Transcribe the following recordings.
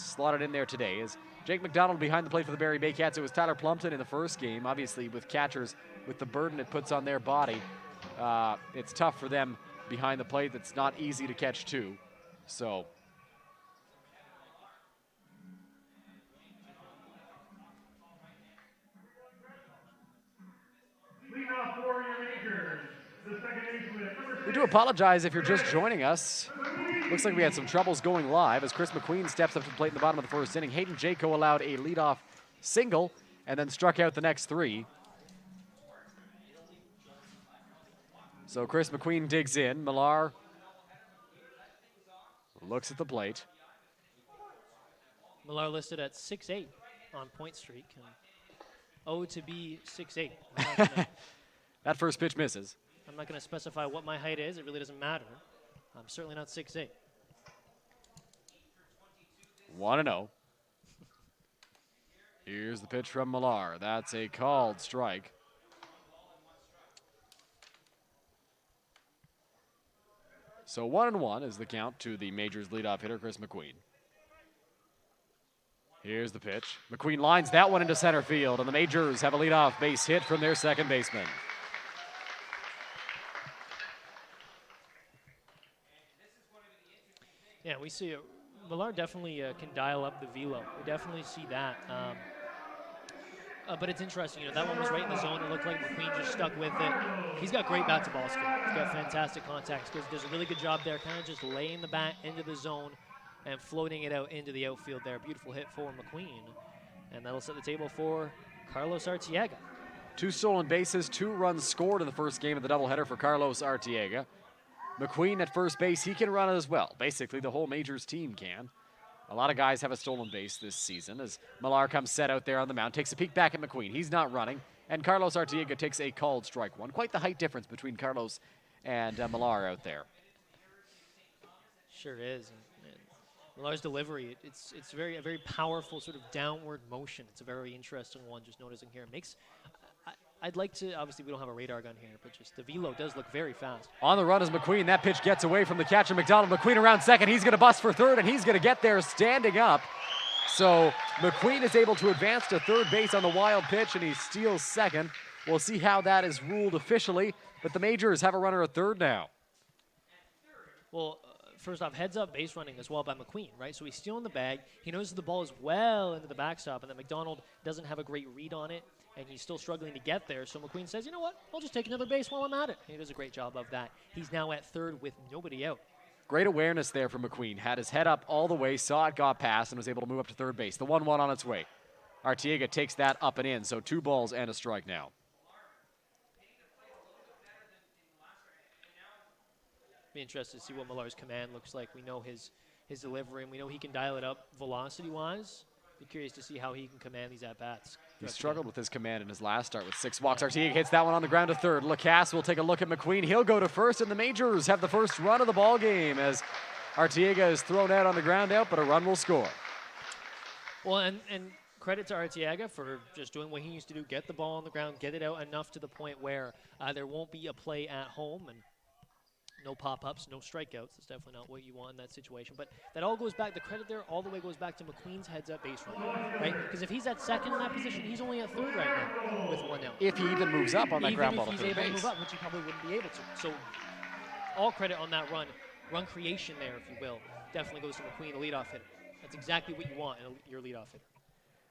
slotted in there today is Jake McDonald behind the plate for the Barrie Baycats. It was Tyler Plumpton in the first game. Obviously, with catchers, with the burden it puts on their body, it's tough for them behind the plate. That's not easy to catch too. So we do apologize if you're just joining us. Looks like we had some troubles going live as Chris McQueen steps up to the plate in the bottom of the first inning. Hayden Jaco allowed a leadoff single and then struck out the next three. So Chris McQueen digs in. Millar looks at the plate. Millar listed at 6'8" on point streak. And O to be 6'8". That first pitch misses. I'm not going to specify what my height is. It really doesn't matter. I'm certainly not 6'8". 1-0. Here's the pitch from Millar. That's a called strike. So 1-1 is the count to the Majors leadoff hitter, Chris McQueen. Here's the pitch. McQueen lines that one into center field, and the Majors have a leadoff base hit from their second baseman. Yeah, we see it. Millar definitely can dial up the velo. We definitely see that. But it's interesting, that one was right in the zone. It looked like McQueen just stuck with it. He's got great bat-to-ball skill. He's got fantastic contacts. Does a really good job there, kind of just laying the bat into the zone and floating it out into the outfield there. Beautiful hit for McQueen. And that'll set the table for Carlos Arteaga. 2 stolen bases, 2 runs scored in the first game of the doubleheader for Carlos Arteaga. McQueen at first base, he can run it as well. Basically, the whole Majors team can. A lot of guys have a stolen base this season as Millar comes set out there on the mound, takes a peek back at McQueen. He's not running, and Carlos Arteaga takes a called strike one. Quite the height difference between Carlos and Millar out there. Sure is. And Millar's delivery, it's a very powerful sort of downward motion. It's a very interesting one, just noticing here. It makes... I'd like to, obviously we don't have a radar gun here, but just the velo does look very fast. On the run is McQueen. That pitch gets away from the catcher, McDonald. McQueen around second. He's going to bust for third, and he's going to get there standing up. So McQueen is able to advance to third base on the wild pitch, and he steals second. We'll see how that is ruled officially, but the Majors have a runner at third now. Well, first off, heads up base running as well by McQueen, right? So he's stealing the bag. He knows that the ball is well into the backstop, and that McDonald doesn't have a great read on it, and he's still struggling to get there. So McQueen says, you know what, I'll just take another base while I'm at it. And he does a great job of that. He's now at third with nobody out. Great awareness there from McQueen. Had his head up all the way, saw it, got past, and was able to move up to third base. The 1-1 on its way. Arteaga takes that up and in, so 2 balls and a strike now. Be interested to see what Millar's command looks like. We know his delivery, and we know he can dial it up velocity-wise. Be curious to see how he can command these at-bats. He struggled with his command in his last start with 6 walks. Arteaga hits that one on the ground to third. Lacasse will take a look at McQueen. He'll go to first, and the Majors have the first run of the ball game as Arteaga is thrown out on the ground out, but a run will score. Well, and credit to Arteaga for just doing what he needs to do, get the ball on the ground, get it out enough to the point where there won't be a play at home, and no pop-ups, no strikeouts. That's definitely not what you want in that situation. But that all goes back, the credit there all the way goes back to McQueen's heads-up base run, right? Because if he's at second in that position, he's only at third right now with 1 out. If he even moves up on that ground ball to third base. Even if he's able to move up, which he probably wouldn't be able to. So all credit on that run creation there, if you will, definitely goes to McQueen, the leadoff hitter. That's exactly what you want in your leadoff hitter.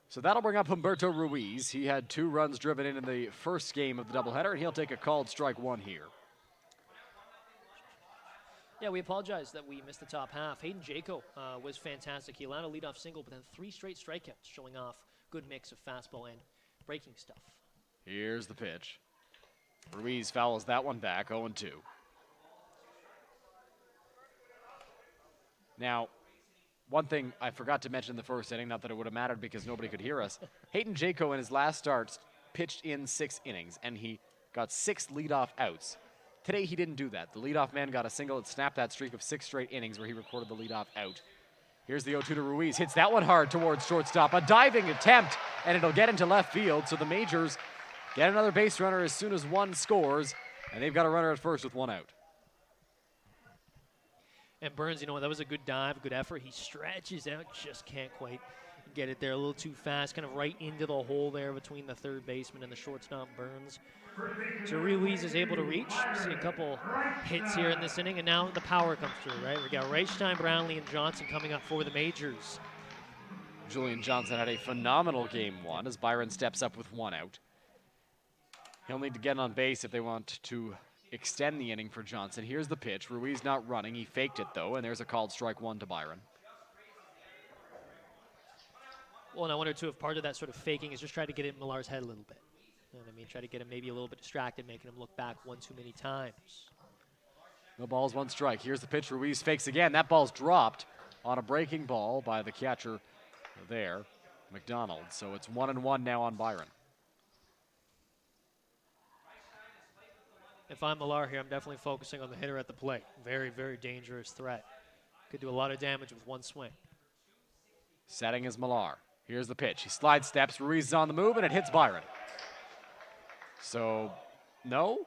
So that'll bring up Humberto Ruiz. He had 2 runs driven in the first game of the doubleheader, and he'll take a called strike 1 here. Yeah, we apologize that we missed the top half. Hayden Jaco was fantastic. He allowed a leadoff single, but then 3 straight strikeouts, showing off good mix of fastball and breaking stuff. Here's the pitch. Ruiz fouls that one back, 0-2. Now, one thing I forgot to mention in the first inning, not that it would have mattered because nobody could hear us. Hayden Jaco in his last start pitched in 6 innings, and he got 6 leadoff outs. Today, he didn't do that. The leadoff man got a single and snapped that streak of 6 straight innings where he recorded the leadoff out. Here's the 0-2 to Ruiz. Hits that one hard towards shortstop. A diving attempt, and it'll get into left field. So the Majors get another base runner as soon as 1 scores, and they've got a runner at first with 1 out. And Burns, you know, that was a good dive, good effort. He stretches out, just can't quite get it there. A little too fast, kind of right into the hole there between the third baseman and the shortstop, Burns. So Ruiz is able to reach. See a couple hits here in this inning, and now the power comes through, right? We got Reichstein, Brownlee, and Johnson coming up for the majors. Julian Johnson had a phenomenal game one as Byron steps up with 1 out. He'll need to get on base if they want to extend the inning for Johnson. Here's the pitch. Ruiz not running. He faked it, though, and there's a called strike 1 to Byron. Well, and I wonder, too, if part of that sort of faking is just trying to get in Millar's head a little bit. You know what I mean? Try to get him maybe a little bit distracted, making him look back one too many times. No balls, 1 strike. Here's the pitch. Ruiz fakes again. That ball's dropped on a breaking ball by the catcher there, McDonald. So it's 1-1 now on Byron. If I'm Millar here, I'm definitely focusing on the hitter at the plate. Very, very dangerous threat. Could do a lot of damage with one swing. Setting is Millar. Here's the pitch. He slide steps. Ruiz is on the move, and it hits Byron. So, no,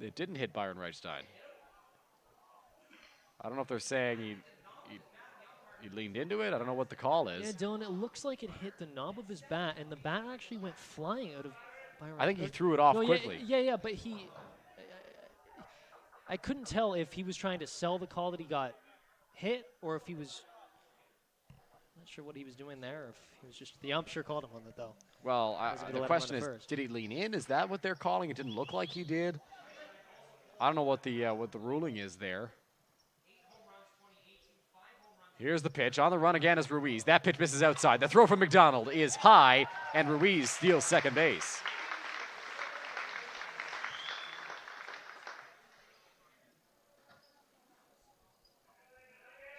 it didn't hit Byron Reichstein. I don't know if they're saying he leaned into it. I don't know what the call is. Yeah, Dylan, it looks like it hit the knob of his bat, and the bat actually went flying out of Byron. I think he threw it off no, quickly. Yeah, but I couldn't tell if he was trying to sell the call that he got hit, or if he was, I'm not sure what he was doing there, or if he was just, the ump sure called him on it, though. Well, the question is, did he lean in? Is that what they're calling? It didn't look like he did. I don't know what the ruling is there. Here's the pitch. On the run again is Ruiz. That pitch misses outside. The throw from McDonald is high, and Ruiz steals second base.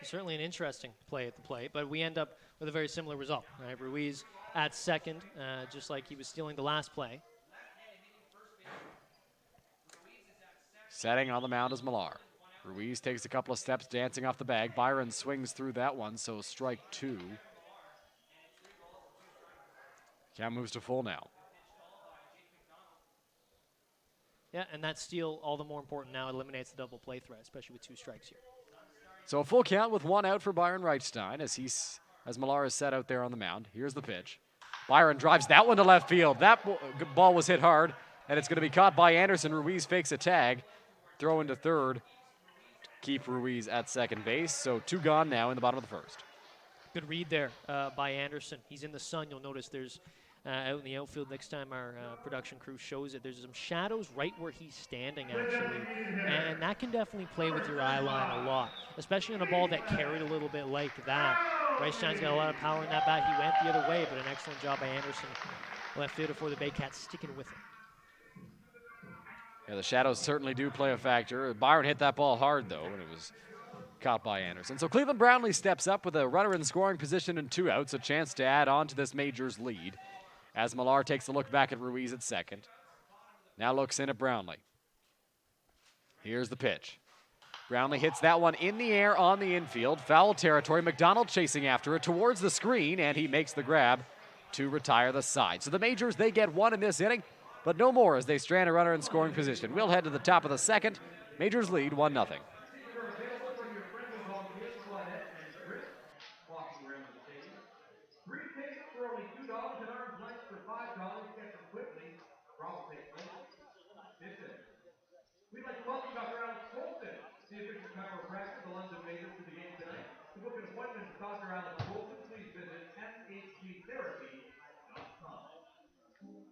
Certainly an interesting play at the plate, but we end up with a very similar result, right? Ruiz at second, just like he was stealing the last play. Setting on the mound is Millar. Ruiz takes a couple of steps, dancing off the bag. Byron swings through that one, so strike 2. Count moves to full now. Yeah, and that steal, all the more important now, eliminates the double play threat, especially with 2 strikes here. So a full count with 1 out for Byron Reichstein as Millar is set out there on the mound. Here's the pitch. Byron drives that one to left field. That ball was hit hard, and it's going to be caught by Anderson. Ruiz fakes a tag, throw into third, keep Ruiz at second base. So 2 gone now in the bottom of the first. Good read there by Anderson. He's in the sun. You'll notice there's out in the outfield next time our production crew shows it. There's some shadows right where he's standing, actually. And that can definitely play with your eye line a lot, especially on a ball that carried a little bit like that. Reichstein's got a lot of power in that bat. He went the other way, but an excellent job by Anderson. Left fielder for the Baycats, sticking with him. Yeah, the shadows certainly do play a factor. Byron hit that ball hard, though, and it was caught by Anderson. So Cleveland Brownlee steps up with a runner in scoring position and 2 outs, a chance to add on to this Majors lead. As Millar takes a look back at Ruiz at second. Now looks in at Brownlee. Here's the pitch. Brownlee hits that one in the air on the infield. Foul territory. McDonald chasing after it towards the screen, and he makes the grab to retire the side. So the Majors, they get 1 in this inning, but no more as they strand a runner in scoring position. We'll head to the top of the second. Majors lead 1-0. We'd like to welcome Dr. Alex Colton, the official chiropractor of the London Majors, to the game tonight. To book an appointment with Dr. Alex Colton, please visit mhtherapy.com. We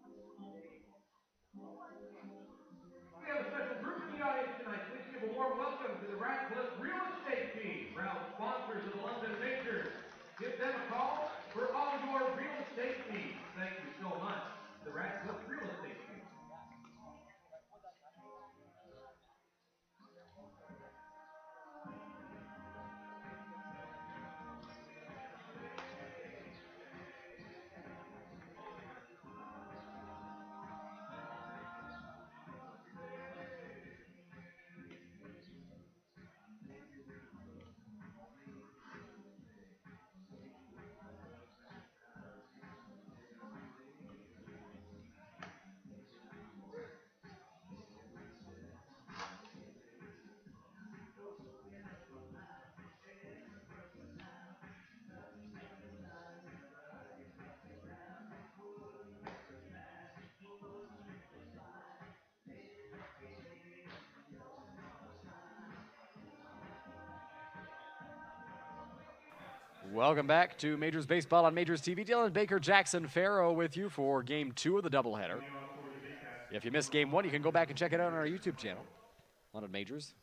have a special group in the audience tonight. Please give a warm welcome to the Radcliffe Real Estate Team, proud sponsors of the London Majors. Give them a call for all your real estate needs. Thank you so much. Welcome back to Majors Baseball on Majors TV. Dylan Baker, Jackson Farough with you for Game 2 of the doubleheader. If you missed Game 1, you can go back and check it out on our YouTube channel. On at Majors.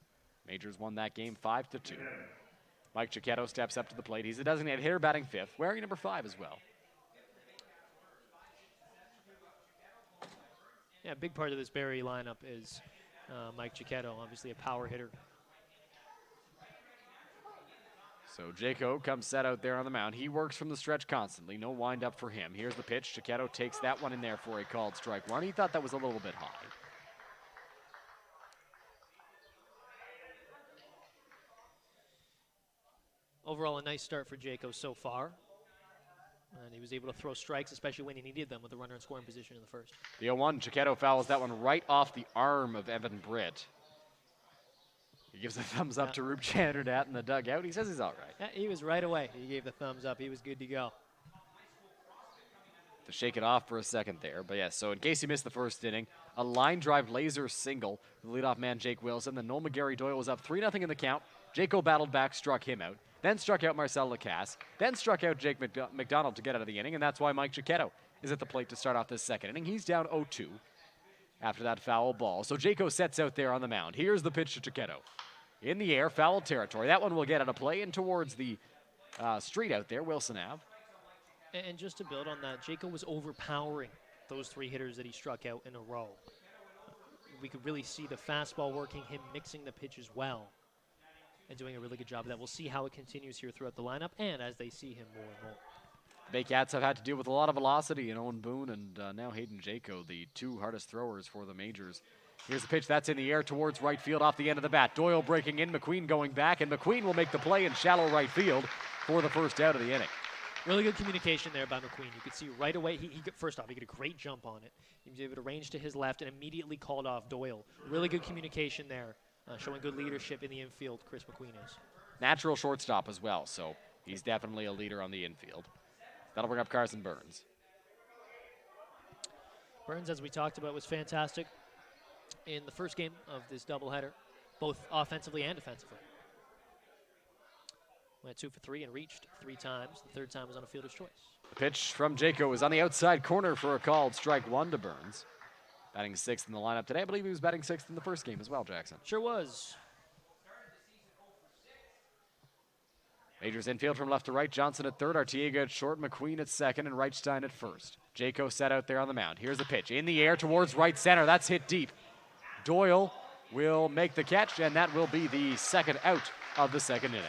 Majors won that game 5-2. Mike Chiquetto steps up to the plate. He's a designated hitter, batting 5th, wearing number 5 as well. Yeah, a big part of this Barrie lineup is Mike Chiquetto, obviously a power hitter. So Jaco comes set out there on the mound. He works from the stretch constantly. No windup for him. Here's the pitch. Chiquetto takes that one in there for a called strike one. He thought that was a little bit high. Overall, a nice start for Jaco so far. And he was able to throw strikes, especially when he needed them with the runner in scoring position in the first. The 0-1, Chiquetto fouls that one right off the arm of Evan Britt. He gives a thumbs up to Rube Chanderdat in the dugout. He says he's all right. Yeah, he was right away. He gave the thumbs up. He was good to go. To shake it off for a second there. But yeah, so in case you missed the first inning, a line drive laser single to the leadoff man Jake Wilson. Then Noel McGarry Doyle was up 3-0 in the count. Jaco battled back, struck him out. Then struck out Marcel Lacasse. Then struck out Jake McDonald to get out of the inning. And that's why Mike Chiquetto is at the plate to start off this second inning. He's down 0-2 after that foul ball. So Jaco sets out there on the mound. Here's the pitch to Chiquetto. In the air, foul territory. That one will get out of play and towards the street out there, Wilson Ave. And just to build on that, Jaco was overpowering those 3 hitters that he struck out in a row. We could really see the fastball working, him mixing the pitch as well, and doing a really good job of that. We'll see how it continues here throughout the lineup and as they see him more and more. Baycats have had to deal with a lot of velocity in Owen Boone and now Hayden Jaco, the 2 hardest throwers for the Majors. Here's the pitch that's in the air towards right field off the end of the bat. Doyle breaking in, McQueen going back, and McQueen will make the play in shallow right field for the first out of the inning. Really good communication there by McQueen. You could see right away, first off, he got a great jump on it. He was able to range to his left and immediately called off Doyle. Really good communication there, showing good leadership in the infield, Chris McQueen is. Natural shortstop as well, so he's definitely a leader on the infield. That'll bring up Carson Burns. Burns, as we talked about, was fantastic in the first game of this doubleheader, both offensively and defensively. Went 2 for 3 and reached 3 times. The third time was on a fielder's choice. The pitch from Jaco is on the outside corner for a called strike one to Burns. Batting 6th in the lineup today. I believe he was batting 6th in the first game as well, Jackson. Sure was. Majors infield from left to right. Johnson at third, Artiega at short, McQueen at second, and Reichstein at first. Jaco set out there on the mound. Here's the pitch. In the air towards right center. That's hit deep. Doyle will make the catch, and that will be the second out of the second inning.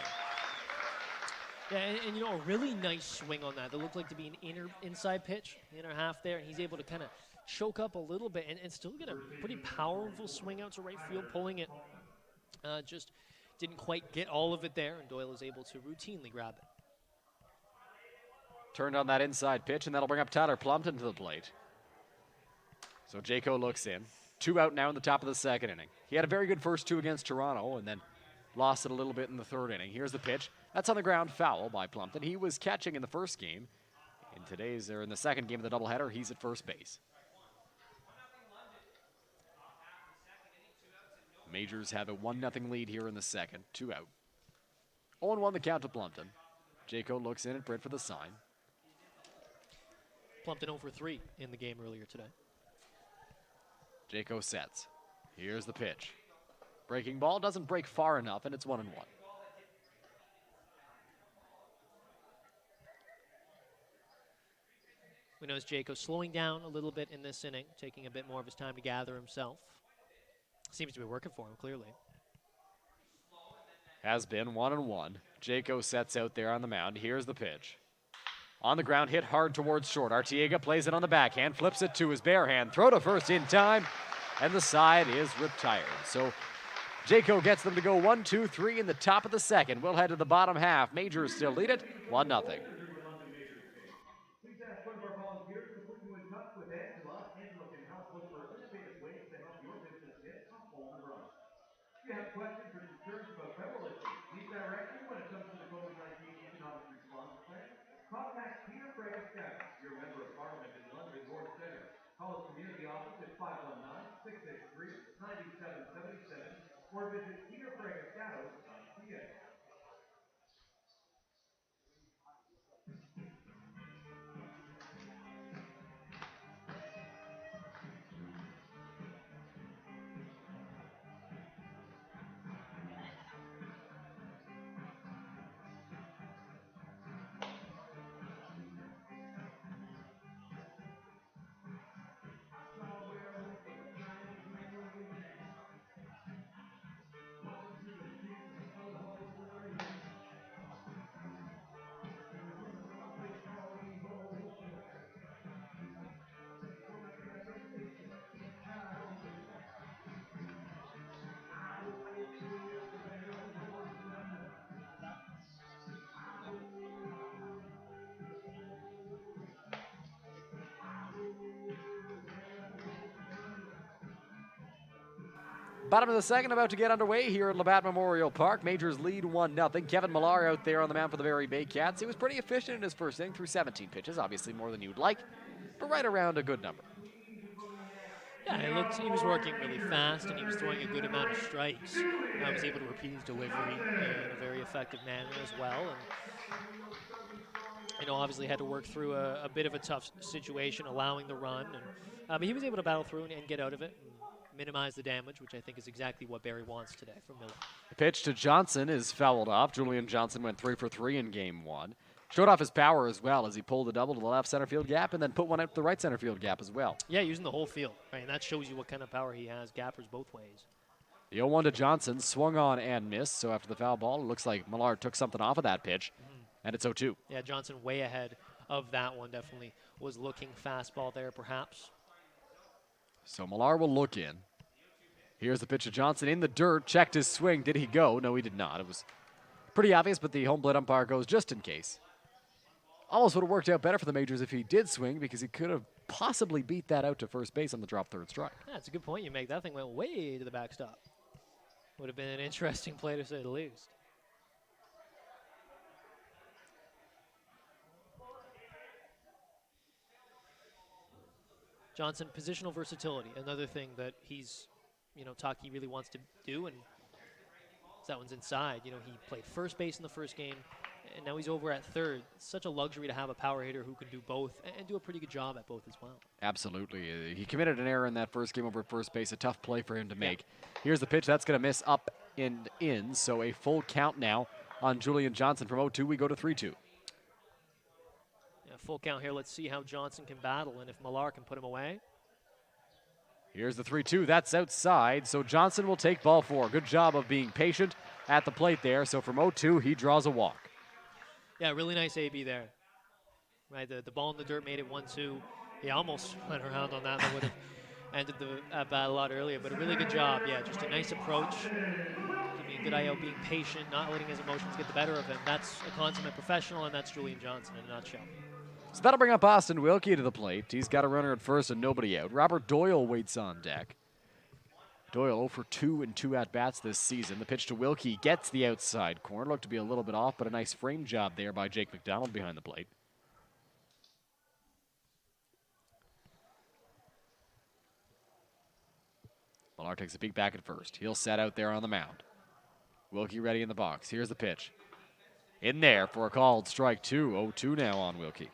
Yeah, and you know, a really nice swing on that. That looked like to be an inside pitch, the inner half there, and he's able to kind of choke up a little bit and still get a pretty powerful swing out to right field, pulling it. Just didn't quite get all of it there, and Doyle is able to routinely grab it. Turned on that inside pitch, and that'll bring up Tyler Plumpton to the plate. So Jaco looks in. 2 out now in the top of the second inning. He had a very good first 2 against Toronto, and then lost it a little bit in the third inning. Here's the pitch. That's on the ground, foul by Plumpton. He was catching in the first game. In the second game of the doubleheader, he's at first base. Majors have a 1-0 lead here in the second, 2 out. 0-1 the count to Plumpton. Jaco looks in at Britt for the sign. Plumpton 0 for 3 in the game earlier today. Jaco sets. Here's the pitch. Breaking ball doesn't break far enough, and it's 1-1. We notice Jaco slowing down a little bit in this inning, taking a bit more of his time to gather himself. Seems to be working for him, clearly. Has been 1-1. Jaco sets out there on the mound. Here's the pitch. On the ground, hit hard towards short. Artiega plays it on the backhand, flips it to his bare hand. Throw to first in time, and the side is retired. So Jaco gets them to go 1-2-3 in the top of the second. We'll head to the bottom half. Majors still lead it, 1-0. Please ask one of our volunteers to put you in touch with Angela. Angela can help look for innovative ways to help your business get a home run. If you have questions or concerns about federal issues, need direction when it comes to the COVID-19 economic response plan, contact Peter Pregame, your member of parliament in London North Center. Call his community office at 519-663-9777 or visit peterpregameShadows.ca. Bottom of the second about to get underway here at Labatt Memorial Park. Majors lead 1-0. Kevin Millar out there on the mound for the Barrie Baycats. He was pretty efficient in his first inning through 17 pitches, obviously more than you'd like, but right around a good number. Yeah, he was working really fast, and he was throwing a good amount of strikes. I was able to repeat his delivery in a very effective manner as well. And obviously had to work through a bit of a tough situation, allowing the run. But he was able to battle through and get out of it and minimize the damage, which I think is exactly what Barrie wants today from Miller. The pitch to Johnson is fouled off. Julian Johnson went 3 for 3 in game 1. Showed off his power as well as he pulled a double to the left center field gap and then put one out to the right center field gap as well. Yeah, using the whole field, right? And that shows you what kind of power he has. Gappers both ways. The 0-1 to Johnson, swung on and missed. So after the foul ball, it looks like Millard took something off of that pitch, and it's 0-2. Yeah, Johnson way ahead of that one. Definitely was looking fastball there, perhaps. So Millard will look in. Here's the pitch to Johnson in the dirt. Checked his swing. Did he go? No, he did not. It was pretty obvious, but the home plate umpire goes just in case. Almost would have worked out better for the Majors if he did swing, because he could have possibly beat that out to first base on the drop third strike. Yeah, that's a good point you make. That thing went way to the backstop. Would have been an interesting play to say the least. Johnson, positional versatility, another thing that he's, Taki really wants to do, and that one's inside. He played first base in the first game, and now he's over at third. It's such a luxury to have a power hitter who can do both and do a pretty good job at both as well. Absolutely. He committed an error in that first game over at first base, a tough play for him to make. Here's the pitch. That's going to miss up and in, so a full count now on Julian Johnson. From 0-2, we go to 3-2. Yeah, full count here. Let's see how Johnson can battle and if Millar can put him away. Here's the 3-2. That's outside, so Johnson will take ball 4. Good job of being patient at the plate there. So from 0-2, he draws a walk. Yeah, really nice AB there. Right, the ball in the dirt made it 1-2. He almost went around on that. That would have ended the at-bat a lot earlier, but a really good job. Yeah, just a nice approach. Keeping a good eye out, being patient, not letting his emotions get the better of him. That's a consummate professional, and that's Julian Johnson in a nutshell. So that'll bring up Austin Wilkie to the plate. He's got a runner at first and nobody out. Robert Doyle waits on deck. Doyle 0 for 2 in 2 at-bats this season. The pitch to Wilkie gets the outside corner. Looked to be a little bit off, but a nice frame job there by Jake McDonald behind the plate. Millard takes a peek back at first. He'll set out there on the mound. Wilkie ready in the box. Here's the pitch. In there for a called strike 2. 0-2 now on Wilkie.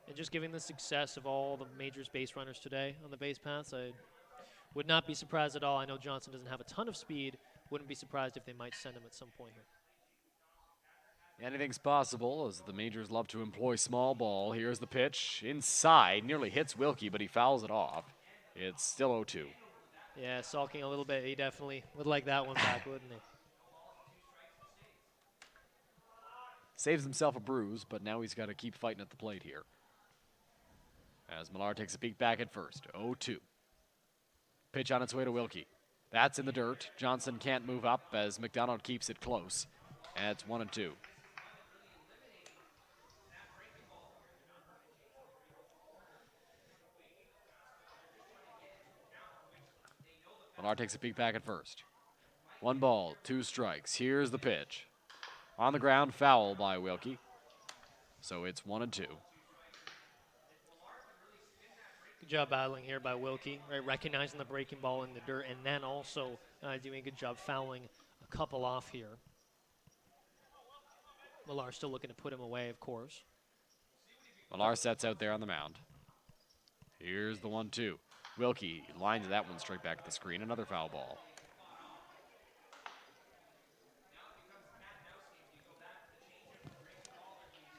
And just given the success of all the Majors base runners today on the base paths, I would not be surprised at all. I know Johnson doesn't have a ton of speed. Wouldn't be surprised if they might send him at some point here. Anything's possible as the Majors love to employ small ball. Here's the pitch. Inside. Nearly hits Wilkie, but he fouls it off. It's still 0-2. Yeah, sulking a little bit. He definitely would like that one back, wouldn't he? Saves himself a bruise, but now he's got to keep fighting at the plate here. As Millard takes a peek back at first. 0-2. Pitch on its way to Wilkie. That's in the dirt. Johnson can't move up as McDonald keeps it close. And it's 1-2. Millard takes a peek back at first. 1 ball, 2 strikes. Here's the pitch. On the ground, foul by Wilkie. So it's 1-2. Good job battling here by Wilkie, right? Recognizing the breaking ball in the dirt and then also doing a good job fouling a couple off here. Millar still looking to put him away, of course. Millar sets out there on the mound. Here's the 1-2. Wilkie lines that one straight back at the screen. Another foul ball.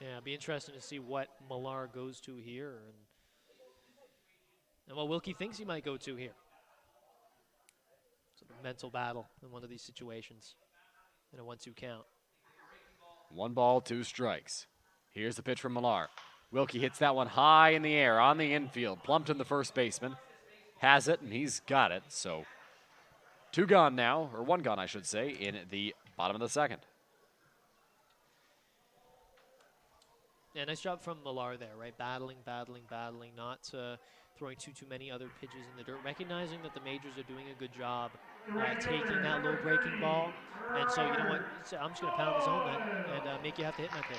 Yeah, it'll be interesting to see what Millar goes to here and what Wilkie thinks he might go to here. Sort of mental battle in one of these situations in a 1-2 count. 1 ball, 2 strikes. Here's the pitch from Millar. Wilkie hits that one high in the air on the infield. Plumped in the first baseman. Has it, and he's got it. So 2 gone now, or 1 gone, I should say, in the bottom of the second. Yeah, nice job from Millar there, right? Battling, not throwing too many other pitches in the dirt. Recognizing that the Majors are doing a good job taking that low breaking ball. And so, you know what? I'm just going to pound the zone then and make you have to hit my pitch.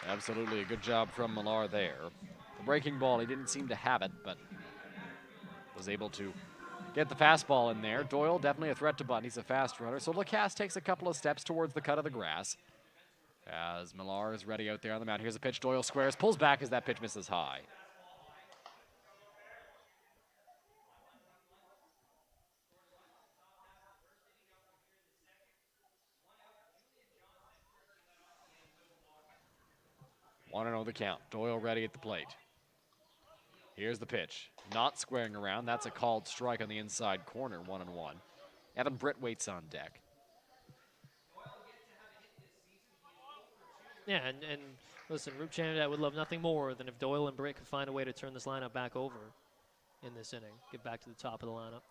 Absolutely a good job from Millar there. The breaking ball, he didn't seem to have it, but was able to get the fastball in there. Doyle, definitely a threat to bunt. He's a fast runner. So Lacasse takes a couple of steps towards the cut of the grass as Millar is ready out there on the mound. Here's a pitch. Doyle squares, pulls back as that pitch misses high. Want to know the count. Doyle ready at the plate. Here's the pitch. Not squaring around. That's a called strike on the inside corner, 1-1. Evan Britt waits on deck. Yeah, and listen, Roop Chanadad would love nothing more than if Doyle and Britt could find a way to turn this lineup back over in this inning. Get back to the top of the lineup.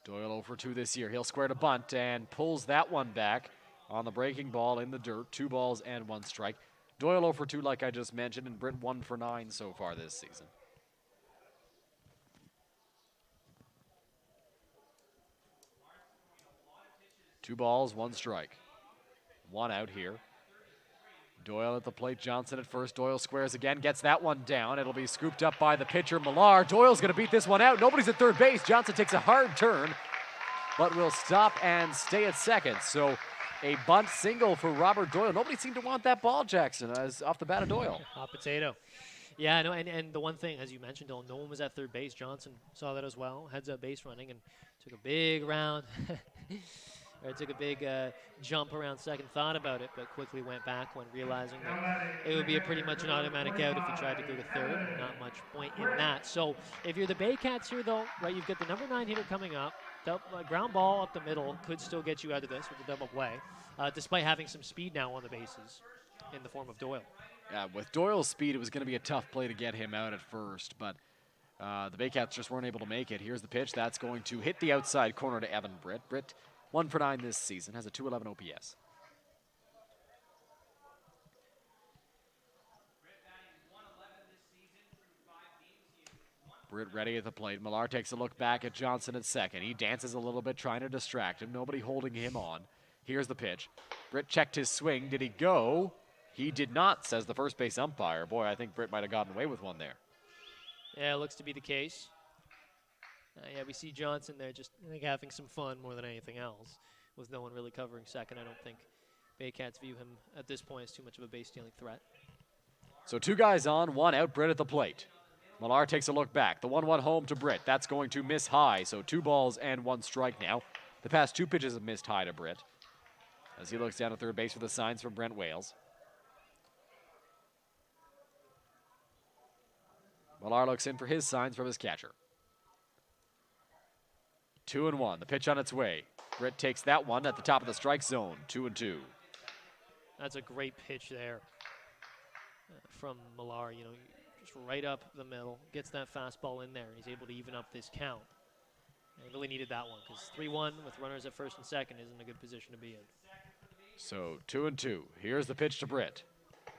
Doyle 0 for 2 this year. He'll square to bunt and pulls that one back on the breaking ball in the dirt. 2 balls and 1 strike. Doyle 0 for 2 like I just mentioned, and Britt 1 for 9 so far this season. Two balls, 1 strike. 1 out here. Doyle at the plate, Johnson at first. Doyle squares again, gets that one down. It'll be scooped up by the pitcher, Millar. Doyle's going to beat this one out. Nobody's at third base. Johnson takes a hard turn, but will stop and stay at second. So a bunt single for Robert Doyle. Nobody seemed to want that ball, Jackson, as off the bat of Doyle. Hot potato. Yeah, no, and the one thing, as you mentioned, Dylan, no one was at third base. Johnson saw that as well. Heads up base running and took a big round. Or took a big jump around second, thought about it, but quickly went back when realizing that it would be pretty much an automatic out if he tried to go to third. Not much point in that. So if you're the Baycats here, though, right, you've got the number 9 hitter coming up. Ground ball up the middle could still get you out of this with a double play, despite having some speed now on the bases in the form of Doyle. Yeah, with Doyle's speed, it was going to be a tough play to get him out at first, but the Baycats just weren't able to make it. Here's the pitch. That's going to hit the outside corner to Evan Britt. Britt 1 for 9 this season, has a 211 OPS. Britt ready at the plate. Millar takes a look back at Johnson at second. He dances a little bit, trying to distract him. Nobody holding him on. Here's the pitch. Britt checked his swing. Did he go? He did not, says the first base umpire. Boy, I think Britt might have gotten away with one there. Yeah, it looks to be the case. Yeah, we see Johnson there just having some fun more than anything else, with no one really covering second. I don't think Baycats view him at this point as too much of a base-stealing threat. So 2 guys on, 1 out, Britt at the plate. Millar takes a look back. The 1-1 home to Britt. That's going to miss high, so 2 balls and 1 strike now. The past 2 pitches have missed high to Britt as he looks down at third base for the signs from Brent Wales. Millar looks in for his signs from his catcher. 2-1, the pitch on its way. Britt takes that one at the top of the strike zone, 2-2. That's a great pitch there from Millar, you know, just right up the middle, gets that fastball in there. He's able to even up this count. And he really needed that one because 3-1 with runners at first and second isn't a good position to be in. So 2-2, here's the pitch to Britt.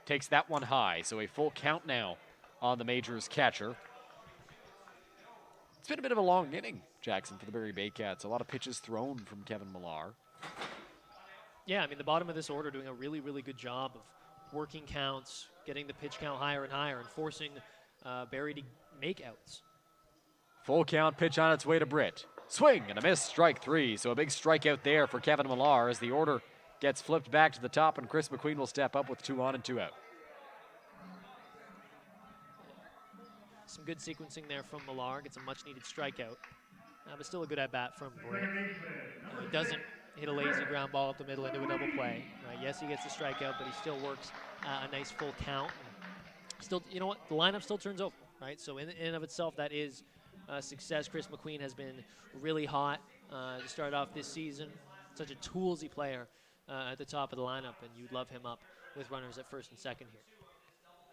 Takes that one high, so a full count now on the Majors catcher. It's been a bit of a long inning, Jackson, for the Barrie Baycats. A lot of pitches thrown from Kevin Millar. Yeah, I mean, the bottom of this order doing a really, really good job of working counts, getting the pitch count higher and higher, and forcing Barrie to make outs. Full count, pitch on its way to Britt. Swing and a miss, strike 3. So a big strikeout there for Kevin Millar as the order gets flipped back to the top, and Chris McQueen will step up with 2 on and 2 out. Some good sequencing there from Millar. Gets a much-needed strikeout. But still a good at-bat from Britt. He doesn't hit a lazy ground ball up the middle into a double play. Yes, he gets the strikeout, but he still works a nice full count. Still, you know what? The lineup still turns over, right? So in and of itself, that is success. Chris McQueen has been really hot to start off this season. Such a toolsy player at the top of the lineup, and you'd love him up with runners at first and second here.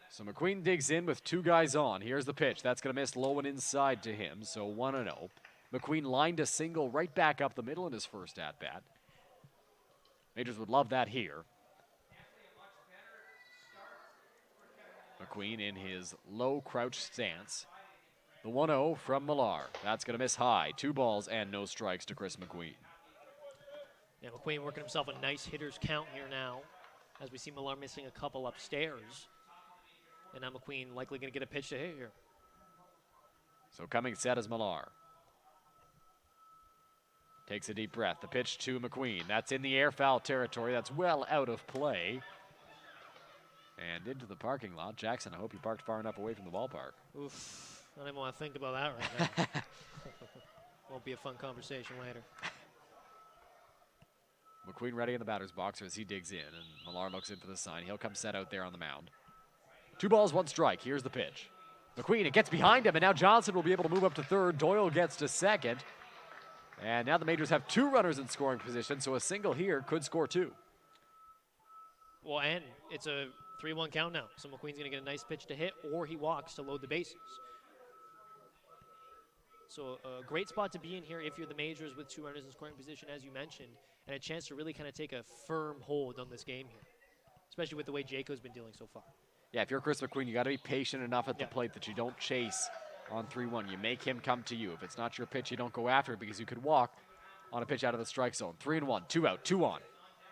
So McQueen digs in with 2 guys on. Here's the pitch. That's going to miss low and inside to him, so 1-0. McQueen lined a single right back up the middle in his first at-bat. Majors would love that here. McQueen in his low crouch stance. The 1-0 from Millar. That's going to miss high. 2 balls and no strikes to Chris McQueen. Yeah, McQueen working himself a nice hitter's count here now, as we see Millar missing a couple upstairs. And now McQueen likely going to get a pitch to hit here. So coming set is Millar. Takes a deep breath. The pitch to McQueen. That's in the air, foul territory. That's well out of play. And into the parking lot. Jackson, I hope you parked far enough away from the ballpark. Oof, I don't even want to think about that right now. Won't be a fun conversation later. McQueen ready in the batter's box as he digs in, and Millar looks in for the sign. He'll come set out there on the mound. 2 balls, 1 strike. Here's the pitch. McQueen, it gets behind him, and now Johnson will be able to move up to third. Doyle gets to second. And now the Majors have 2 runners in scoring position, so a single here could score 2. Well, and it's a 3-1 count now. So McQueen's going to get a nice pitch to hit, or he walks to load the bases. So a great spot to be in here if you're the Majors with 2 runners in scoring position, as you mentioned, and a chance to really kind of take a firm hold on this game here, especially with the way Jaco's been dealing so far. Yeah, if you're Chris McQueen, you got to be patient enough at the plate that you don't chase on 3-1. You make him come to you. If it's not your pitch, you don't go after it because you could walk on a pitch out of the strike zone. 3-1, 2 out, 2 on.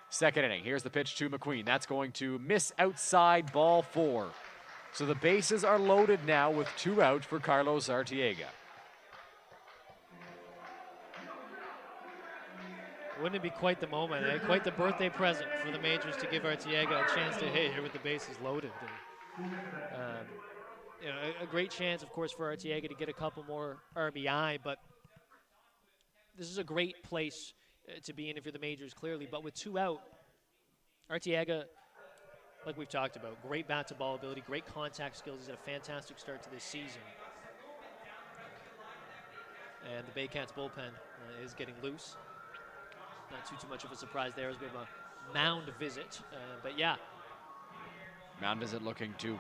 Second inning, here's the pitch to McQueen. That's going to miss outside, ball 4. So the bases are loaded now with 2 out for Carlos Artiega. Wouldn't it be quite the moment, eh? Quite the birthday present for the Majors to give Artiega a chance to hit here with the bases loaded. And, you know, a great chance, of course, for Artiega to get a couple more RBI, but this is a great place to be in if you're the Majors, clearly. But with 2 out, Artiega, like we've talked about, great bat-to-ball ability, great contact skills. He's had a fantastic start to this season. And the Baycats bullpen is getting loose. Not too much of a surprise there as we have a mound visit. But yeah. Mound visit looking to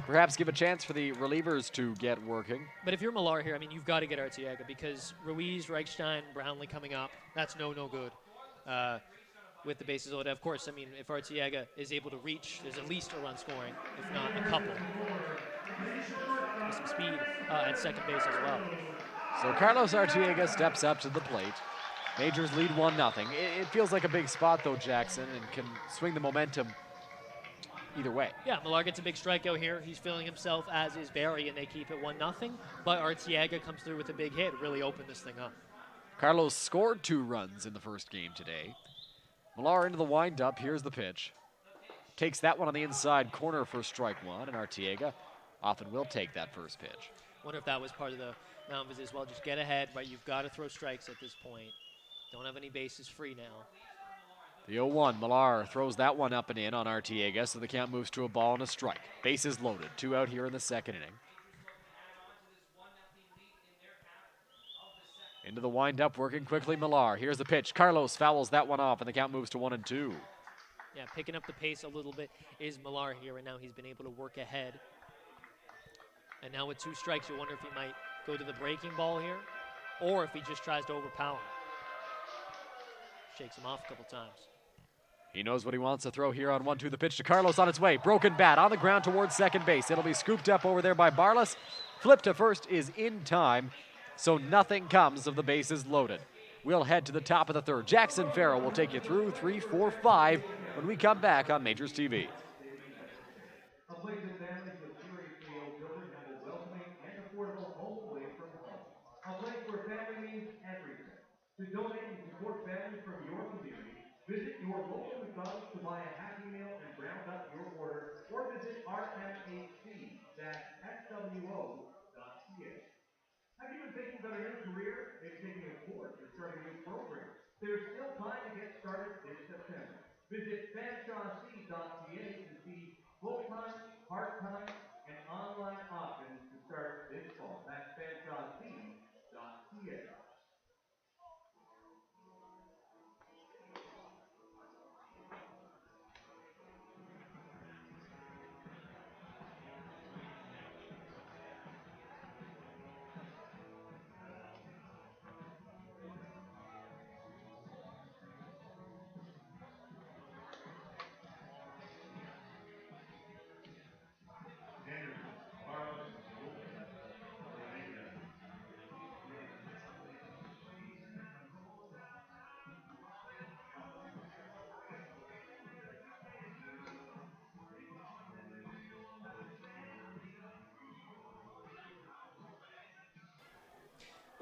perhaps give a chance for the relievers to get working. But if you're Millar here, I mean, you've got to get Artiega because Ruiz, Reichstein, Brownlee coming up, that's no good with the bases loaded. Of course, I mean, if Artiega is able to reach, there's at least a run scoring, if not a couple. With some speed at second base as well. So Carlos Artiega steps up to the plate. Majors lead 1-0. It feels like a big spot, though, Jackson, and can swing the momentum either way. Yeah, Millar gets a big strikeout here. He's feeling himself, as is Barrie, and they keep it 1-0. But Artiega comes through with a big hit, really opened this thing up. Carlos scored 2 runs in the first game today. Millar into the windup. Here's the pitch. Takes that one on the inside corner for strike 1, and Artiega often will take that first pitch. Wonder if that was part of the mound visit as well. Just get ahead, right? You've got to throw strikes at this point. Don't have any bases free now. The 0-1, Millar throws that one up and in on Artiega, so the count moves to a ball and a strike. Bases loaded, 2 out here in the second inning. Into the windup, working quickly, Millar. Here's the pitch. Carlos fouls that one off, and the count moves to 1-2. Yeah, picking up the pace a little bit is Millar here, and now he's been able to work ahead. And now with 2 strikes, you wonder if he might go to the breaking ball here, or if he just tries to overpower him. Shakes him off a couple times. He knows what he wants to throw here on 1-2. The pitch to Carlos on its way. Broken bat on the ground towards second base. It'll be scooped up over there by Barles. Flip to first is in time, so nothing comes of the bases loaded. We'll head to the top of the third. Jackson Farough will take you through 3, 4, 5 when we come back on Majors TV. A place that families with serious meals building have a welcoming and affordable home away from home. A place where family means everything. To donate and support families from your community, visit your local McDonald's to buy a Happy Meal and round up your order, or visit rmhc-xwo.ca. Have you been thinking about a new career? Maybe taking a course or starting a new program? There's still time to get started this September. Visit faceoff.ca to see full-time, part-time, and online options to start this fall. That's faceoff.ca.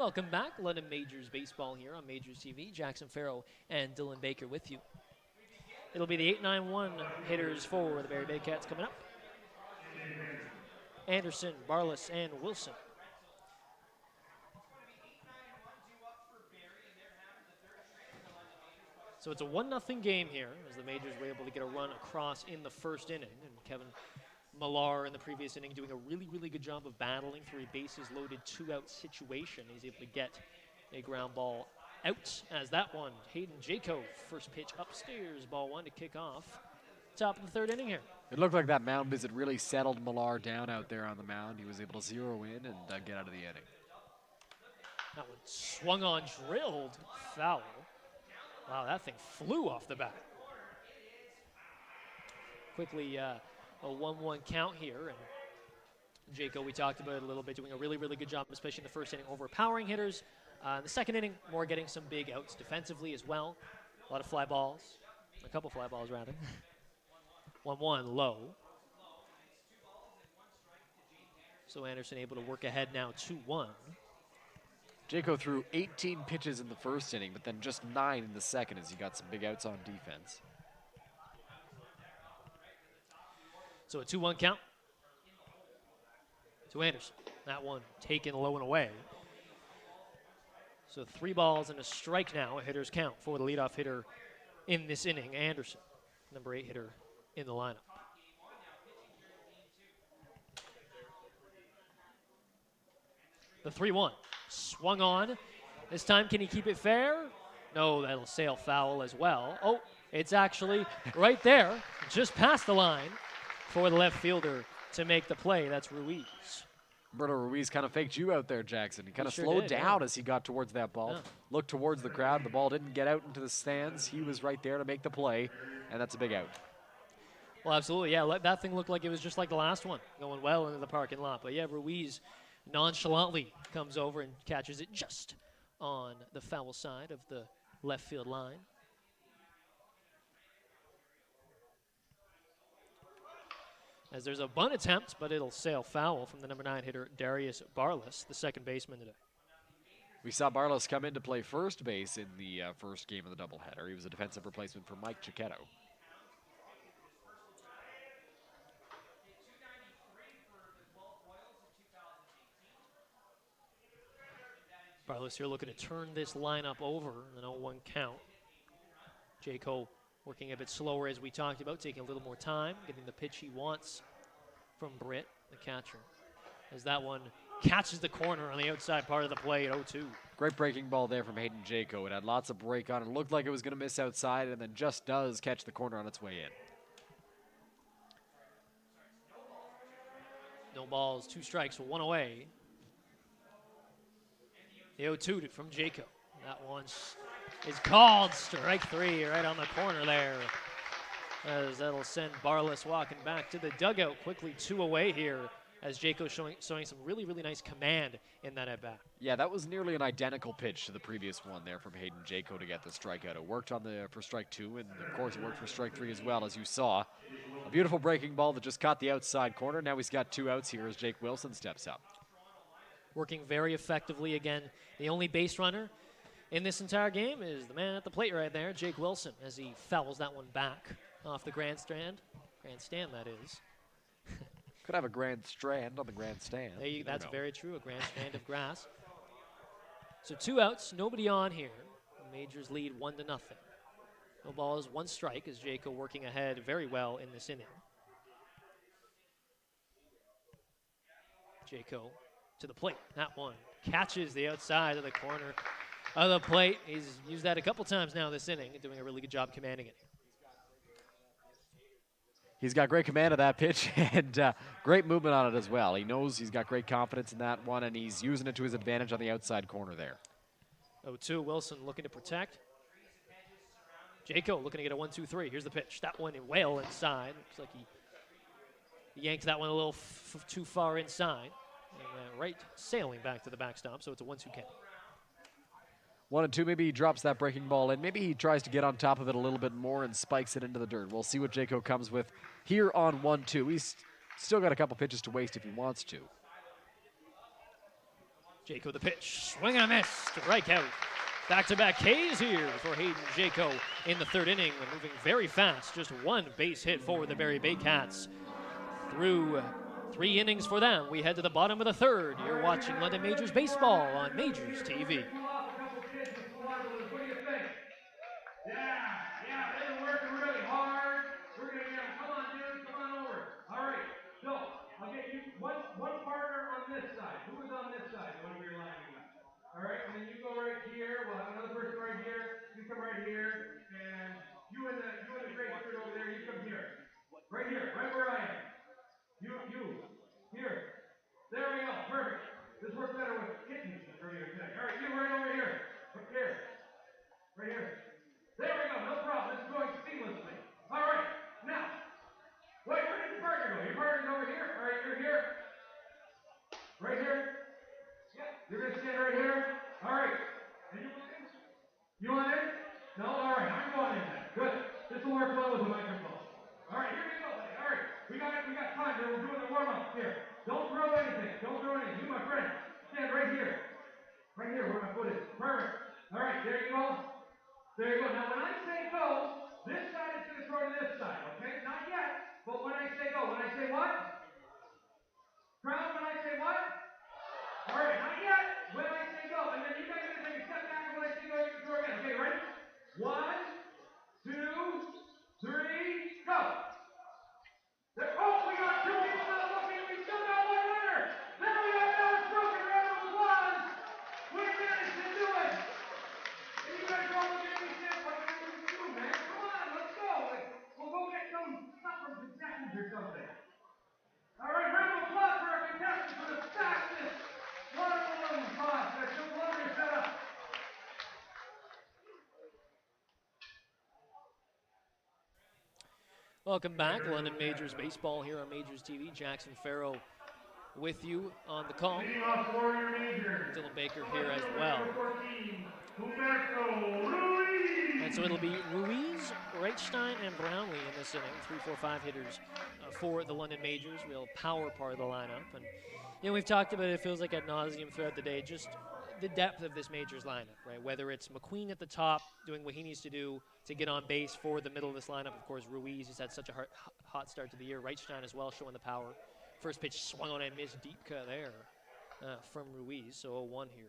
Welcome back. London Majors Baseball here on Majors TV. Jackson Farough and Dylan Baker with you. It'll be the 8-9-1 hitters for the Barrie Baycats coming up. Anderson, Barlis, and Wilson. So it's a 1-0 game here as the Majors were able to get a run across in the first inning. And Kevin Millar in the previous inning doing a really, really good job of battling through a bases-loaded 2-out situation. He's able to get a ground ball out as that one. Hayden Jaco, first pitch upstairs, ball one to kick off. Top of the third inning here. It looked like that mound visit really settled Millar down out there on the mound. He was able to zero in and get out of the inning. That one swung on, drilled, foul. Wow, that thing flew off the bat. Quickly, a 1-1 count here. And Jaco, we talked about it a little bit, doing a really, really good job, especially in the first inning, overpowering hitters. In the second inning, more getting some big outs defensively as well. A lot of fly balls. A couple fly balls, rather. 1-1 low. So Anderson able to work ahead now 2-1. Jaco threw 18 pitches in the first inning, but then just 9 in the second as he got some big outs on defense. So a 2-1 count to Anderson. That one taken low and away. So 3 balls and a strike now, a hitter's count for the leadoff hitter in this inning, Anderson, number 8 hitter in the lineup. The 3-1 swung on. This time, can he keep it fair? No, that'll sail foul as well. Oh, it's actually right there, just past the line for the left fielder to make the play. That's Ruiz. Roberto Ruiz kind of faked you out there, Jackson. He kind of sure slowed did, down as he got towards that ball. Yeah. Looked towards the crowd. The ball didn't get out into the stands. He was right there to make the play, and that's a big out. Well, absolutely, yeah. That thing looked like it was just like the last one, going well into the parking lot. But yeah, Ruiz nonchalantly comes over and catches it just on the foul side of the left field line. As there's a bunt attempt, but it'll sail foul from the number 9 hitter, Darius Barlis, the second baseman today. We saw Barlis come in to play first base in the first game of the doubleheader. He was a defensive replacement for Mike Chiquetto. Barlis here looking to turn this lineup over, an 0-1 count. Jaco working a bit slower as we talked about, taking a little more time, getting the pitch he wants from Britt, the catcher. As that one catches the corner on the outside part of the plate, 0-2. Great breaking ball there from Hayden Jaco. It had lots of break on it. It looked like it was going to miss outside and then just does catch the corner on its way in. No balls, 2 strikes, 1 away. The 0-2 from Jaco. That one is called strike 3 right on the corner there. As that'll send Barlis walking back to the dugout quickly, 2 away here as Jaco showing some really, really nice command in that at-bat. Yeah, that was nearly an identical pitch to the previous one there from Hayden Jaco to get the strikeout. It worked on for strike 2, and of course it worked for strike 3 as well, as you saw. A beautiful breaking ball that just caught the outside corner. Now he's got 2 outs here as Jake Wilson steps up. Working very effectively again. The only base runner in this entire game is the man at the plate right there, Jake Wilson, as he fouls that one back off the grandstand. Grandstand, that is. Could have a grand strand on the grandstand. That's very true, a grand strand of grass. So 2 outs, nobody on here. The Majors lead 1-0. No balls, 1 strike as Jaco working ahead very well in this inning. Jaco to the plate. That one catches the outside of the corner of the plate. He's used that a couple times now this inning, doing a really good job commanding it. He's got great command of that pitch and great movement on it as well. He knows he's got great confidence in that one, and he's using it to his advantage on the outside corner there. 0-2, Wilson looking to protect. Jaco looking to get a 1-2-3. Here's the pitch. That one well inside. Looks like he yanked that one a little too far inside. And right sailing back to the backstop, so it's a 1-2 count. 1-2, maybe he drops that breaking ball in. Maybe he tries to get on top of it a little bit more and spikes it into the dirt. We'll see what Jaco comes with here on 1-2. He's still got a couple pitches to waste if he wants to. Jaco the pitch. Swing and a miss. Strike out. Back-to-back Ks here for Hayden Jaco in the third inning. Moving very fast. Just one base hit for the Barrie Baycats. Through 3 innings for them, we head to the bottom of the third. You're watching London Majors Baseball on Majors TV. Yeah, they've been working really hard. We're gonna get them. Come on, dude, come on over. All right, so I'll get you one partner on this side. Who is on this side when we're lining up? All right, and then you go right here. We'll have another person right here. You come right here, and you in the gray shirt over there. You come here, right where I am. You here. There we go. Perfect. This works better with kittens earlier today. All right, you right over here. Right here. Right here. There we go. No problem. This is going seamlessly. All right. Now, wait, where did your partner go? Your partner's over here. All right, you're here. Right here. Yeah. You're going to stand right here. All right. And you want in? You want in? No? All right. I'm going in then. Good. This will work well with the microphone. All right. Here we go, buddy. All right. We got time. Then we're doing the warm-up here. Don't throw anything. You, my friend. Stand right here. Right here where my foot is. Perfect. All right. There you go. There you go. Now, when I say go, this side is going to throw to this side, okay? Not yet, but when I say go, when I say what? Crowd, when I say what? All right, not yet. When I say go, and then you guys are going to take a step back, and when I say go, you can throw again. Okay, ready? 1, 2, 3, go. There, oh, we got 2 people not looking. We still got 1 runner. There we go. Now it's broken. Round of applause. We managed to do it. And you guys don't look at me saying, what are we going to do, man? Come on, let's go. We'll go get some stuff from concessions or something. All right, round of applause for our contestants for the fastest water balloon toss that took longer to set up. Welcome back. London Majors Baseball here on Majors TV. Jackson Farough with you on the call. Dylan Baker here as well. And so it'll be Ruiz, Reichstein, and Brownlee in this inning. 3, 4, 5 hitters for the London Majors. Real power part of the lineup. And you know, we've talked about it. It feels like ad nauseum throughout the day. Just the depth of this Majors lineup, right? Whether it's McQueen at the top doing what he needs to do to get on base for the middle of this lineup. Of course, Ruiz has had such a hot start to the year. Reichstein as well, showing the power. First pitch swung on and missed deep cut there from Ruiz. So 0-1 here.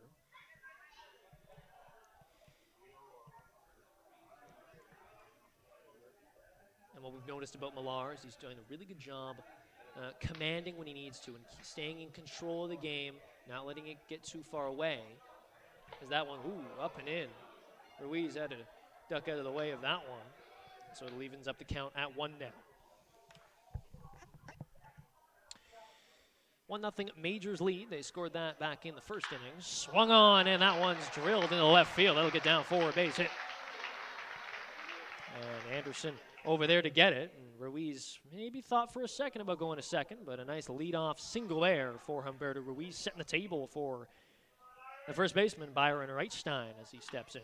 And what we've noticed about Millar is he's doing a really good job commanding when he needs to and staying in control of the game, not letting it get too far away. As that one, up and in. Ruiz had to duck out of the way of that one. So it evens up the count at 1 now. 1-0 Majors lead. They scored that back in the first inning. Swung on, and that one's drilled into left field. That'll get down for a base hit. And Anderson over there to get it. And Ruiz maybe thought for a second about going to second, but a nice leadoff single there for Humberto Ruiz, setting the table for the first baseman, Byron Reichstein, as he steps in.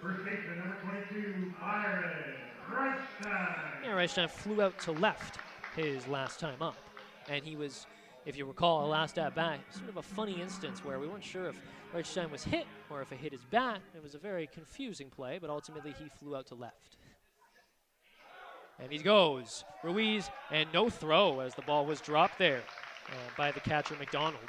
First baseman, number 22, Byron Reichstein. Yeah, Reichstein flew out to left his last time up. And he was, if you recall, last at bat, sort of a funny instance where we weren't sure if Reichstein was hit or if it hit his bat. It was a very confusing play, but ultimately he flew out to left. And he goes, Ruiz, and no throw as the ball was dropped there by the catcher McDonald.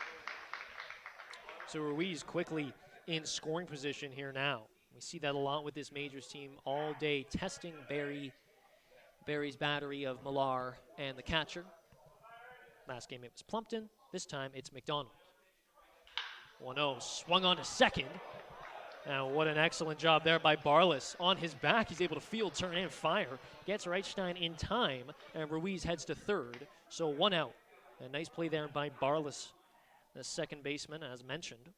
So Ruiz quickly in scoring position here now. We see that a lot with this Majors team all day, testing Barrie's battery of Millar and the catcher. Last game it was Plumpton. This time it's McDonald. 1-0, swung on to second. Now what an excellent job there by Barlis. On his back, he's able to field, turn, and fire. Gets Reichstein in time, and Ruiz heads to third. So 1 out. A nice play there by Barlis, the second baseman, as mentioned.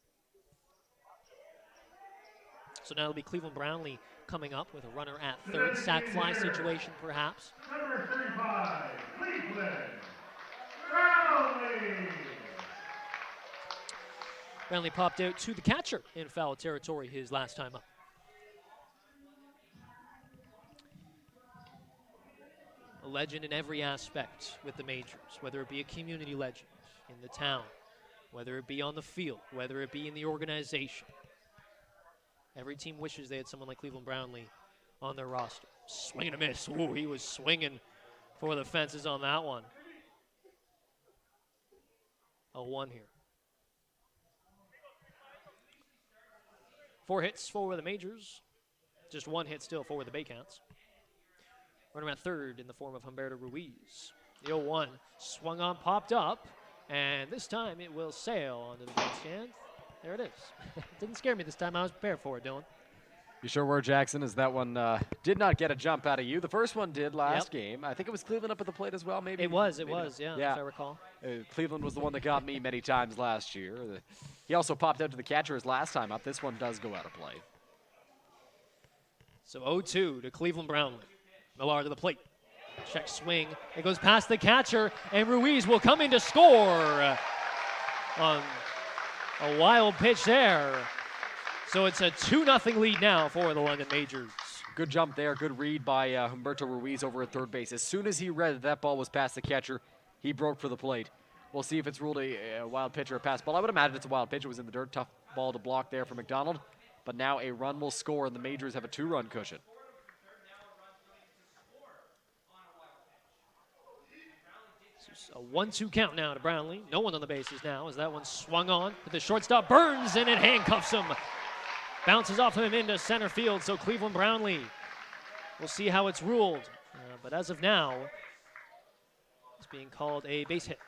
So now it'll be Cleveland Brownlee coming up with a runner at third. Sack fly situation, perhaps. Number 35, Cleveland Brownlee. Brownlee popped out to the catcher in foul territory his last time up. A legend in every aspect with the Majors, whether it be a community legend in the town, whether it be on the field, whether it be in the organization. Every team wishes they had someone like Cleveland Brownlee on their roster. Swing and a miss. Ooh, he was swinging for the fences on that one. 0-1 here. 4 hits for the Majors. Just 1 hit still for the Baycats. Running at third in the form of Humberto Ruiz. The 0-1 swung on, popped up, and this time it will sail onto the base stand. There it is. Didn't scare me this time. I was prepared for it, Dylan. You sure were, Jackson, as that one did not get a jump out of you. The first one did last game. I think it was Cleveland up at the plate as well, maybe. It was, yeah, if I recall. Cleveland was the one that got me many times last year. He also popped out to the catcher his last time up. This one does go out of play. So 0-2 to Cleveland Brownlee. Millar to the plate. Check swing. It goes past the catcher, and Ruiz will come in to score on a wild pitch there. So it's a 2-0 lead now for the London Majors. Good jump there. Good read by Humberto Ruiz over at third base. As soon as he read that ball was past the catcher, he broke for the plate. We'll see if it's ruled a wild pitch or a pass ball. I would imagine it's a wild pitch. It was in the dirt. Tough ball to block there for McDonald. But now a run will score, and the Majors have a 2-run cushion. A 1-2 count now to Brownlee. No one on the bases now as that one swung on. But the shortstop Burns, and it handcuffs him. Bounces off him into center field, so Cleveland Brownlee. We'll see how it's ruled. But as of now, it's being called a base hit.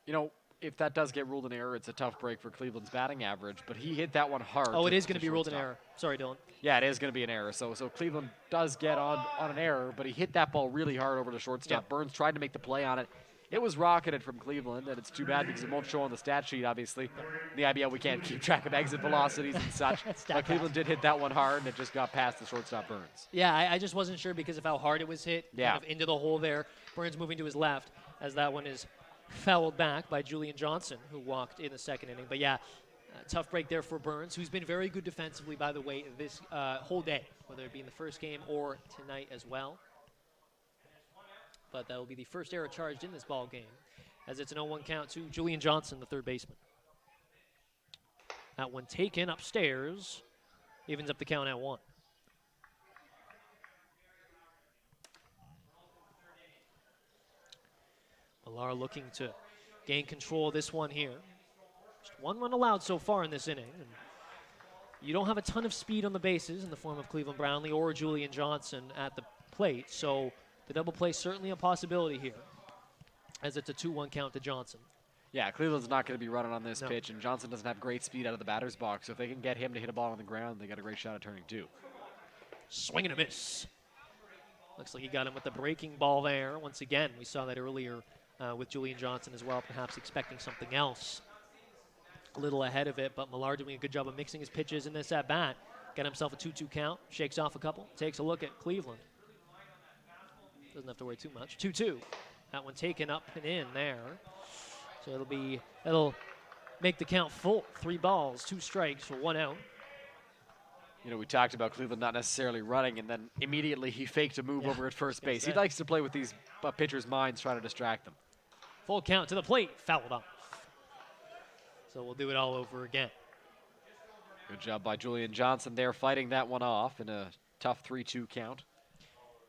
You know, if that does get ruled an error, it's a tough break for Cleveland's batting average. But he hit that one hard. Oh, it is going to be ruled an error. Sorry, Dylan. Yeah, it is going to be an error. So Cleveland does get on an error, but he hit that ball really hard over the shortstop. Yep. Burns tried to make the play on it. It was rocketed from Cleveland, and it's too bad because it won't show on the stat sheet, obviously. In the IBL, we can't keep track of exit velocities and such. But Cleveland did hit that one hard, and it just got past the shortstop Burns. Yeah, I just wasn't sure because of how hard it was hit. Yeah. Kind of into the hole there. Burns moving to his left as that one is fouled back by Julian Johnson, who walked in the second inning. But yeah, tough break there for Burns, who's been very good defensively, by the way, this whole day, whether it be in the first game or tonight as well. But that will be the first error charged in this ball game, as it's an 0-1 count to Julian Johnson, the third baseman. That one taken upstairs, evens up the count at 1. Millar looking to gain control of this one here. Just 1 run allowed so far in this inning. And you don't have a ton of speed on the bases in the form of Cleveland Brownlee or Julian Johnson at the plate, so the double play is certainly a possibility here, as it's a 2-1 count to Johnson. Yeah, Cleveland's not going to be running on this No. pitch, and Johnson doesn't have great speed out of the batter's box, so if they can get him to hit a ball on the ground, they got a great shot at turning 2. Swing and a miss. Looks like he got him with the breaking ball there. Once again, we saw that earlier with Julian Johnson as well, perhaps expecting something else. A little ahead of it, but Millar doing a good job of mixing his pitches in this at-bat. Got himself a 2-2 count, shakes off a couple, takes a look at Cleveland. Doesn't have to worry too much. 2-2. That one taken up and in there. So it'll make the count full. 3 balls, 2 strikes for 1 out. You know, we talked about Cleveland not necessarily running, and then immediately he faked a move over at first gonna base. say. He likes to play with these pitchers' minds, trying to distract them. Full count to the plate, fouled off. So we'll do it all over again. Good job by Julian Johnson there, fighting that one off in a tough 3-2 count.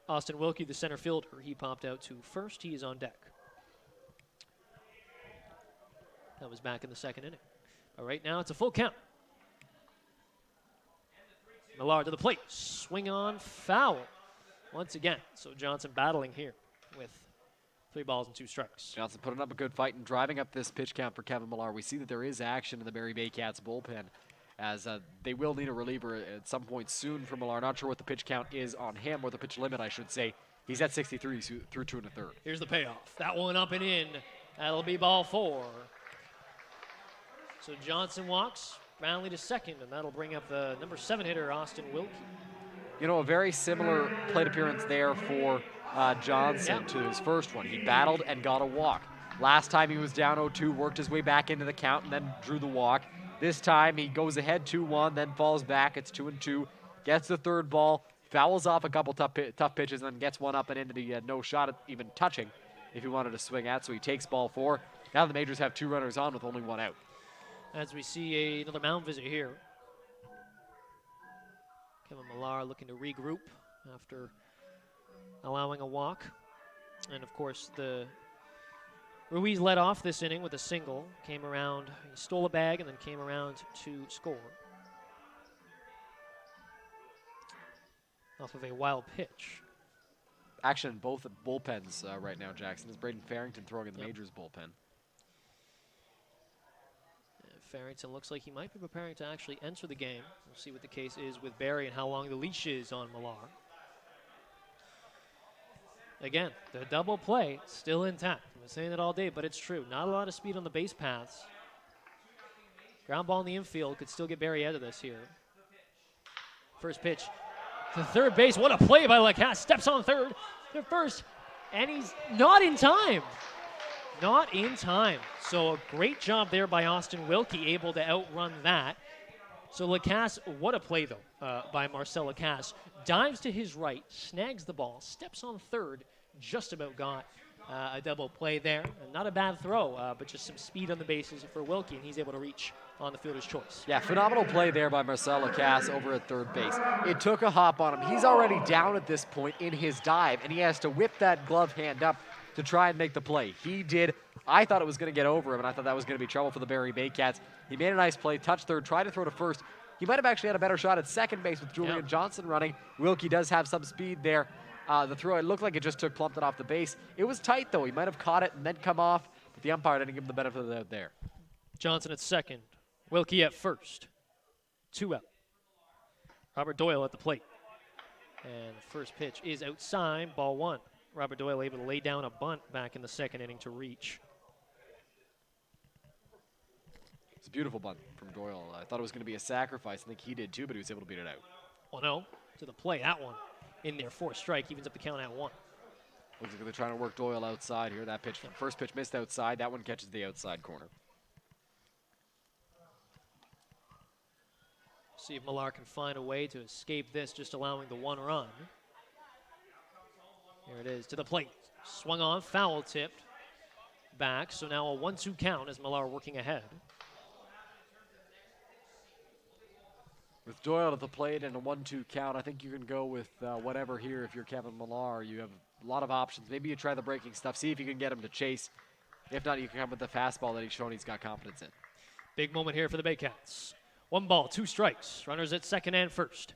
Austin Wilkie, the center fielder, he popped out to first. He is on deck. That was back in the second inning. But right now it's a full count. Millar to the plate. Swing on, foul. Once again. So Johnson battling here with 3 balls and 2 strikes. Johnson putting up a good fight and driving up this pitch count for Kevin Millar. We see that there is action in the Barrie Baycats bullpen, as they will need a reliever at some point soon for Millar. Not sure what the pitch count is on him, or the pitch limit, I should say. He's at 63 through 2 1/3. Here's the payoff. That one up and in. That'll be ball 4. So Johnson walks, Brownlee to second, and that'll bring up the number 7 hitter, Austin Wilkie. You know, a very similar plate appearance there for Johnson to his first one. He battled and got a walk. Last time he was down 0-2, worked his way back into the count, and then drew the walk. This time he goes ahead 2-1, then falls back. It's 2-2. Gets the third ball, fouls off a couple tough pitches, and then gets one up and in that he had no shot at even touching if he wanted to swing at. So he takes ball 4. Now the Majors have 2 runners on with only 1 out. As we see another mound visit here. Kevin Millar looking to regroup after allowing a walk. And of course, Ruiz led off this inning with a single. Came around, he stole a bag and then came around to score. Off of a wild pitch. Action in both bullpens right now, Jackson. Is Braden Farrington throwing in the Majors bullpen? Farrington looks like he might be preparing to actually enter the game. We'll see what the case is with Barrie and how long the leash is on Millar. Again, the double play still intact. I've been saying it all day, but it's true. Not a lot of speed on the base paths. Ground ball in the infield could still get Barrie out of this here. First pitch to third base. What a play by Lacasse. Steps on third to first, and he's not in time. Not in time. So a great job there by Austin Wilkie, able to outrun that. So Lacasse, what a play though by Marcel Lacasse. Dives to his right, snags the ball, steps on third, just about got a double play there. And not a bad throw, but just some speed on the bases for Wilkie, and he's able to reach on the fielder's choice. Yeah, phenomenal play there by Marcel Lacasse over at third base. It took a hop on him. He's already down at this point in his dive, and he has to whip that glove hand up to try and make the play. He did. I thought it was going to get over him, and I thought that was going to be trouble for the Barrie Baycats. He made a nice play, touched third, tried to throw to first. He might have actually had a better shot at second base with Julian Johnson running. Wilkie does have some speed there. The throw, it looked like it just took Plumpton off the base. It was tight, though. He might have caught it and then come off, but the umpire didn't give him the benefit of the doubt there. Johnson at second. Wilkie at first. 2 out. Robert Doyle at the plate. And the first pitch is outside, ball 1. Robert Doyle able to lay down a bunt back in the second inning to reach. It's a beautiful bunt from Doyle. I thought it was going to be a sacrifice. I think he did too, but he was able to beat it out. Oh no, to the play, that one in there for a strike, evens up the count at 1. Looks like they're trying to work Doyle outside here. That pitch, first pitch missed outside. That one catches the outside corner. See if Millar can find a way to escape this, just allowing the 1 run. Here it is to the plate. Swung on, foul tipped. Back, so now a 1-2 count as Millar working ahead. With Doyle at the plate and a 1-2 count, I think you can go with whatever here if you're Kevin Millar. You have a lot of options. Maybe you try the breaking stuff, see if you can get him to chase. If not, you can come with the fastball that he's shown he's got confidence in. Big moment here for the Baycats. 1 ball, 2 strikes. Runners at second and first.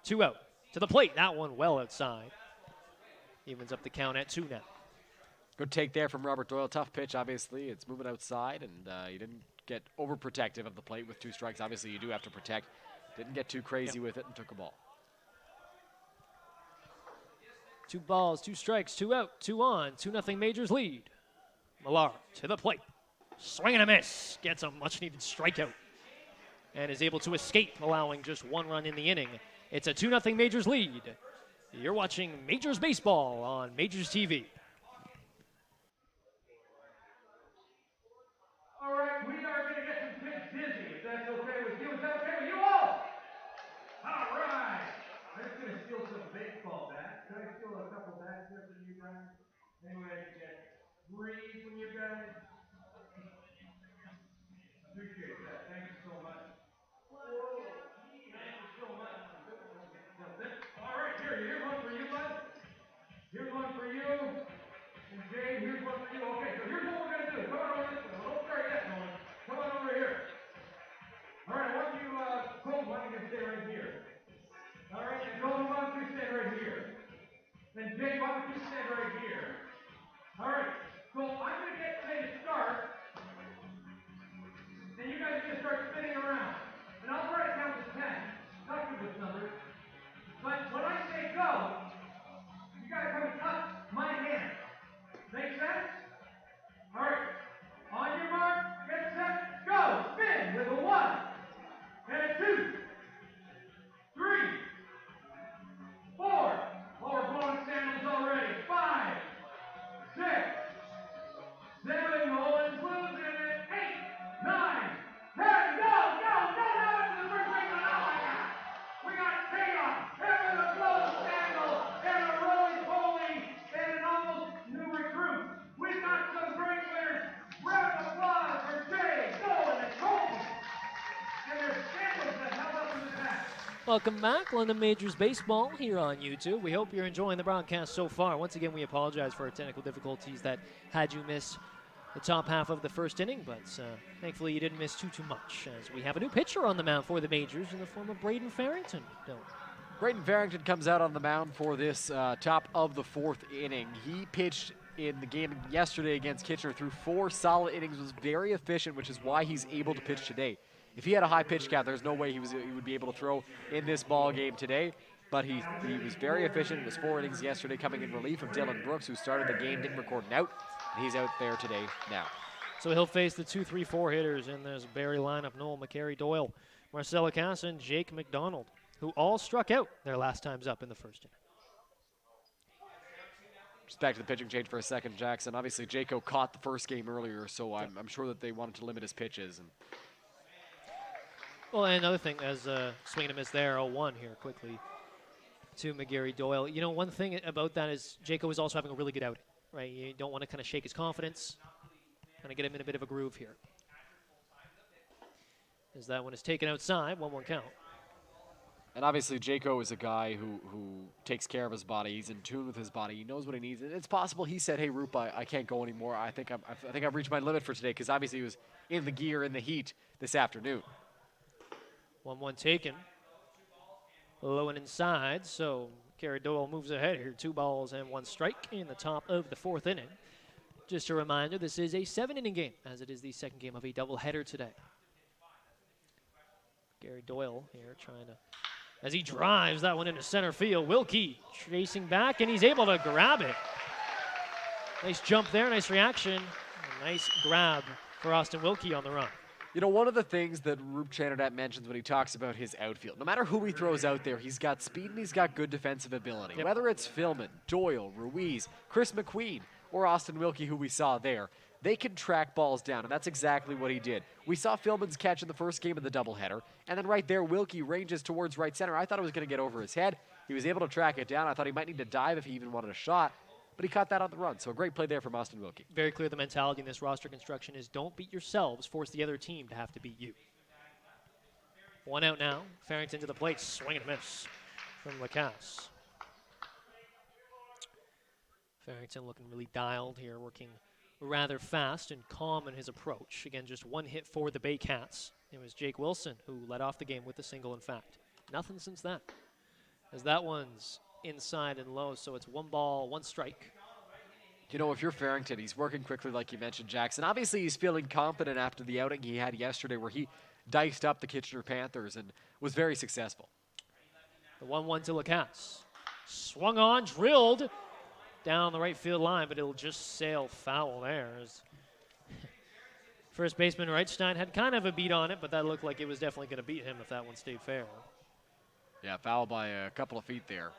2 out. To the plate, that one well outside. Evens up the count at 2 now. Good take there from Robert Doyle. Tough pitch, obviously. It's moving outside, and he didn't get overprotective of the plate with 2 strikes. Obviously, you do have to protect. Didn't get too crazy with it and took a ball. 2 balls, 2 strikes, 2 out, 2 on. 2-0 Majors lead. Millar to the plate. Swing and a miss. Gets a much-needed strikeout. And is able to escape, allowing just 1 run in the inning. It's a 2-0 Majors lead. You're watching Majors Baseball on MajorsTV. All right, we are going to get some kids dizzy, if that's okay with you. Is that okay with you all? All right. I'm just going to steal some baseball bats. Can I steal a couple bats here from you guys? Anyway, I can get 3 from you guys. Appreciate that. Thank you so much. Whoa. Thank you so much. All right, here's one for you, bud. Here's one for you. And Jay, here's one for you. Okay, so here's what we're going to do. Come on over this way. Well, don't start yet, Nolan. Come on over here. All right, I want you, Cole, why don't you stay right here? All right, and Nolan, why don't you stand right here? And Jay, why don't you stand right here? All right, so I'm going to get Jay to start. And you guys are going to start spinning around. And I'll try to count to 10. Not good with numbers. But when I say go, you got to come and touch my hand. Make sense? All right. On your mark, get set, go. Spin with a 1 and a 2, 3, 4. Oh, we're blowing sandals already. 5, 6, 7. Nolan's losing it. 8, 9, 10. Go, go, go. Now it's the first baseman. Oh my God. We got chaos. And a blown sandal and a rolling polling and an almost new recruit. We've got some great winners. Welcome back, London Majors Baseball here on YouTube. We hope you're enjoying the broadcast so far. Once again, we apologize for our technical difficulties that had you miss the top half of the first inning, but thankfully you didn't miss too much, as we have a new pitcher on the mound for the Majors in the form of Braden Farrington. Braden Farrington comes out on the mound for this top of the 4th inning. He pitched in the game yesterday against Kitchener through 4 solid innings, was very efficient, which is why he's able to pitch today. If he had a high pitch count, there's no way he would be able to throw in this ball game today. But he was very efficient. It was 4 innings yesterday, coming in relief of Dylan Brooks, who started the game, didn't record an out, and he's out there today now. So he'll face the 2, 3, 4 hitters in this Barrie lineup: Noel McCary Doyle, Marcel Lacasse, and Jake McDonald, who all struck out their last times up in the first inning. Just back to the pitching change for a second, Jackson. Obviously, Jaco caught the first game earlier, so I'm sure that they wanted to limit his pitches. And well, and another thing, as swing and a miss there, 0-1 here quickly to McGarry Doyle. You know, one thing about that is Jaco is also having a really good outing, right? You don't want to kind of shake his confidence, kind of get him in a bit of a groove here. As that one is taken outside, 1-1 count. And obviously, Jaco is a guy who takes care of his body. He's in tune with his body. He knows what he needs. And it's possible he said, "Hey, Roop, I can't go anymore. I think I've reached my limit for today," because obviously he was in the gear, in the heat this afternoon. 1-1 taken. Low and inside, so Gary Doyle moves ahead here. 2 balls and 1 strike in the top of the 4th inning. Just a reminder, this is a 7-inning game, as it is the second game of a doubleheader today. Gary Doyle here trying to, as he drives that one into center field. Wilkie chasing back, and he's able to grab it. Nice jump there, nice reaction. A nice grab for Austin Wilkie on the run. You know, one of the things that Roop Chanadat mentions when he talks about his outfield, no matter who he throws out there, he's got speed and he's got good defensive ability. Yep. Whether it's Philman, Doyle, Ruiz, Chris McQueen, or Austin Wilkie, who we saw there, they can track balls down, and that's exactly what he did. We saw Philman's catch in the first game of the doubleheader, and then right there, Wilkie ranges towards right center. I thought it was going to get over his head. He was able to track it down. I thought he might need to dive if he even wanted a shot, but he caught that on the run. So a great play there from Austin Wilkie. Very clear the mentality in this roster construction is don't beat yourselves, force the other team to have to beat you. 1 out now. Farrington to the plate, swing and a miss from Lacasse. Farrington looking really dialed here, working rather fast and calm in his approach. Again, just 1 hit for the Baycats. It was Jake Wilson who led off the game with a single, in fact. Nothing since that, as that one's inside and low, so it's 1 ball, 1 strike. You know, if you're Farrington, he's working quickly like you mentioned, Jackson. Obviously, he's feeling confident after the outing he had yesterday where he diced up the Kitchener Panthers and was very successful. The 1-1 to Lacasse. Swung on, drilled down the right field line, but it'll just sail foul there. First baseman Reitstein had kind of a beat on it, but that looked like it was definitely going to beat him if that one stayed fair. Yeah, foul by a couple of feet there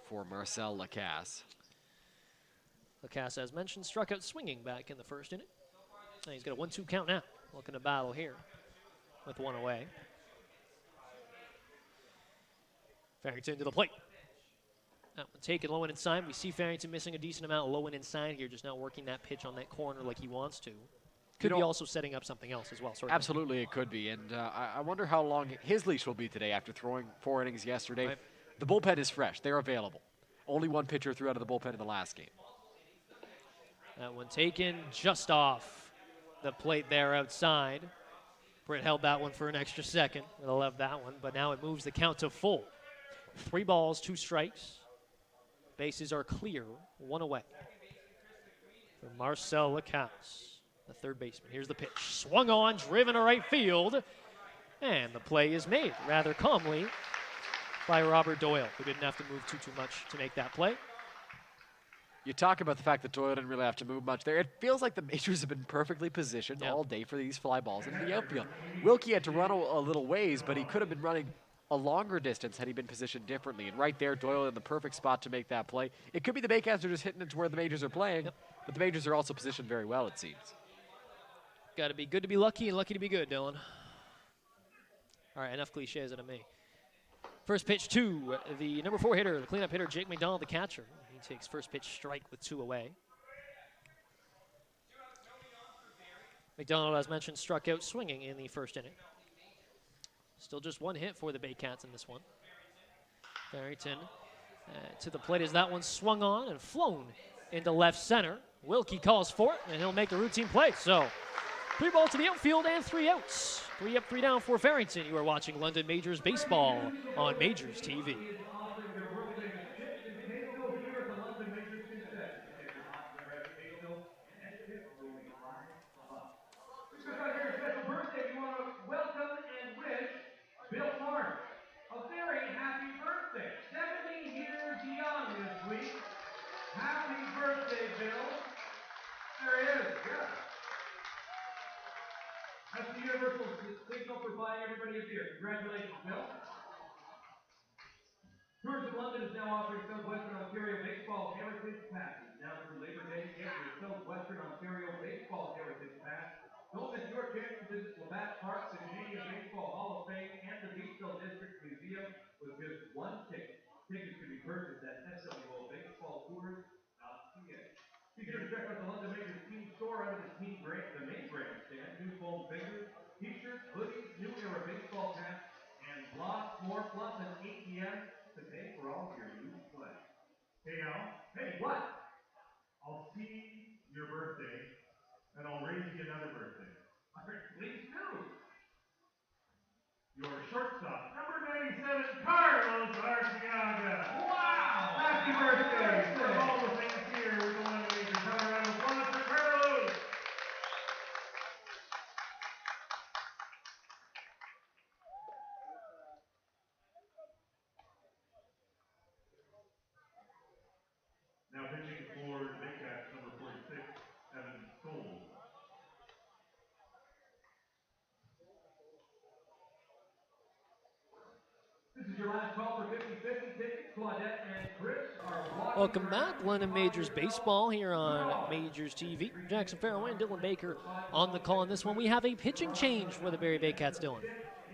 for Marcel Lacasse. Lacasse, as mentioned, struck out swinging back in the first inning. And he's got a 1-2 count now. Looking to battle here with 1 away. Farrington to the plate. That one taken low and inside. We see Farrington missing a decent amount low and inside here, just not working that pitch on that corner like he wants to. Could be also setting up something else as well. Certainly. Absolutely, it could be. And I wonder how long his leash will be today after throwing 4 innings yesterday. Right. The bullpen is fresh. They're available. Only 1 pitcher threw out of the bullpen in the last game. That one taken just off the plate there outside. Britt held that one for an extra second. Would have loved that one, but now it moves the count to full. 3 balls, 2 strikes. Bases are clear, 1 away. For Marcel Lacasse, the third baseman. Here's the pitch. Swung on, driven to right field. And the play is made rather calmly by Robert Doyle, who didn't have to move too much to make that play. You talk about the fact that Doyle didn't really have to move much there. It feels like the Majors have been perfectly positioned all day for these fly balls into the outfield. Wilkie had to run a little ways, but he could have been running a longer distance had he been positioned differently. And right there, Doyle in the perfect spot to make that play. It could be the Baycats are just hitting it to where the Majors are playing, but the Majors are also positioned very well, it seems. Got to be good to be lucky and lucky to be good, Dylan. All right, enough cliches out of me. First pitch to the number 4 hitter, the cleanup hitter, Jake McDonald, the catcher. He takes first pitch strike with 2 away. McDonald, as mentioned, struck out swinging in the first inning. Still just 1 hit for the Baycats in this one. Farrington to the plate as that one swung on and flown into left center. Wilkie calls for it, and he'll make the routine play. So 3 balls to the outfield and 3 outs. 3 up, 3 down for Farrington. You are watching London Majors Baseball on Majors TV. Happy birthday, Bill. There he is, yeah. That's the universal signal for buying everybody a beer. Congratulations, Bill. Tourism London is now offering Southwestern Ontario Baseball Heritage Passes. Now through Labor Day, get your Southwestern Ontario Baseball Heritage Pass. Don't miss your chance to visit Labatt Park, the Canadian Baseball Hall of Fame, and the Beachville District Museum with just 1 ticket. Tickets can be purchased at swobaseballtours.ca. Be sure to check out the London Majors team store under the main grandstand. New foam fingers, t-shirts, hoodies, new era baseball caps, and lots more, plus an ATM to pay for all of your used play. Hey Al. Hey, what? I'll see your birthday, and I'll raise you another birthday. Please do. Your shortstop, number 97, Carlos Arciaga. Wow! Happy birthday! For all the fans here with the London Majors, have a round of applause for Carlos. Now pitching for the Baycats, number 46, Evan Soul. This is your last call for 50-50 tickets. Claudette and Chris are walking. Welcome back, London Majors Baseball here on Majors TV. Jackson Farough and Dylan Baker on the call on this one. We have a pitching change for the Barrie Baycats, Dylan.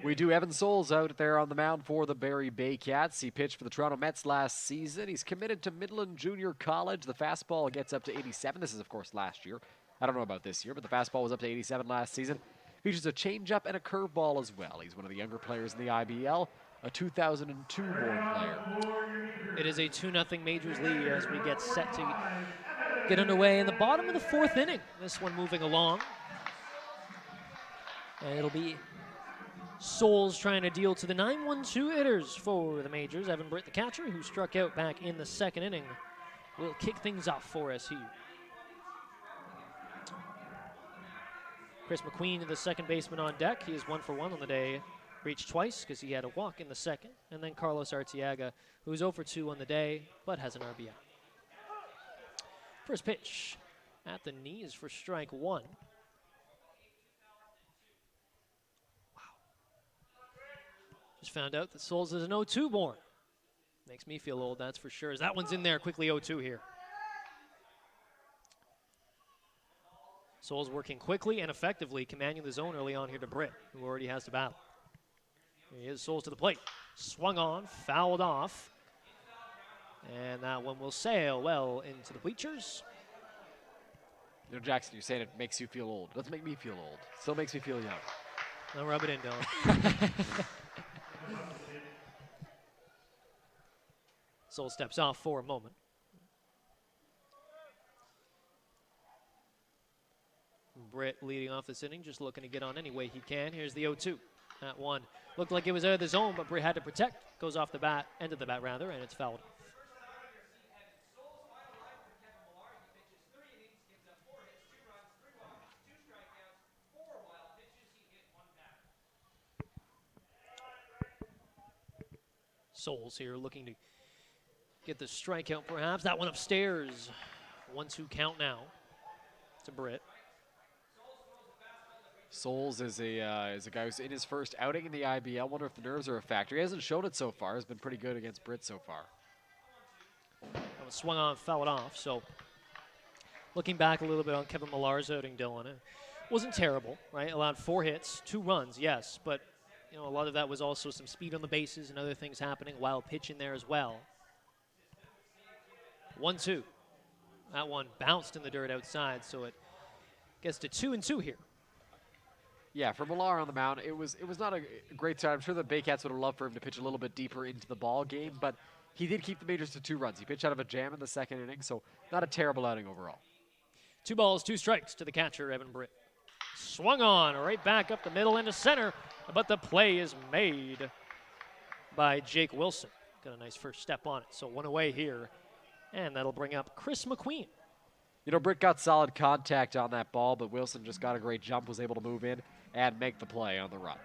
We do. Evan Souls out there on the mound for the Barrie Baycats. He pitched for the Toronto Mets last season. He's committed to Midland Junior College. The fastball gets up to 87. This is, of course, last year. I don't know about this year, but the fastball was up to 87 last season. Features a changeup and a curveball as well. He's one of the younger players in the IBL, a 2002 born player. It is a 2-0 Majors lead as we get set to get underway in the bottom of the 4th inning. This one moving along. And it'll be Souls trying to deal to the 9-1-2 hitters for the Majors. Evan Britt, the catcher, who struck out back in the 2nd inning, will kick things off for us here. Chris McQueen, the second baseman on deck. He is 1 for 1 on the day. Reached twice because he had a walk in the 2nd. And then Carlos Arciaga, who's 0 for 2 on the day, but has an RBI. First pitch at the knees for strike 1. Just found out that Souls is an 0-2 born. Makes me feel old, that's for sure. As that one's in there, quickly 0-2 here. Souls working quickly and effectively, commanding the zone early on here to Britt, who already has to battle. Here he is, Souls to the plate. Swung on, fouled off. And that one will sail well into the bleachers. You know, Jackson, you're saying it makes you feel old. It doesn't make me feel old. It still makes me feel young. Don't rub it in, Dylan. Soul steps off for a moment. Britt leading off this inning, just looking to get on any way he can. Here's the 0-2. That one looked like it was out of the zone, but Britt had to protect. Goes off the bat, end of the bat rather, and it's fouled. Souls here looking to get the strikeout perhaps. That one upstairs. 1-2 count now to Britt. Souls is a guy who's in his first outing in the IBL. I wonder if the nerves are a factor. He hasn't showed it so far. He's been pretty good against Britt so far. That one swung on, fouled off. So looking back a little bit on Kevin Millar's outing, Dylan, it wasn't terrible, right? Allowed 4 hits, 2 runs, yes, but you know, a lot of that was also some speed on the bases and other things happening while pitching there as well. 1-2. That one bounced in the dirt outside, so it gets to 2-2 here. Yeah, for Millar on the mound, it was not a great start. I'm sure the Baycats would have loved for him to pitch a little bit deeper into the ball game, but he did keep the Majors to 2 runs. He pitched out of a jam in the second inning, so not a terrible outing overall. 2 balls, 2 strikes to the catcher, Evan Britt. Swung on right back up the middle into center, but the play is made by Jake Wilson. Got a nice first step on it, so 1 away here, and that'll bring up Chris McQueen. You know, Britt got solid contact on that ball, but Wilson just got a great jump, was able to move in and make the play on the run.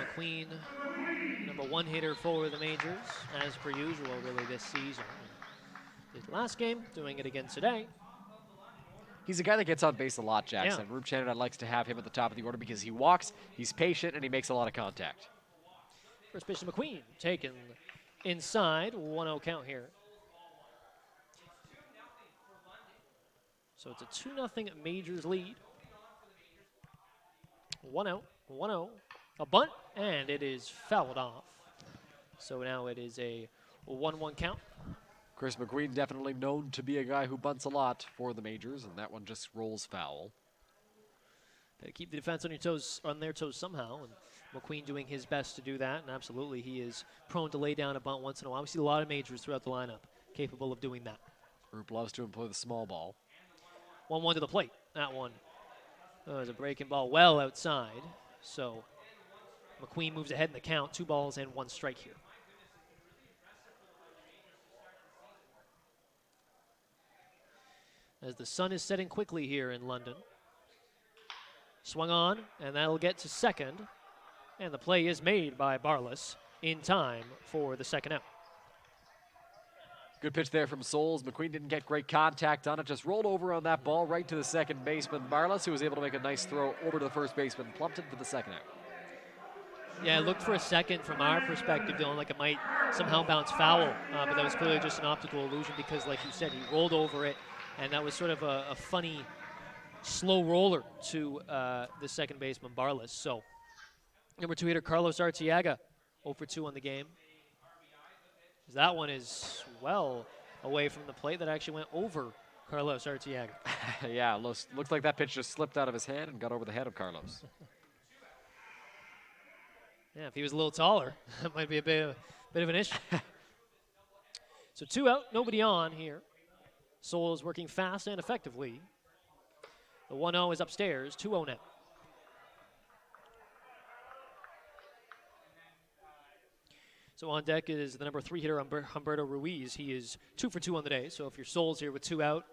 McQueen, number 1 hitter for the Majors, as per usual, really, this season. His last game, doing it again today. He's a guy that gets on base a lot, Jackson. Yeah. Rube Channon likes to have him at the top of the order because he walks, he's patient, and he makes a lot of contact. First pitch to McQueen, taken inside, 1-0 count here. So it's a 2-0 Majors lead. 1-0, 1-0. A bunt, and it is fouled off. So now it is a 1-1 count. Chris McQueen definitely known to be a guy who bunts a lot for the Majors, and that one just rolls foul. Gotta keep the defense on their toes somehow, and McQueen doing his best to do that, and absolutely he is prone to lay down a bunt once in a while. We see a lot of Majors throughout the lineup capable of doing that. Rube loves to employ the small ball. 1-1 to the plate. That one was a breaking ball well outside. So McQueen moves ahead in the count. 2 balls and 1 strike here. As the sun is setting quickly here in London. Swung on, and that'll get to second. And the play is made by Barless in time for the second out. Good pitch there from Souls. McQueen didn't get great contact on it, just rolled over on that ball right to the second baseman, Barless, who was able to make a nice throw over to the first baseman, plumped it for the second out. Yeah, it looked for a second from our perspective, Dylan, like it might somehow bounce foul, but that was clearly just an optical illusion because, like you said, he rolled over it, and that was sort of a funny, slow roller to the second baseman, Barless. So, number 2 hitter, Carlos Arteaga, 0 for 2 on the game. That one is well away from the plate. That actually went over Carlos Arteaga. Yeah, looks like that pitch just slipped out of his hand and got over the head of Carlos. Yeah, if he was a little taller, that might be a bit of an issue. So 2 out, nobody on here. Soul is working fast and effectively. The 1-0 is upstairs, 2-0 now. So on deck is the number 3 hitter, Humberto Ruiz. He is 2 for 2 on the day. So if your Soul's here with 2 out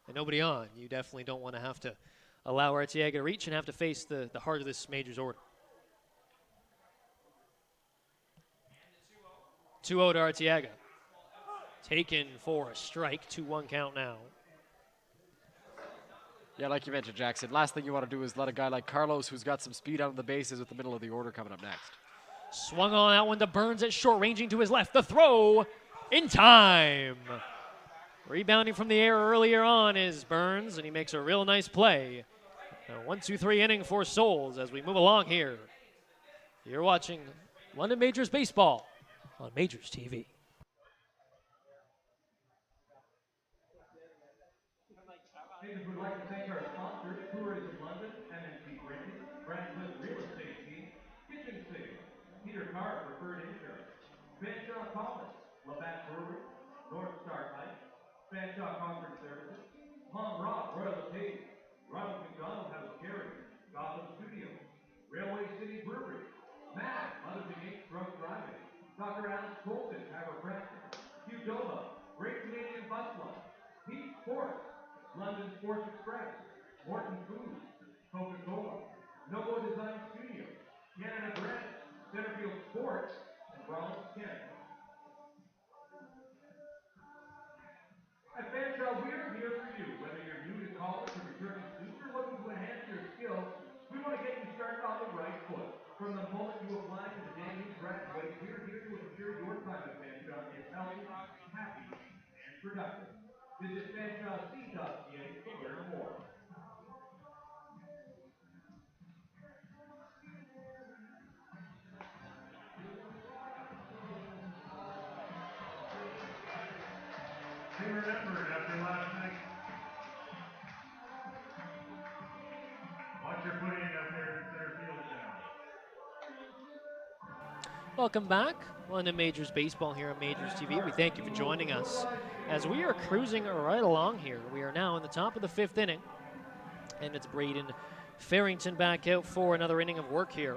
and nobody on, you definitely don't want to have to allow Arteaga to reach and have to face the heart of this Majors order. 2-0 to Arteaga. Taken for a strike, 2-1 count now. Yeah, like you mentioned, Jackson, last thing you want to do is let a guy like Carlos, who's got some speed out of the bases with the middle of the order coming up next. Swung on that one to Burns at short, ranging to his left. The throw in time. Rebounding from the air earlier on is Burns, and he makes a real nice play. A 1-2-3 inning for Souls as we move along here. You're watching London Majors Baseball on MajorsTV. Majors would like to thank our sponsors, Tourism London, MNC Printing, Brantwood Real Estate Team, Kitchen Sale, Peter Carr Preferred Insurance, Fanshawe College, Labatt Brewery, North Star Pipe, Fanshawe Conference Services, Palm Rock Royal LePage, Ronald McDonald House Carrier, Gotham Studios, Railway City Brewery, Matt, Mothers Against Drunk Driving, Dr. Alex Colton, Chiropractor, Qdoba, Great Canadian Bus Line, Peak Sports, London Sports Express, Morton Foods, Coca-Cola, Novo Design Studio, Canada Bread, Centerfield Sports, and Ronald Canada. At Fanshawe, we're here for you. Whether you're new to college or returning student or looking to enhance your skills, we want to get you started on the right foot. From the moment you apply to the day you graduate, we're here to ensure your time at Fanshawe is healthy, happy, and productive. Visit FanshawC.ca to learn more. Be remembered after last night. Welcome back. London Majors Baseball here on Majors TV. We thank you for joining us as we are cruising right along here. We are now in the top of the 5th inning, and it's Braden Farrington back out for another inning of work here.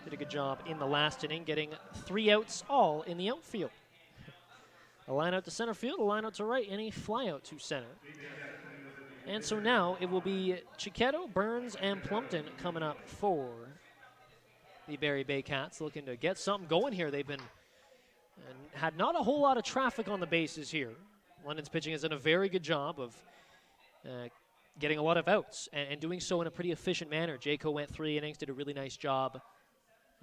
Did a good job in the last inning, getting 3 outs all in the outfield. A line out to center field, a line out to right, and a fly out to center. And so now it will be Chiquetto, Burns, and Plumpton coming up for the Barrie Baycats, looking to get something going here. They've been and had not a whole lot of traffic on the bases here. London's pitching has done a very good job of getting a lot of outs and doing so in a pretty efficient manner. Jaco went 3 innings, did a really nice job,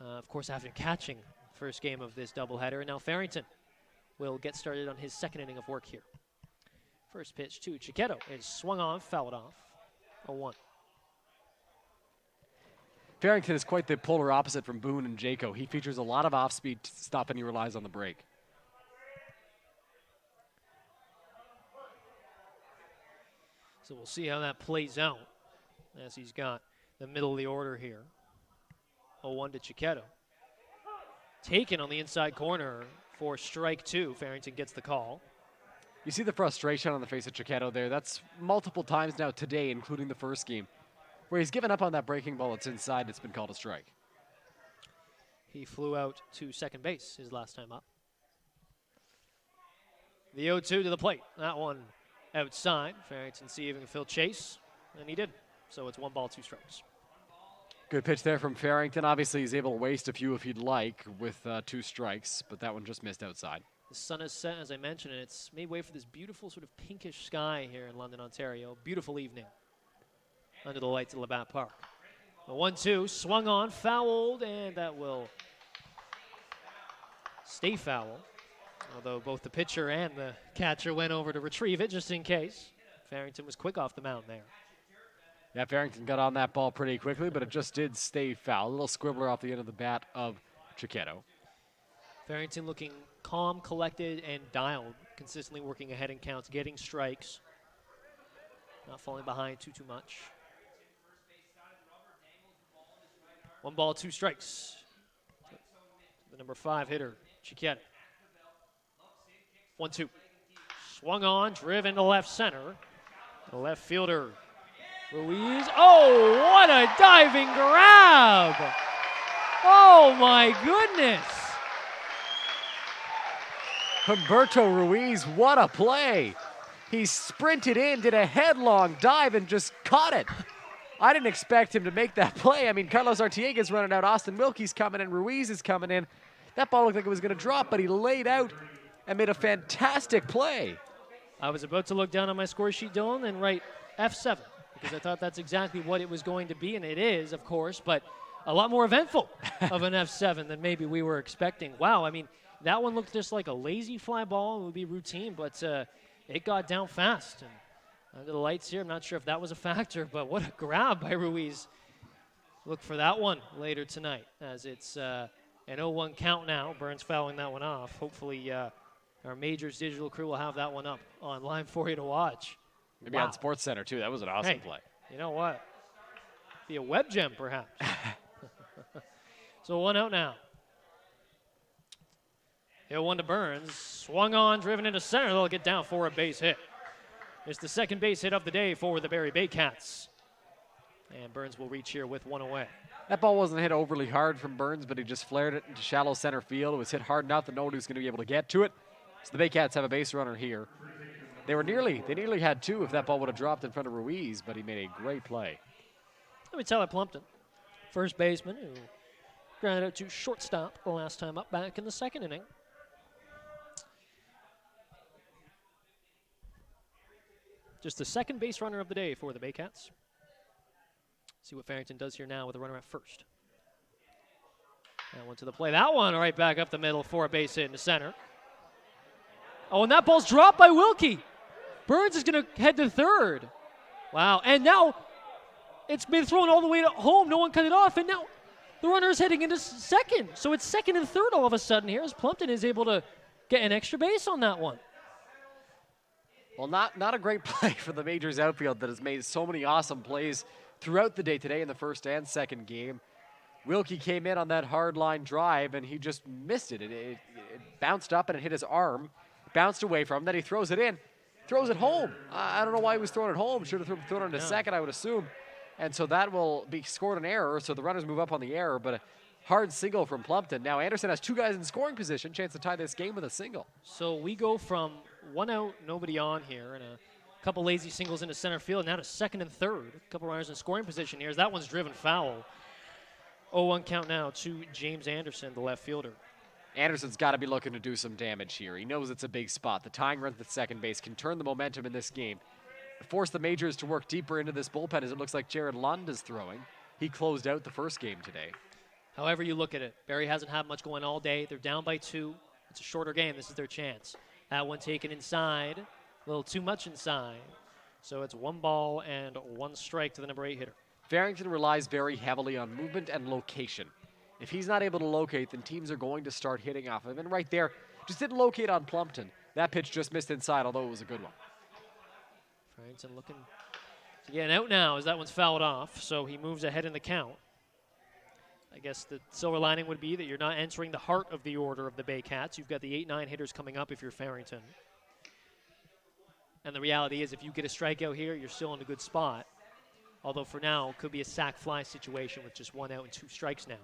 of course, after catching first game of this doubleheader. And now Farrington will get started on his 2nd inning of work here. First pitch to Chiquetto is swung on, fouled off, 0-1. Farrington is quite the polar opposite from Boone and Jaco. He features a lot of off-speed stuff and he relies on the break. So we'll see how that plays out as he's got the middle of the order here. 0-1 to Chiquetto. Taken on the inside corner for strike 2. Farrington gets the call. You see the frustration on the face of Chiquetto there. That's multiple times now today, including the first game, where he's given up on that breaking ball that's inside. It's been called a strike. He flew out to second base his last time up. The 0-2 to the plate. That one outside. Farrington see if he can fill chase, and he did. So it's 1 ball, 2 strikes. Good pitch there from Farrington. Obviously, he's able to waste a few if he'd like with 2 strikes, but that one just missed outside. The sun has set, as I mentioned, and it's made way for this beautiful sort of pinkish sky here in London, Ontario. Beautiful evening under the lights of Labatt Park. The 1-2 swung on, fouled, and that will stay foul. Although both the pitcher and the catcher went over to retrieve it just in case. Farrington was quick off the mound there. Yeah, Farrington got on that ball pretty quickly, but it just did stay foul. A little squibbler off the end of the bat of Chiquetto. Farrington looking calm, collected, and dialed, consistently working ahead in counts, getting strikes, not falling behind too much. 1 ball, 2 strikes. The number 5 hitter, Chiquetto. 1-2. Swung on, driven to left center. The left fielder, Ruiz. Oh, what a diving grab! Oh, my goodness. Humberto Ruiz, what a play. He sprinted in, did a headlong dive, and just caught it. I didn't expect him to make that play. I mean, Carlos Artiega's running out, Austin Wilkie's coming in, Ruiz is coming in. That ball looked like it was going to drop, but he laid out and made a fantastic play. I was about to look down on my score sheet, Dylan, and write F7, because I thought that's exactly what it was going to be, and it is, of course, but a lot more eventful of an F7 than maybe we were expecting. Wow, I mean, that one looked just like a lazy fly ball. It would be routine, but it got down fast. And under the lights here, I'm not sure if that was a factor, but what a grab by Ruiz. Look for that one later tonight, as it's an 0-1 count now. Burns fouling that one off. Hopefully our Majors digital crew will have that one up online for you to watch. Maybe on Sports Center, too. That was an awesome play. You know what? Be a web gem, perhaps. So 1 out now. 0-1 to Burns. Swung on, driven into center. They'll get down for a base hit. It's the 2nd base hit of the day for the Barrie Baycats. And Burns will reach here with 1 away. That ball wasn't hit overly hard from Burns, but he just flared it into shallow center field. It was hit hard enough that nobody was going to be able to get to it. So the Baycats have a base runner here. They nearly had 2 if that ball would have dropped in front of Ruiz, but he made a great play. Let me tell you, Plumpton, first baseman, who grounded out to shortstop the last time up back in the 2nd inning. Just the 2nd base runner of the day for the Baycats. See what Farrington does here now with a runner at first. That one to the play. That one right back up the middle for a base hit in the center. Oh, and that ball's dropped by Wilkie. Burns is going to head to 3rd. Wow, and now it's been thrown all the way to home. No one cut it off, and now the runner is heading into 2nd. So it's 2nd and 3rd all of a sudden here as Plumpton is able to get an extra base on that one. Well, not a great play for the Majors outfield that has made so many awesome plays throughout the day today in the 1st and 2nd game. Wilkie came in on that hard line drive, and he just missed it. It bounced up, and it hit his arm, bounced away from him. Then he throws it in, throws it home. I don't know why he was throwing it home. Should have thrown it in a second, I would assume. And so that will be scored an error, so the runners move up on the error, but a hard single from Plumpton. Now Anderson has 2 guys in scoring position, chance to tie this game with a single. So we go from 1 out, nobody on here, and a couple lazy singles into center field, now to second and third. A couple runners in scoring position here as that one's driven foul. 0-1 count now to James Anderson, the left fielder. Anderson's got to be looking to do some damage here. He knows it's a big spot. The tying run at second base can turn the momentum in this game. Force the Majors to work deeper into this bullpen as it looks like Jared Lund is throwing. He closed out the first game today. However you look at it, Barrie hasn't had much going all day. They're down by 2. It's a shorter game. This is their chance. That one taken inside, a little too much inside. So it's 1 ball and 1 strike to the number 8 hitter. Farrington relies very heavily on movement and location. If he's not able to locate, then teams are going to start hitting off of him. And right there, just didn't locate on Plumpton. That pitch just missed inside, although it was a good one. Farrington looking to get an out now as that one's fouled off, so he moves ahead in the count. I guess the silver lining would be that you're not entering the heart of the order of the Baycats. You've got the 8-9 hitters coming up if you're Farrington. And the reality is if you get a strikeout here, you're still in a good spot. Although for now, it could be a sac fly situation with just 1 out and 2 strikes now.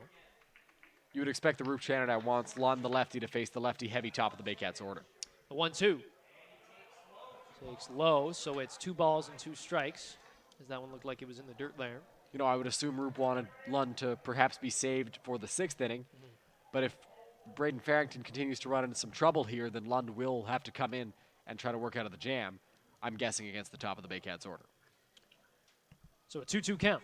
You would expect the Roop Canada wants Lund, the lefty, to face the lefty heavy top of the Baycats order. The 1-2. Takes low, so it's 2 balls and 2 strikes, as that one looked like it was in the dirt there. You know, I would assume Roop wanted Lund to perhaps be saved for the 6th inning. But if Braden Farrington continues to run into some trouble here, then Lund will have to come in and try to work out of the jam, I'm guessing against the top of the Baycats order. So a 2-2 count.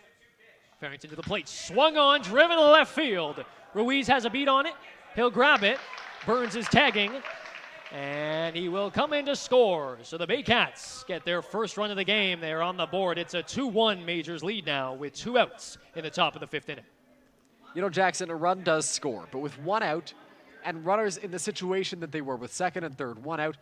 Farrington to the plate, swung on, driven to left field. Ruiz has a beat on it. He'll grab it. Burns is tagging. And he will come in to score. So the Baycats get their first run of the game. They're on the board. It's a 2-1 Majors lead now with 2 outs in the top of the 5th inning. You know, Jackson, a run does score, but with 1 out and runners in the situation that they were with 2nd and 3rd, 1 out,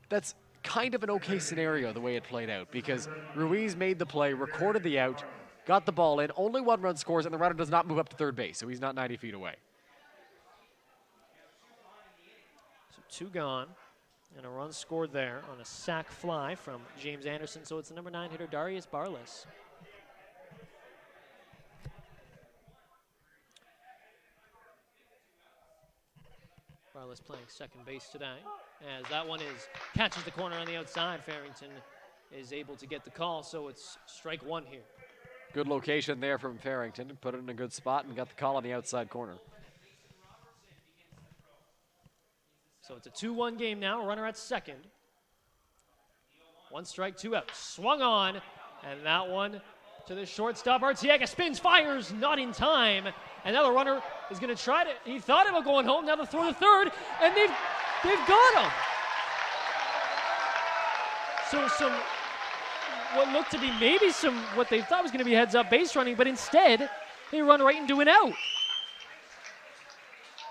that's kind of an okay scenario the way it played out because Ruiz made the play, recorded the out, got the ball in, only 1 run scores, and the runner does not move up to 3rd base, so he's not 90 feet away. So 2 gone, and a run scored there on a sac fly from James Anderson, so it's the number 9 hitter, Darius Barles. Barles playing second base today, as that one catches the corner on the outside. Farrington is able to get the call, so it's strike 1 here. Good location there from Farrington. Put it in a good spot and got the call on the outside corner. So it's a 2-1 game now. Runner at second. 1 strike, 2 out. Swung on, and that one to the shortstop. Arteaga spins, fires, not in time. And now the runner is going to try to. He thought about going home. Now to throw to 3rd, and they've got him. So what looked to be maybe what they thought was going to be heads-up base running, but instead they run right into an out.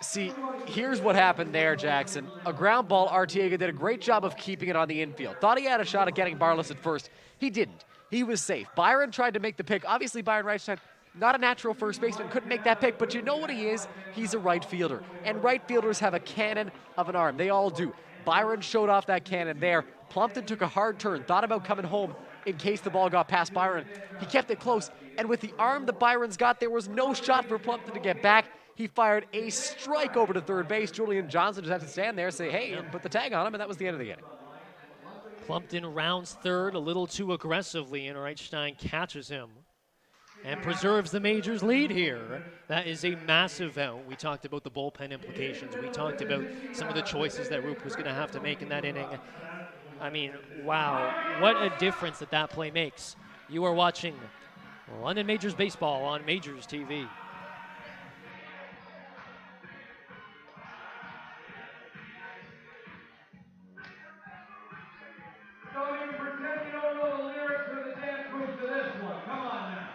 See, here's what happened there, Jackson. A ground ball, Arteaga did a great job of keeping it on the infield. Thought he had a shot at getting Barles at first. He didn't. He was safe. Byron tried to make the pick. Obviously, Byron Reichstein, not a natural first baseman, couldn't make that pick, but you know what he is? He's a right fielder. And right fielders have a cannon of an arm. They all do. Byron showed off that cannon there. Plumpton took a hard turn, thought about coming home in case the ball got past Byron. He kept it close, and with the arm that Byron's got, there was no shot for Plumpton to get back. He fired a strike over to 3rd base. Julian Johnson just had to stand there, say, hey, and put the tag on him, and that was the end of the inning. Plumpton rounds 3rd a little too aggressively, and Reichstein catches him and preserves the Majors lead here. That is a massive out. We talked about the bullpen implications. We talked about some of the choices that Roop was going to have to make in that inning. I mean, wow, what a difference that play makes. You are watching London Majors Baseball on MajorsTV. So you pretend you don't know the lyrics or the dance moves to this one. Come on now.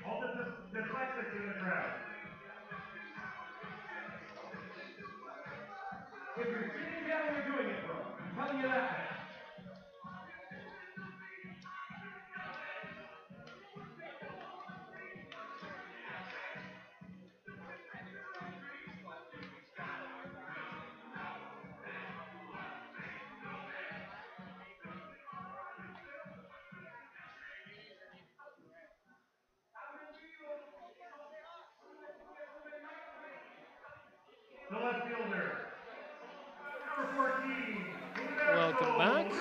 All the dyslexics in the crowd. If you're sitting down, you're doing it, bro. I'm telling you that now. The left fielder, number 14. Welcome back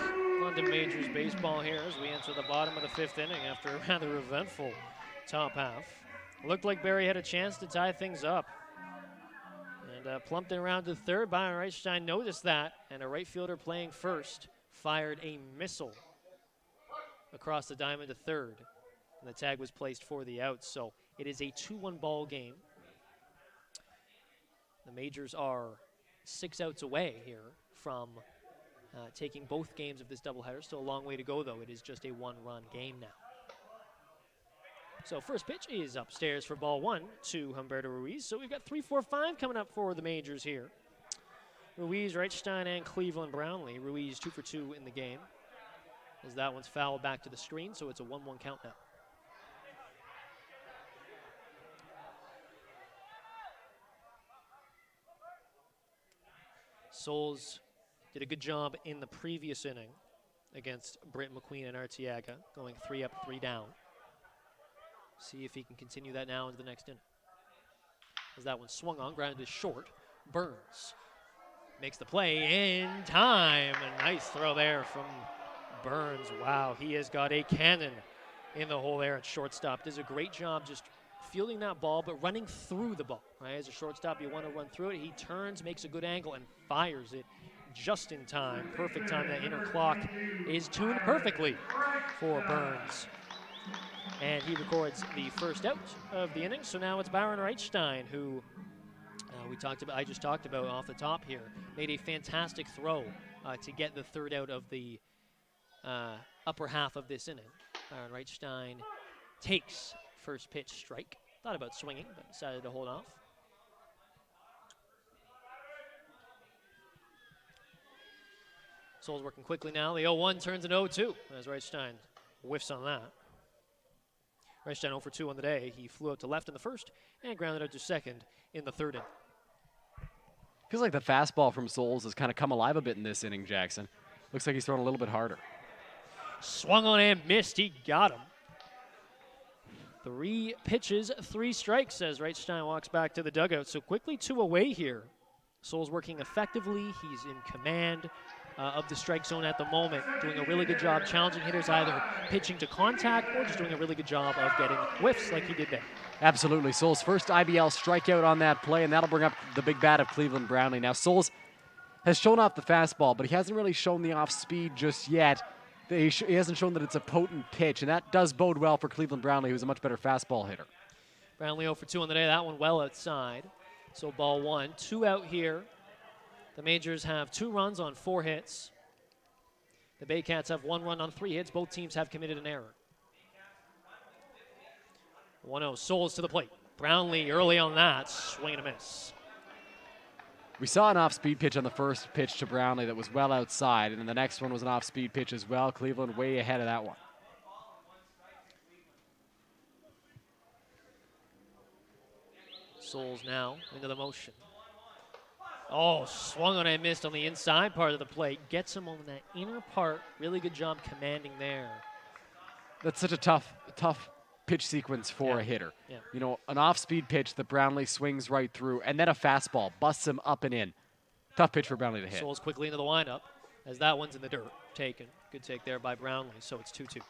onto Majors Baseball here as we enter the bottom of the 5th inning after a rather eventful top half. Looked like Barrie had a chance to tie things up. And plumped it around to third. Byron Reichstein noticed that, and a right fielder playing first fired a missile across the diamond to third. And the tag was placed for the out, so it is a 2-1 ball game. The Majors are 6 outs away here from taking both games of this doubleheader. Still a long way to go, though. It is just a 1-run game now. So first pitch is upstairs for ball 1 to Humberto Ruiz. So we've got 3-4-5 coming up for the Majors here. Ruiz, Reichstein, and Cleveland Brownlee. Ruiz 2 for 2 in the game, as that one's fouled back to the screen, so it's a 1-1 count now. Souls did a good job in the previous inning against Britt McQueen and Arteaga, going 3 up, 3 down. See if he can continue that now into the next inning. As that one swung on, grounded to short. Burns makes the play in time. A nice throw there from Burns. Wow, he has got a cannon in the hole there at shortstop. Does a great job just fielding that ball, but running through the ball. Right? As a shortstop, you want to run through it. He turns, makes a good angle, and fires it just in time. Perfect time. That inner clock is tuned perfectly for Burns. And he records the first out of the inning. So now it's Byron Reichstein, who I just talked about off the top here, made a fantastic throw to get the third out of the upper half of this inning. Byron Reichstein takes first pitch strike. Thought about swinging, but decided to hold off. Souls working quickly now. The 0-1 turns into 0-2 as Reichstein whiffs on that. Reichstein 0 for 2 on the day. He flew out to left in the first and grounded out to second in the third inning. Feels like the fastball from Souls has kind of come alive a bit in this inning, Jackson. Looks like he's throwing a little bit harder. Swung on and missed. He got him. 3 pitches, 3 strikes as Reichstein walks back to the dugout. So quickly 2 away here. Souls working effectively. He's in command of the strike zone at the moment, doing a really good job challenging hitters, either pitching to contact or just doing a really good job of getting whiffs like he did there. Absolutely. Souls' first IBL strikeout on that play, and that'll bring up the big bat of Cleveland Brownlee. Now, Souls has shown off the fastball, but he hasn't really shown the off-speed just yet. He hasn't shown that it's a potent pitch, and that does bode well for Cleveland Brownlee, who's a much better fastball hitter. Brownlee 0 for 2 on the day. That one well outside. So ball 1, 2 out here. The Majors have 2 runs on 4 hits. The Baycats have 1 run on 3 hits. Both teams have committed an error. 1-0, Souls to the plate. Brownlee early on that, swing and a miss. We saw an off-speed pitch on the first pitch to Brownlee that was well outside, and then the next one was an off-speed pitch as well. Cleveland way ahead of that one. Souls now into the motion. Oh, swung on and missed on the inside part of the plate. Gets him on that inner part. Really good job commanding there. That's such a tough pitch sequence for a hitter. Yeah. You know, an off-speed pitch that Brownlee swings right through, and then a fastball busts him up and in. Tough pitch for Brownlee to hit. Souls quickly into the windup as that one's in the dirt. Taken. Good take there by Brownlee, so it's 2-2.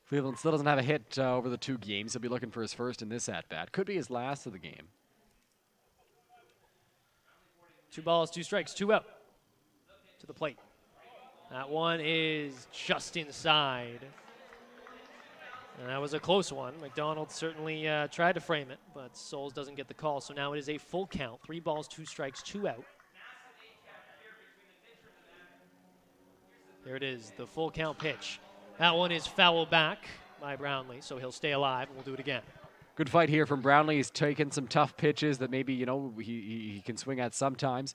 Cleveland still doesn't have a hit over the 2 games. He'll be looking for his first in this at-bat. Could be his last of the game. 2 balls, 2 strikes, 2 out to the plate. That one is just inside. And that was a close one. McDonald certainly tried to frame it, but Souls doesn't get the call. So now it is a full count. 3 balls, 2 strikes, 2 out. There it is, the full count pitch. That one is fouled back by Brownlee, so he'll stay alive, and we'll do it again. Good fight here from Brownlee. He's taken some tough pitches that maybe, you know, he can swing at sometimes.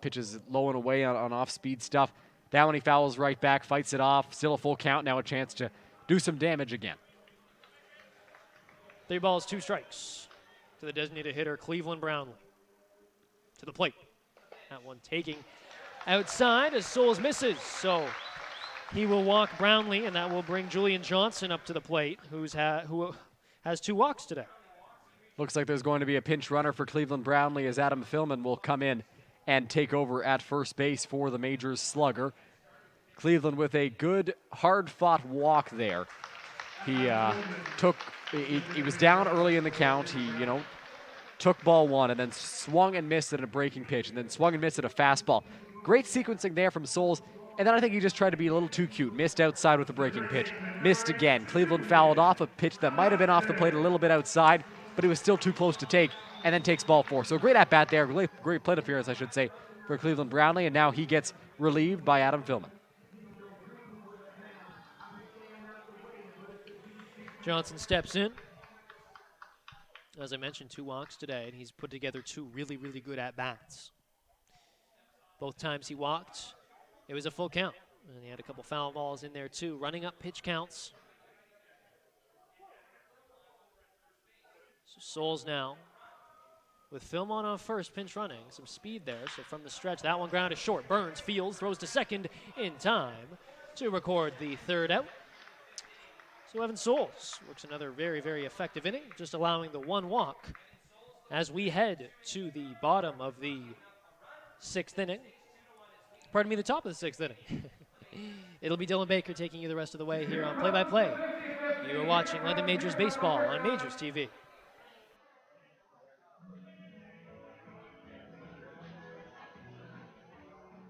Pitches low and away on off-speed stuff. That one he fouls right back, fights it off. Still a full count, now a chance to do some damage again. 3 balls, 2 strikes to the designated hitter, Cleveland Brownlee. To the plate. That one taking outside as Souls misses, so he will walk Brownlee, and that will bring Julian Johnson up to the plate, who has 2 walks today. Looks like there's going to be a pinch runner for Cleveland Brownlee as Adam Philman will come in and take over at first base for the Majors slugger. Cleveland with a good, hard-fought walk there. He was down early in the count. He, took ball one and then swung and missed at a breaking pitch and then swung and missed at a fastball. Great sequencing there from Souls. And then I think he just tried to be a little too cute. Missed outside with the breaking pitch. Missed again. Cleveland fouled off a pitch that might have been off the plate a little bit outside, but it was still too close to take, and then takes ball four. So great at-bat there. Great plate appearance, I should say, for Cleveland Brownlee, and now he gets relieved by Adam Philman. Johnson steps in. As I mentioned, 2 walks today, and he's put together 2 really, really good at-bats. Both times he walked, it was a full count. And he had a couple foul balls in there, too. Running up pitch counts. So Souls now with Philman on first, pinch running. Some speed there, so from the stretch, that one grounded short. Burns fields, throws to second in time to record the 3rd out. So Evan Souls works another very, very effective inning, just allowing the 1 walk as we head to the bottom of the 6th inning. Pardon me, the top of the 6th inning. It'll be Dylan Baker taking you the rest of the way here on Play-by-Play. You are watching London Majors Baseball on MajorsTV.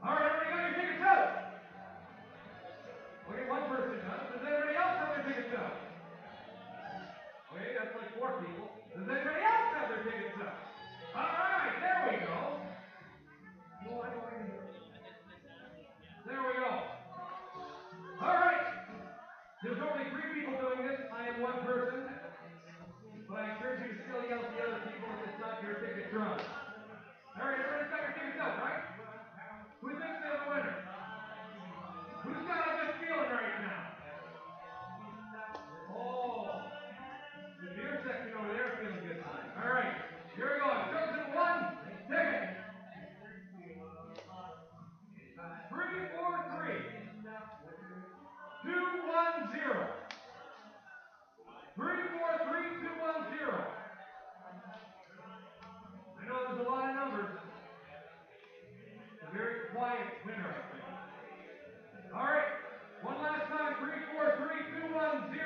All right, everybody got your tickets out? Okay, one person does. Does anybody else have their tickets out? Okay, that's like 4 people. Does anybody else have their tickets out? All right, there we go. There we go. All right. There's only 3 people doing this. I am 1 person. But I encourage you to still yell at the other people if it's not your ticket drawn. All right, everybody's got your tickets out, right? Who thinks they're the winner? Who's got a good feeling right now? Oh, the beer section over there is feeling good. All right, here we go. Chosen 1 ticket. 343 210. 343 210. I know there's a lot of numbers. A very quiet winner, I think. All right, one last time, 343 210.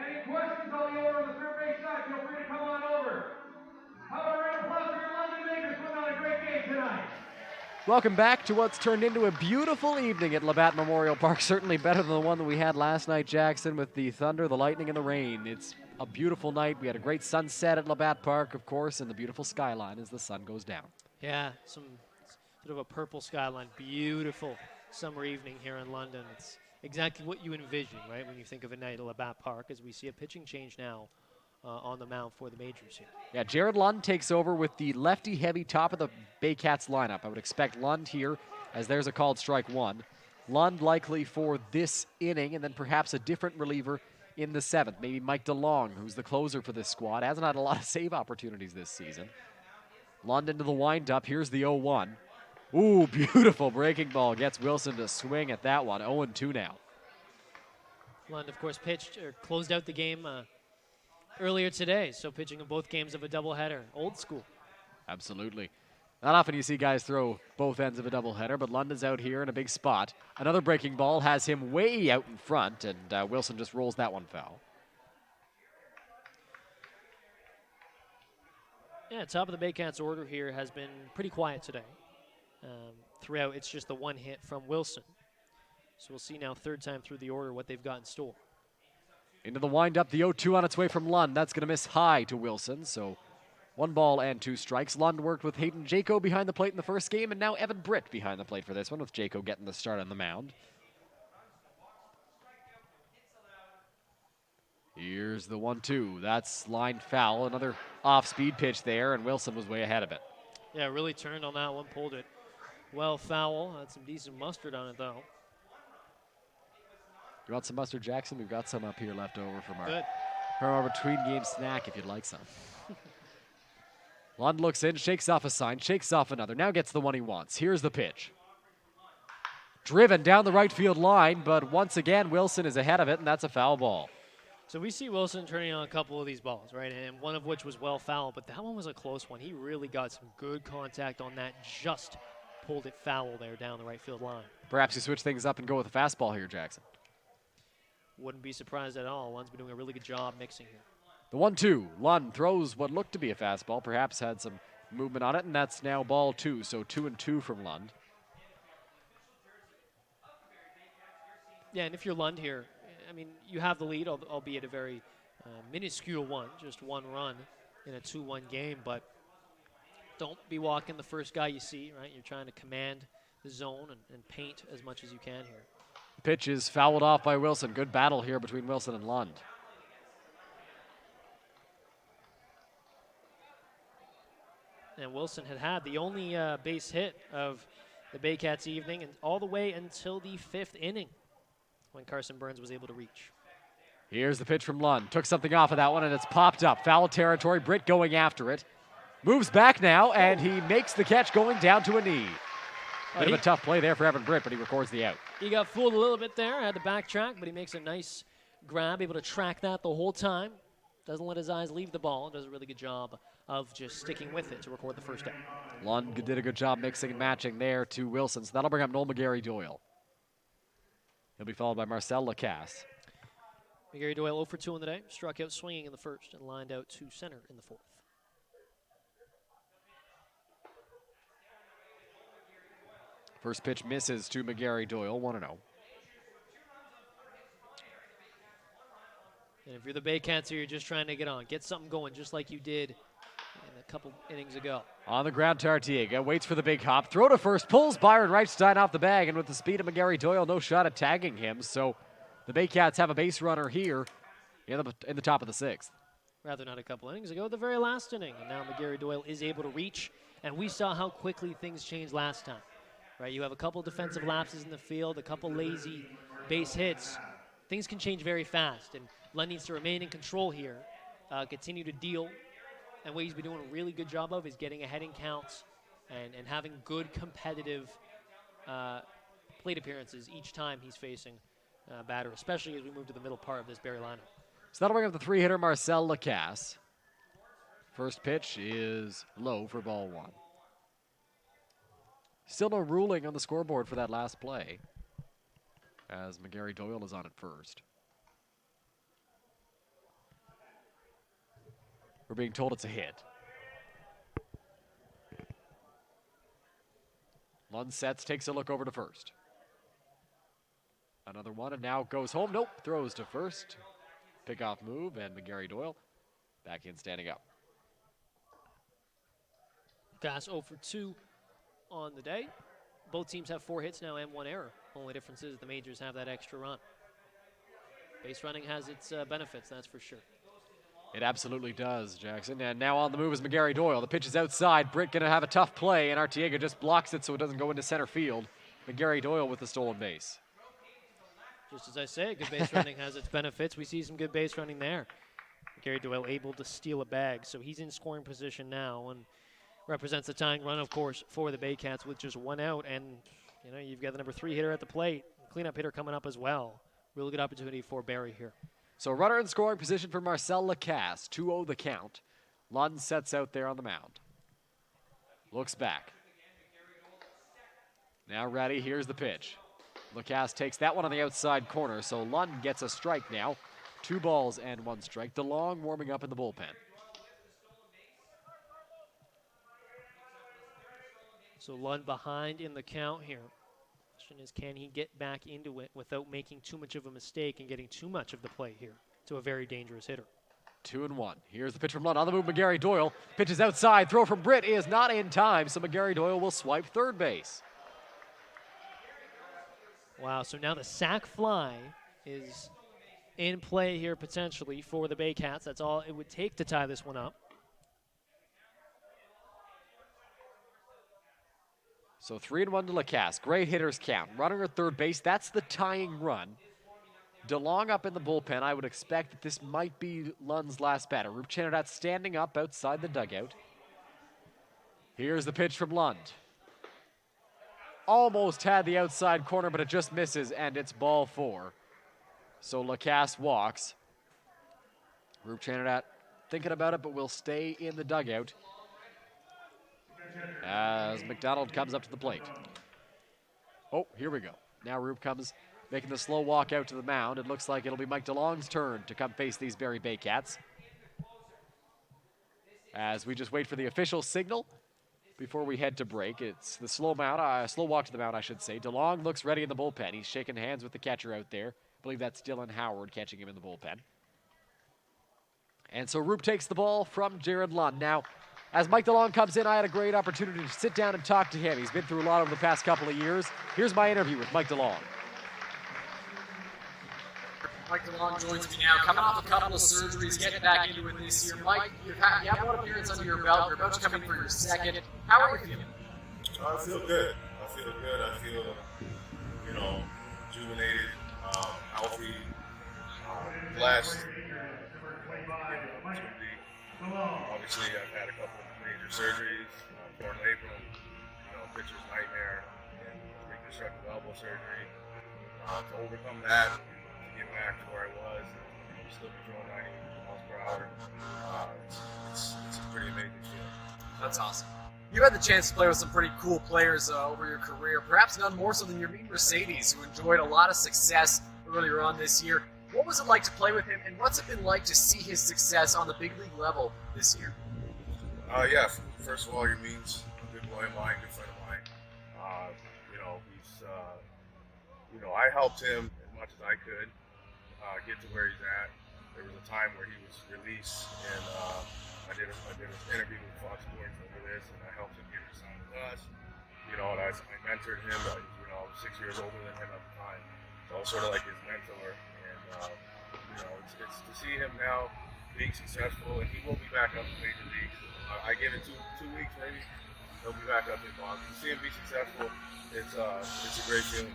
Any questions on the order of the third base side, feel free to come on over. How about a round of applause for your London Majors putting on a great game tonight? Welcome back to what's turned into a beautiful evening at Labatt Memorial Park. Certainly better than the one that we had last night, Jackson, with the thunder, the lightning, and the rain. It's a beautiful night. We had a great sunset at Labatt Park, of course, and the beautiful skyline as the sun goes down. Yeah, some sort of a purple skyline. Beautiful summer evening here in London. It's exactly what you envision, right, when you think of a night at Labatt Park, as we see a pitching change now on the mound for the Majors here. Yeah, Jared Lund takes over with the lefty-heavy top of the Baycats lineup. I would expect Lund here, as there's a called strike 1. Lund likely for this inning, and then perhaps a different reliever in the 7th. Maybe Mike DeLong, who's the closer for this squad. Hasn't had a lot of save opportunities this season. Lund into the windup. Here's the 0-1. Ooh, beautiful breaking ball. Gets Wilson to swing at that one. 0-2 now. Lund, of course, pitched or closed out the game earlier today, so pitching in both games of a doubleheader. Old school. Absolutely. Not often you see guys throw both ends of a doubleheader, but London's out here in a big spot. Another breaking ball has him way out in front, and Wilson just rolls that one foul. Yeah, top of the Baycats order here has been pretty quiet today. Throughout, it's just the 1 hit from Wilson. So we'll see now, 3rd time through the order, what they've got in store. Into the windup, the 0-2 on its way from Lund. That's going to miss high to Wilson, so 1 ball and 2 strikes. Lund worked with Hayden Jaco behind the plate in the first game, and now Evan Britt behind the plate for this one, with Jaco getting the start on the mound. Here's the 1-2. That's line foul. Another off-speed pitch there, and Wilson was way ahead of it. Yeah, really turned on that one, pulled it well foul. Had some decent mustard on it, though. You want some mustard, Jackson? We've got some up here left over from our between game snack if you'd like some. Lund looks in, shakes off a sign, shakes off another. Now gets the one he wants. Here's the pitch. Driven down the right field line, but once again, Wilson is ahead of it, and that's a foul ball. So we see Wilson turning on a couple of these balls, right? And one of which was well fouled, but that one was a close one. He really got some good contact on that, just pulled it foul there down the right field line. Perhaps you switch things up and go with a fastball here, Jackson. Wouldn't be surprised at all. Lund's been doing a really good job mixing here. The 1-2. Lund throws what looked to be a fastball, perhaps had some movement on it, and that's now ball 2. So 2-2 from Lund. Yeah, and if you're Lund here, I mean, you have the lead, albeit a very minuscule one, just one run in a 2-1 game, but don't be walking the first guy you see, right? You're trying to command the zone and paint as much as you can here. The pitch is fouled off by Wilson. Good battle here between Wilson and Lund. And Wilson had the only base hit of the Baycats evening, and all the way until the 5th inning when Carson Burns was able to reach. Here's the pitch from Lund. Took something off of that one, and it's popped up. Foul territory. Britt going after it. Moves back now, and he makes the catch going down to a knee. Bit of a tough play there for Evan Britt, but he records the out. He got fooled a little bit there, had to backtrack, but he makes a nice grab, able to track that the whole time. Doesn't let his eyes leave the ball. Does a really good job of just sticking with it to record the first out. Lund did a good job mixing and matching there to Wilson, so that'll bring up Noel McGarry-Doyle. He'll be followed by Marcel Lacasse. McGarry-Doyle 0 for 2 on the day. Struck out swinging in the first and lined out to center in the 4th. First pitch misses to McGarry-Doyle, 1-0. And if you're the Baycats here, you're just trying to get something going, just like you did in a couple innings ago. On the ground, Arteaga waits for the big hop. Throw to first, pulls Byron Reichstein off the bag, and with the speed of McGarry-Doyle, no shot at tagging him. So the Baycats have a base runner here in the top of the 6th. Rather not a couple innings ago, the very last inning. And now McGarry-Doyle is able to reach, and we saw how quickly things changed last time. Right, you have a couple defensive lapses in the field, a couple lazy base hits. Things can change very fast, and Lund needs to remain in control here, continue to deal. And what he's been doing a really good job of is getting ahead in counts and having good competitive plate appearances each time he's facing a batter, especially as we move to the middle part of this Barrie lineup. So that'll bring up the 3-hitter Marcel Lacasse. First pitch is low for ball 1. Still no ruling on the scoreboard for that last play, as McGarry-Doyle is on it first. We're being told it's a hit. Lund sets, takes a look over to first. Another one, and now goes home. Nope, throws to first. Pickoff move, and McGarry-Doyle back in standing up. Gas 0 for 2 on the day. Both teams have 4 hits now and 1 error. Only difference is the Majors have that extra run. Base running has its benefits, that's for sure. It absolutely does, Jackson. And now on the move is McGarry-Doyle. The pitch is outside. Britt going to have a tough play, and Arteaga just blocks it so it doesn't go into center field. McGarry-Doyle with the stolen base. Just as I say, good base running has its benefits. We see some good base running there. McGarry-Doyle able to steal a bag, so he's in scoring position now and represents the tying run, of course, for the Baycats with just 1 out. And, you know, you've got the number 3 hitter at the plate, cleanup hitter coming up as well. Really good opportunity for Barrie here. So runner in scoring position for Marcel Lacasse, 2-0 the count. Lund sets out there on the mound. Looks back. Now ready, here's the pitch. Lacasse takes that one on the outside corner, so Lund gets a strike now. 2 balls and 1 strike. DeLong warming up in the bullpen. So Lund behind in the count here. Question is, can he get back into it without making too much of a mistake and getting too much of the play here to a very dangerous hitter? 2-1. Here's the pitch from Lund. On the move, McGarry-Doyle. Pitches outside. Throw from Britt is not in time, so McGarry-Doyle will swipe third base. Wow, so now the sac fly is in play here potentially for the Baycats. That's all it would take to tie this one up. So 3-1 to Lacasse. Great hitters count. Runner at third base, that's the tying run. DeLong up in the bullpen. I would expect that this might be Lund's last batter. Rup Chanadot standing up outside the dugout. Here's the pitch from Lund. Almost had the outside corner, but it just misses, and it's ball 4. So Lacasse walks. Roop Trinidad thinking about it, but will stay in the dugout as McDonald comes up to the plate. Oh, here we go. Now Roop comes making the slow walk out to the mound. It looks like it'll be Mike DeLong's turn to come face these Barrie Baycats. As we just wait for the official signal before we head to break. It's the slow walk to the mound, I should say. DeLong looks ready in the bullpen. He's shaking hands with the catcher out there. I believe that's Dylan Howard catching him in the bullpen. And so Roop takes the ball from Jared Lund. Now, as Mike DeLong comes in, I had a great opportunity to sit down and talk to him. He's been through a lot over the past couple of years. Here's my interview with Mike DeLong. Mike DeLong joins me now, coming off a couple of surgeries, getting back into it this year. Mike, you have one appearance under your belt. You're about to come in for your second. How are you feeling? I feel good. I feel good. I feel, rejuvenated, healthy, blessed. Obviously, I've had a couple of major surgeries, torn labrum, pitcher's nightmare, and reconstructive elbow surgery. To overcome that, to get back to where I was, and still be throwing 90 miles per hour, it's a pretty amazing feeling. That's awesome. You had the chance to play with some pretty cool players over your career, perhaps none more so than your mean Mercedes, who enjoyed a lot of success earlier on this year. What was it like to play with him, and what's it been like to see his success on the big league level this year? First of all, your means a good boy of mine, good friend of mine. I helped him as much as I could get to where he's at. There was a time where he was released, and I did an interview with Fox Sports over this, and I helped him get signed with us. And I mentored him. I was 6 years older than him at the time, so I was sort of like his mentor. It's to see him now being successful, and he will be back up in Major Leagues. I give it two weeks maybe. He'll be back up in Boston. To see him be successful, it's a great feeling.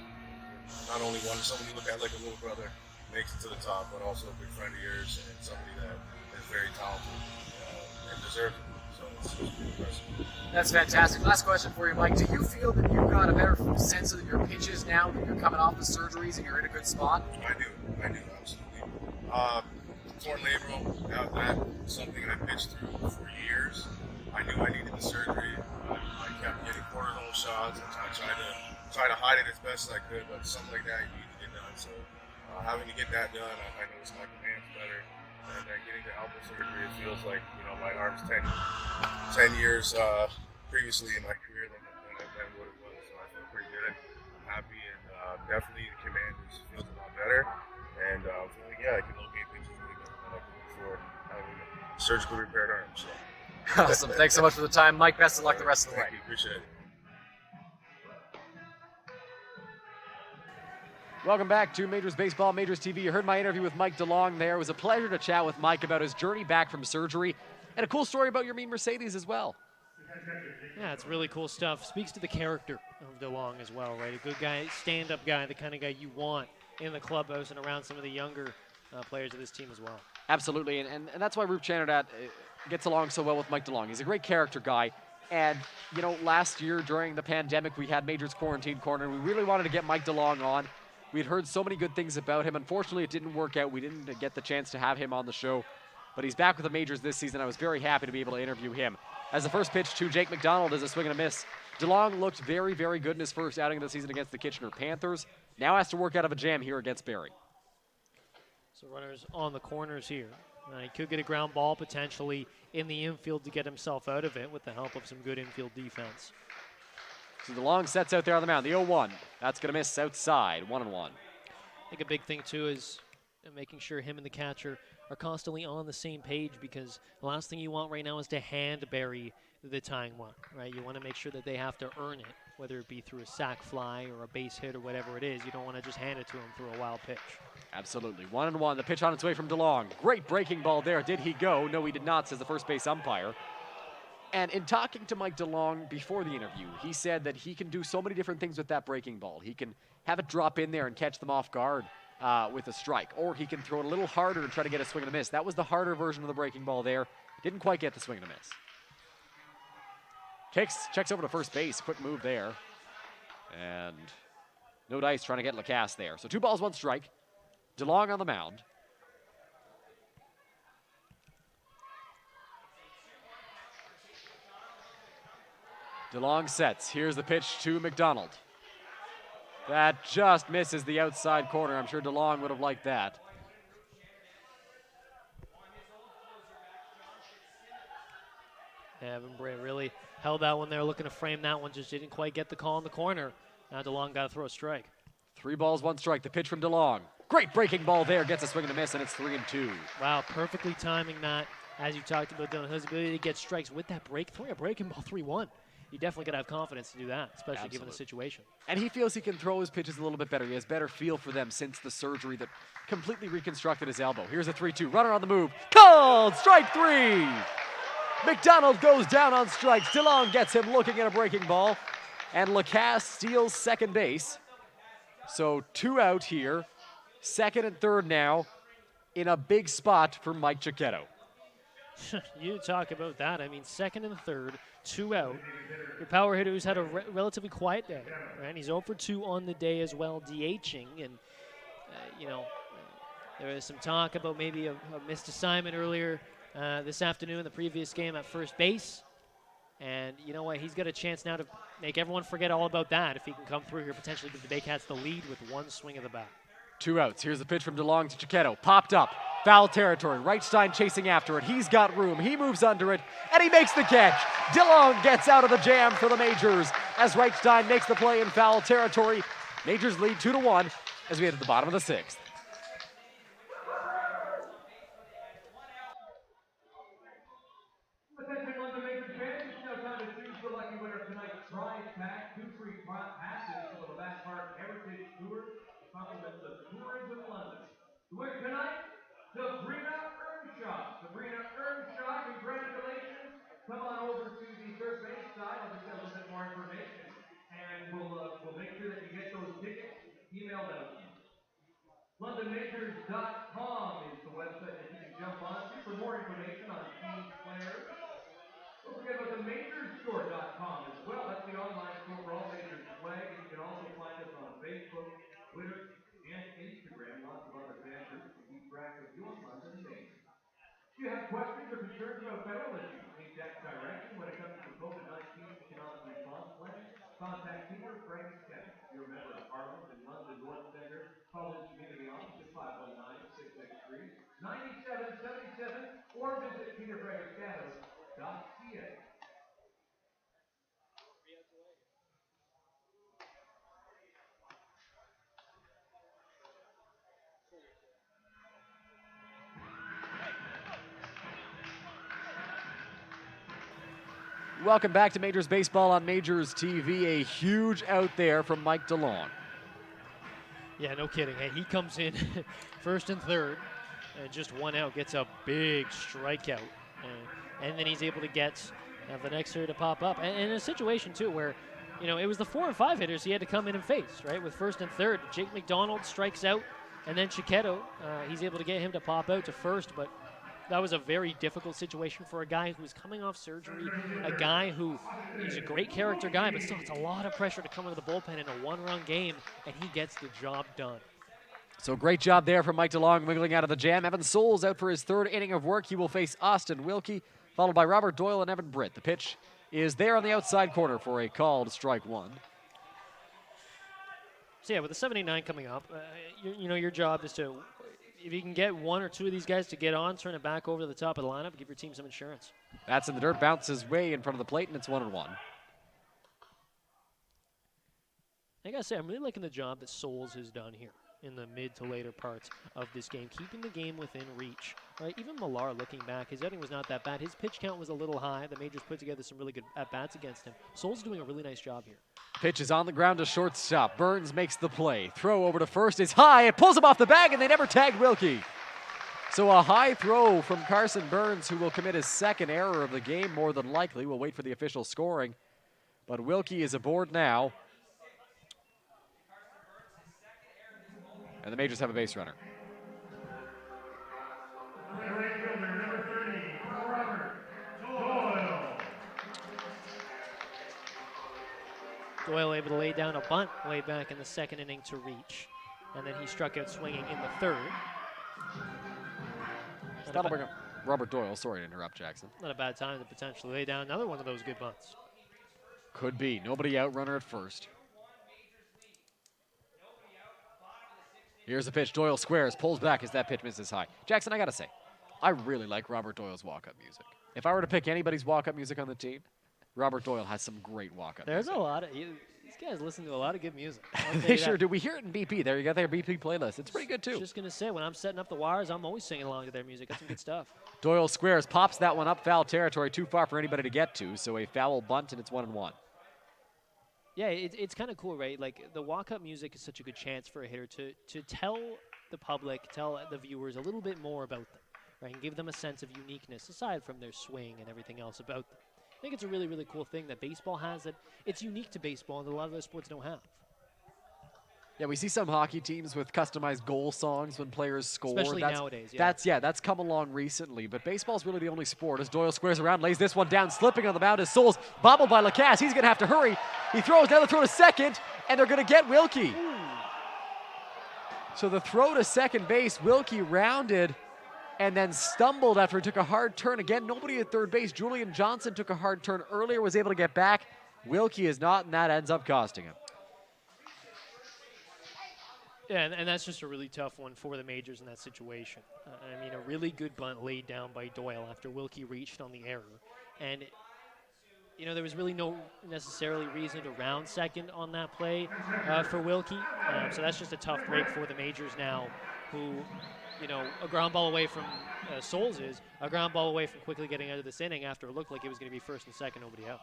Not only someone you look at like a little brother makes it to the top, but also a good friend of yours and somebody that is very talented and deserves it. So it's pretty impressive. That's fantastic. Last question for you, Mike. Do you feel that you've got a better sense of your pitches now that you're coming off the surgeries and you're in a good spot? I do, absolutely. Torn labrum, that's something I pitched through for years. I knew I needed the surgery. I kept getting cortisone shots. I tried to hide it as best as I could, but something like that you need to get done. So having to get that done, I noticed my command's better. And then getting the elbow surgery, it feels like my arm's 10 years previously in my career than what it was. So I feel pretty good. I'm happy, and definitely the command feels a lot better. And I can locate pitches really good like before having a surgically repaired arm. So. Awesome. Thanks so much for the time, Mike. Best of luck the rest of the way. Thank you. Appreciate it. Welcome back to Majors Baseball, Majors TV. You heard my interview with Mike DeLong there. It was a pleasure to chat with Mike about his journey back from surgery and a cool story about your mean Mercedes as well. Yeah, it's really cool stuff. Speaks to the character of DeLong as well, right? A good guy, stand-up guy, the kind of guy you want in the clubhouse and around some of the younger players of this team as well. Absolutely, and that's why Roop Trinidad gets along so well with Mike DeLong. He's a great character guy. And, last year during the pandemic, we had Majors Quarantine Corner, and we really wanted to get Mike DeLong on. We had heard so many good things about him. Unfortunately, it didn't work out. We didn't get the chance to have him on the show. But he's back with the Majors this season. I was very happy to be able to interview him. As the first pitch to Jake McDonald is a swing and a miss. DeLong looked very, very good in his first outing of the season against the Kitchener Panthers. Now has to work out of a jam here against Barrie. So runners on the corners here. He could get a ground ball potentially in the infield to get himself out of it with the help of some good infield defense. So DeLong sets out there on the mound. The 0-1. That's going to miss outside. 1-1. I think a big thing, too, is making sure him and the catcher are constantly on the same page, because the last thing you want right now is to hand Barrie the tying one, right? You want to make sure that they have to earn it, whether it be through a sac fly or a base hit or whatever it is. You don't want to just hand it to him through a wild pitch. Absolutely. 1-1. The pitch on its way from DeLong. Great breaking ball there. Did he go? No, he did not, says the first base umpire. And in talking to Mike DeLong before the interview, he said that he can do so many different things with that breaking ball. He can have it drop in there and catch them off guard with a strike, or he can throw it a little harder and try to get a swing and a miss. That was the harder version of the breaking ball there. Didn't quite get the swing and a miss. Checks over to first base. Quick move there. And no dice trying to get Lacasse there. So 2 balls, 1 strike. DeLong on the mound. DeLong sets. Here's the pitch to McDonald. That just misses the outside corner. I'm sure DeLong would have liked that. Evan Bray really held that one there, looking to frame that one, just didn't quite get the call in the corner. Now DeLong got to throw a strike. 3 balls, 1 strike. The pitch from DeLong. Great breaking ball there. Gets a swing and a miss, and it's 3-2. Wow, perfectly timing that. As you talked about, Dylan, his ability to get strikes with that break, throwing a breaking ball 3-1. You definitely got to have confidence to do that, especially given the situation. And he feels he can throw his pitches a little bit better. He has better feel for them since the surgery that completely reconstructed his elbow. Here's a 3-2. Runner on the move. Called! Strike 3! McDonald goes down on strikes. DeLong gets him looking at a breaking ball. And Lacasse steals second base. So 2 out here. Second and third now in a big spot for Mike Chiquetto. You talk about that. I mean, second and third, 2 out. Your power hitter who's had a relatively quiet day, right? He's 0 for 2 on the day as well, DHing. And, there was some talk about maybe a missed assignment earlier this afternoon in the previous game at first base. And you know what? He's got a chance now to make everyone forget all about that if he can come through here, potentially give the Baycats the lead with 1 swing of the bat. 2 outs. Here's the pitch from DeLong to Chiquetto. Popped up. Foul territory. Reichstein chasing after it. He's got room. He moves under it, and he makes the catch. DeLong gets out of the jam for the Majors as Reichstein makes the play in foul territory. Majors lead 2-1 as we head to the bottom of the 6th. Attention, London Majors fans. It's now time to choose the lucky winner of tonight's prize pack. 2 free passes for the Back Park Heritage Tour. Compliments of Tourism London. The winner tonight, Sabrina Earnshaw. Sabrina Earnshaw, congratulations. Come on over to the third base side. I'll just get a little bit more information, and we'll make sure that you get those tickets emailed out to you. LondonMajors.com is the website that you can jump onto for more information on team players. Don't forget about the MajorsStore.com as well. That's the online store for all Majors flags. You can also find us on Facebook, Twitter, and Instagram. Lots of other banners to keep track of your London Majors. If you have questions or concerns about federal issues, need that direction when it comes to the COVID-19 economic response plan, contact Peter Farrington, your member of Parliament in London North Centre. Call his community office at 519-663-9777 or visit peterfrederickscatos.ca. Welcome back to Majors Baseball on Majors TV. A huge out there from Mike DeLong. Yeah, no kidding. Hey, he comes in first and third, and just 1 out, gets a big strikeout. And then he's able to get the next hitter to pop up. And in a situation, too, where, it was the 4 and 5 hitters he had to come in and face, right? With first and third, Jake McDonald strikes out, and then Chiquetto, he's able to get him to pop out to first, but that was a very difficult situation for a guy who's coming off surgery, a guy who is a great character guy, but still it's a lot of pressure to come into the bullpen in a 1-run game, and he gets the job done. So great job there from Mike DeLong wiggling out of the jam. Evan Souls out for his 3rd inning of work. He will face Austin Wilkie, followed by Robert Doyle and Evan Britt. The pitch is there on the outside corner for a called strike 1. So yeah, with the 79 coming up, your job is to, if you can get 1 or 2 of these guys to get on, turn it back over to the top of the lineup, give your team some insurance. That's in the dirt, bounces way in front of the plate, and it's 1-1. I gotta say, I'm really liking the job that Souls has done here in the mid to later parts of this game, keeping the game within reach. Right? Even Millar, looking back, his outing was not that bad. His pitch count was a little high. The Majors put together some really good at-bats against him. Souls doing a really nice job here. Pitch is on the ground to shortstop. Burns makes the play. Throw over to first is high. It pulls him off the bag, and they never tagged Wilkie. So a high throw from Carson Burns, who will commit his 2nd error of the game, more than likely. We'll wait for the official scoring. But Wilkie is aboard now. And the Majors have a base runner. Doyle able to lay down a bunt way back in the 2nd inning to reach. And then he struck out swinging in the 3rd. That'll bring up Robert Doyle. Sorry to interrupt, Jackson. Not a bad time to potentially lay down another one of those good bunts. Could be. Nobody out, runner at first. Here's the pitch. Doyle squares, pulls back as that pitch misses high. Jackson, I got to say, I really like Robert Doyle's walk-up music. If I were to pick anybody's walk-up music on the team, Robert Doyle has some great walk-up There's music. a lot of... These guys listen to a lot of good music. They sure do. We hear it in BP. There you got their BP playlist. It's pretty good, too. Just going to say, when I'm setting up the wires, I'm always singing along to their music. That's some good stuff. Doyle squares, pops that one up, foul territory, too far for anybody to get to, so a foul bunt, and it's 1-1. Yeah, it's kind of cool, right? Like, the walk-up music is such a good chance for a hitter to tell the public, tell the viewers a little bit more about them, right? And give them a sense of uniqueness, aside from their swing and everything else about them. I think it's a really, really cool thing that baseball has, that it's unique to baseball and that a lot of other sports don't have. Yeah, we see some hockey teams with customized goal songs when players score. Especially nowadays, yeah. That's come along recently, but baseball's really the only sport. As Doyle squares around, lays this one down, slipping on the mound is Souls, bobbled by Lacasse. He's going to have to hurry. He throws, now the throw to second, and they're going to get Wilkie. So the throw to second base, Wilkie rounded and then stumbled after he took a hard turn. Again, nobody at third base. Julian Johnson took a hard turn earlier, was able to get back. Wilkie is not, and that ends up costing him. Yeah, and that's just a really tough one for the Majors in that situation. I mean, a really good bunt laid down by Doyle after Wilkie reached on the error. And, you know, there was really no necessarily reason to round second on that play for Wilkie. So that's just a tough break for the Majors now, who, you know, a ground ball away from Souls is, a ground ball away from quickly getting out of this inning after it looked like it was going to be first and second, nobody out.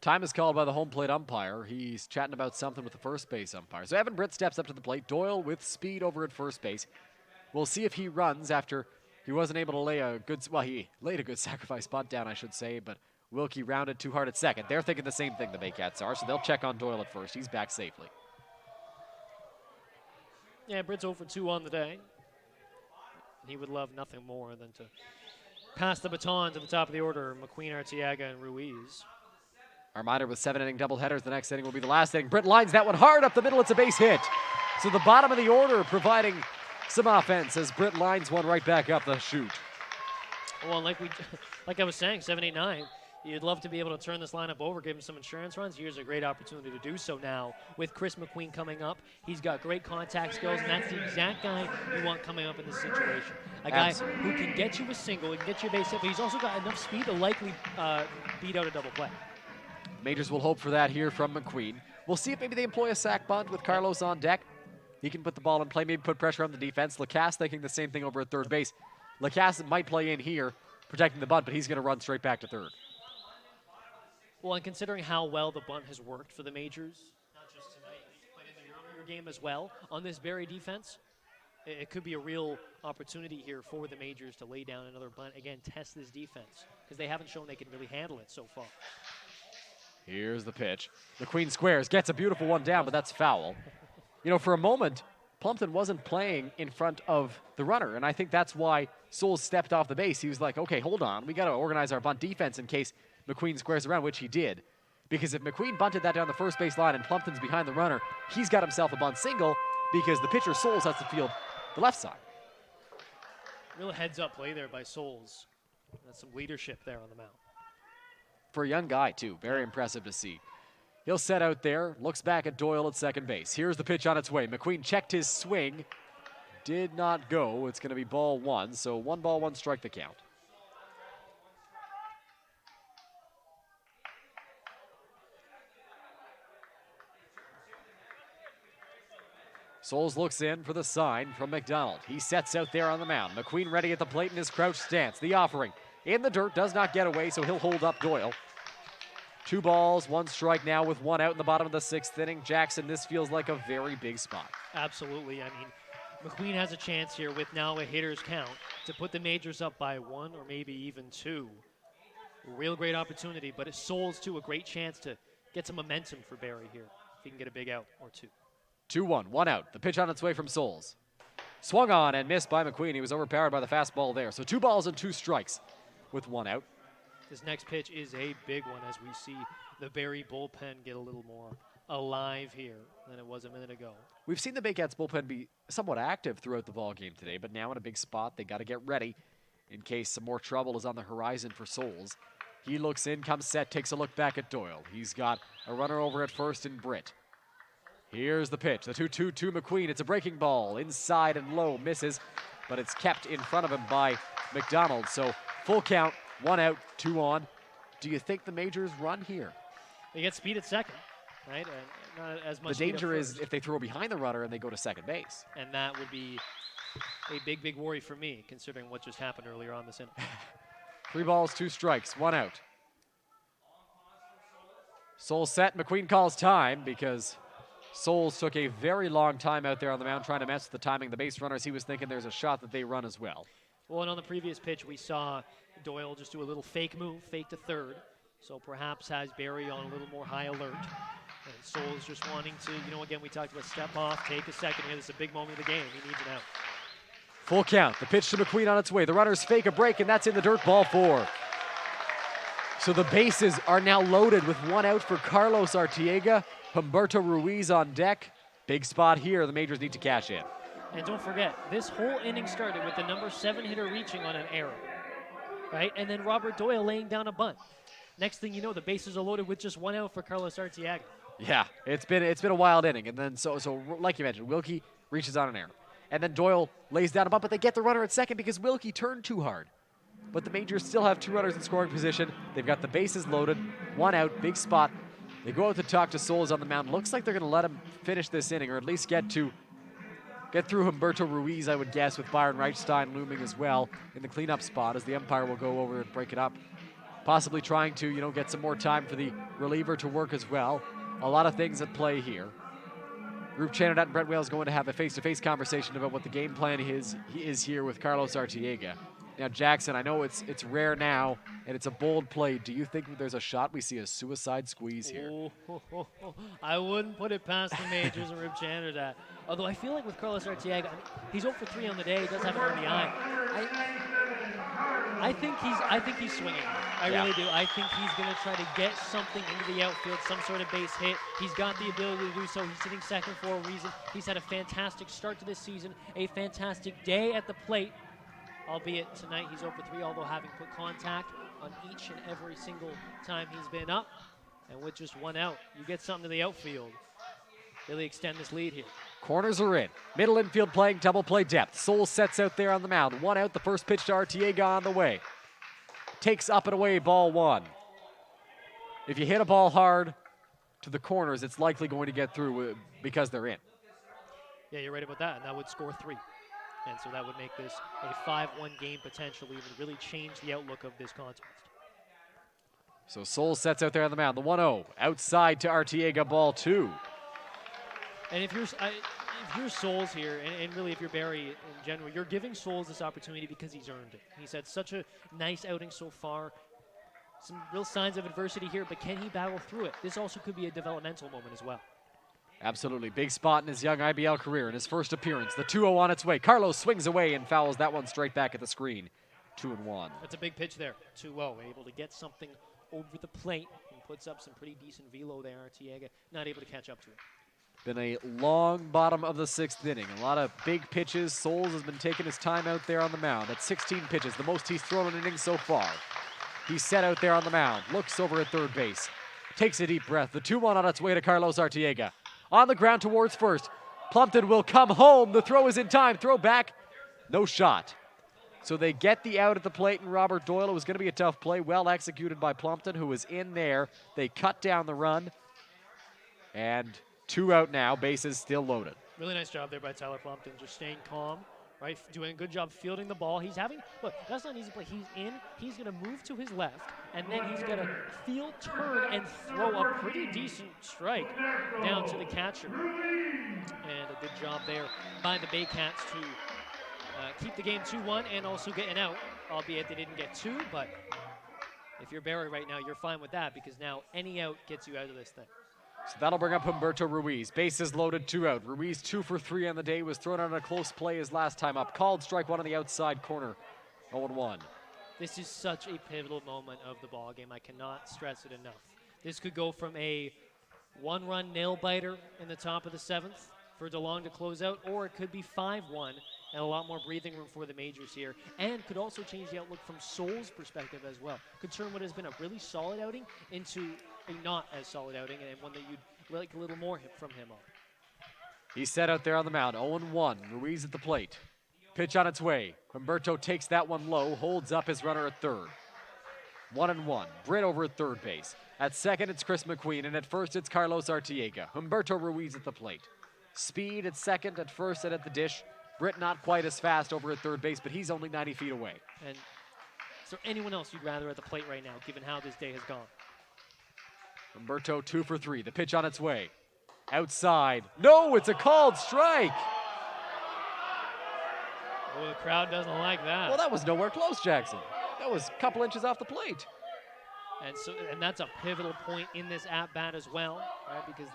Time is called by the home plate umpire. He's chatting about something with the first base umpire. So Evan Britt steps up to the plate. Doyle with speed over at first base. We'll see if he runs after he wasn't able to lay a good, well, he laid a good sacrifice bunt down, I should say, but Wilkie rounded too hard at second. They're thinking the same thing, the Baycats are, so they'll check on Doyle at first. He's back safely. Yeah, Britt's 0 for 2 on the day. He would love nothing more than to pass the baton to the top of the order, McQueen, Arteaga, and Ruiz. Armada with 7-inning doubleheaders. The next inning will be the last inning. Britt lines that one hard up the middle. It's a base hit. So the bottom of the order providing some offense as Britt lines one right back up the chute. Well, like I was saying, 7, 8, 9, you'd love to be able to turn this lineup over, give him some insurance runs. Here's a great opportunity to do so now with Chris McQueen coming up. He's got great contact skills, and that's the exact guy you want coming up in this situation. A guy who can get you a single, he can get you a base hit, but he's also got enough speed to likely beat out a double play. Majors will hope for that here from McQueen. We'll see if maybe they employ a sack bunt with Carlos on deck. He can put the ball in play, maybe put pressure on the defense. Lacasse thinking the same thing over at third base. Lacasse might play in here, protecting the bunt, but he's going to run straight back to third. Well, and considering how well the bunt has worked for the Majors, not just tonight, but in the earlier game as well, on this Barrie defense, it could be a real opportunity here for the Majors to lay down another bunt. Again, test this defense, because they haven't shown they can really handle it so far. Here's the pitch. McQueen squares, gets a beautiful one down, but that's foul. You know, for a moment, Plumpton wasn't playing in front of the runner, and I think that's why Souls stepped off the base. He was like, okay, hold on. We got to organize our bunt defense in case McQueen squares around, which he did. Because if McQueen bunted that down the first base line and Plumpton's behind the runner, he's got himself a bunt single because the pitcher, Souls, has to field the left side. Real heads-up play there by Souls. That's some leadership there on the mound. For a young guy, too. Very impressive to see. He'll set out there, looks back at Doyle at second base. Here's the pitch on its way. McQueen checked his swing. Did not go. It's going to be ball one, so 1 ball, 1 strike the count. Souls looks in for the sign from McDonald. He sets out there on the mound. McQueen ready at the plate in his crouch stance. The offering in the dirt, does not get away, so he'll hold up Doyle. 2 balls, 1 strike now with 1 out in the bottom of the 6th inning. Jackson, this feels like a very big spot. Absolutely. I mean, McQueen has a chance here with now a hitter's count to put the Majors up by 1 or maybe even 2. Real great opportunity, but it Souls too, a great chance to get some momentum for Barrie here if he can get a big out or 2. 2-1, 1 out. The pitch on its way from Souls. Swung on and missed by McQueen. He was overpowered by the fastball there. So 2 balls and 2 strikes with 1 out. This next pitch is a big one as we see the Barrie bullpen get a little more alive here than it was a minute ago. We've seen the Baycats bullpen be somewhat active throughout the ball game today, but now in a big spot, they got to get ready in case some more trouble is on the horizon for Souls. He looks in, comes set, takes a look back at Doyle. He's got a runner over at first in Britt. Here's the pitch, the 2-2 to McQueen. It's a breaking ball, inside and low, misses, but it's kept in front of him by McDonald. So full count, 1 out, 2 on. Do you think the Majors run here? They get speed at second, right? And not as much. The danger is if they throw behind the runner and they go to second base. And that would be a big, big worry for me, considering what just happened earlier on this inning. 3 balls, 2 strikes, 1 out. Souls set, McQueen calls time because Souls took a very long time out there on the mound trying to mess with the timing. The base runners, he was thinking there's a shot that they run as well. Well, and on the previous pitch, we saw Doyle just do a little fake move, fake to third. So perhaps has Barrie on a little more high alert. And Souls just wanting to, again, we talked about step off, take a second here. This is a big moment of the game. He needs it out. Full count, the pitch to McQueen on its way. The runners fake a break, and that's in the dirt, ball 4. So the bases are now loaded with 1 out for Carlos Artiega. Humberto Ruiz on deck. Big spot here. The Majors need to cash in. And don't forget, this whole inning started with the number 7 hitter reaching on an error, right? And then Robert Doyle laying down a bunt. Next thing you know, the bases are loaded with just 1 out for Carlos Artiega. Yeah, it's been a wild inning. And then so like you mentioned, Wilkie reaches on an error. And then Doyle lays down a bunt, but they get the runner at second because Wilkie turned too hard. But the Majors still have 2 runners in scoring position. They've got the bases loaded, 1 out, big spot. They go out to talk to Souls on the mound. Looks like they're going to let him finish this inning, or at least get through Humberto Ruiz, I would guess, with Byron Reichstein looming as well in the cleanup spot as the umpire will go over and break it up. Possibly trying to, get some more time for the reliever to work as well. A lot of things at play here. Group Chanadette and Brett Wales going to have a face-to-face conversation about what the game plan is here with Carlos Artiega. Now, Jackson, I know it's rare now, and it's a bold play. Do you think there's a shot we see a suicide squeeze here? I wouldn't put it past the Majors and Rip Chanadette. Although I feel like with Carlos Artiega, he's 0 for 3 on the day. He does have an RBI. I think he's swinging. I really do. I think he's going to try to get something into the outfield, some sort of base hit. He's got the ability to do so. He's sitting second for a reason. He's had a fantastic start to this season, a fantastic day at the plate. Albeit tonight he's 0 for 3, although having put contact on each and every single time he's been up. And with just 1 out, you get something to the outfield. Really extend this lead here. Corners are in. Middle infield playing double play depth. Souls sets out there on the mound. 1 out, the first pitch to Artiega on the way. Takes up and away, ball 1. If you hit a ball hard to the corners, it's likely going to get through because they're in. Yeah, you're right about that, and that would score 3. And so that would make this a 5-1 game potentially, and really change the outlook of this contest. So Souls sets out there on the mound. The 1-0 outside to Artiega, ball 2. And if you're Souls here, and really if you're Barrie in general, you're giving Souls this opportunity because he's earned it. He's had such a nice outing so far. Some real signs of adversity here, but can he battle through it? This also could be a developmental moment as well. Absolutely. Big spot in his young IBL career in his first appearance. The 2-0 on its way. Carlos swings away and fouls that one straight back at the screen. 2-1. That's a big pitch there. 2-0. Able to get something over the plate and puts up some pretty decent velo there. Artiega not able to catch up to it. Been a long bottom of the 6th inning. A lot of big pitches. Souls has been taking his time out there on the mound. That's 16 pitches, the most he's thrown in an inning so far. He's set out there on the mound. Looks over at third base. Takes a deep breath. The 2-1 on its way to Carlos Artiega. On the ground towards first. Plumpton will come home. The throw is in time. Throw back. No shot. So they get the out at the plate, and Robert Doyle. It was going to be a tough play. Well executed by Plumpton, who was in there. They cut down the run. And 2 out now. Bases still loaded. Really nice job there by Tyler Plumpton. Just staying calm, right? Doing a good job fielding the ball. He's having, look, that's not an easy play. He's in. He's going to move to his left, and then he's going to field turn and throw a pretty decent strike down to the catcher. And a good job there by the Baycats to keep the game 2-1 and also get an out, albeit they didn't get 2. But if you're Barrie right now, you're fine with that because now any out gets you out of this thing. So that'll bring up Humberto Ruiz. Bases loaded, 2 out. Ruiz 2 for 3 on the day. Was thrown out on a close play his last time up. Called strike 1 on the outside corner. 0-1. This is such a pivotal moment of the ball game. I cannot stress it enough. This could go from a 1-run nail-biter in the top of the 7th for DeLong to close out, or it could be 5-1 and a lot more breathing room for the Majors here, and could also change the outlook from Seoul's perspective as well. Could turn what has been a really solid outing into a not as solid outing, and one that you'd like a little more from him on. He's set out there on the mound, 0-1. Ruiz at the plate. Pitch on its way. Humberto takes that one low, holds up his runner at third. 1-1. Britt over at third base. At second, it's Chris McQueen, and at first, it's Carlos Artiega. Humberto Ruiz at the plate. Speed at second, at first, and at the dish. Britt not quite as fast over at third base, but he's only 90 feet away. And is there anyone else you'd rather at the plate right now, given how this day has gone? Humberto 2 for 3. The pitch on its way. Outside. No, it's a called strike. Oh, the crowd doesn't like that. Well, that was nowhere close, Jackson. That was a couple inches off the plate. And that's a pivotal point in this at-bat as well, right? Because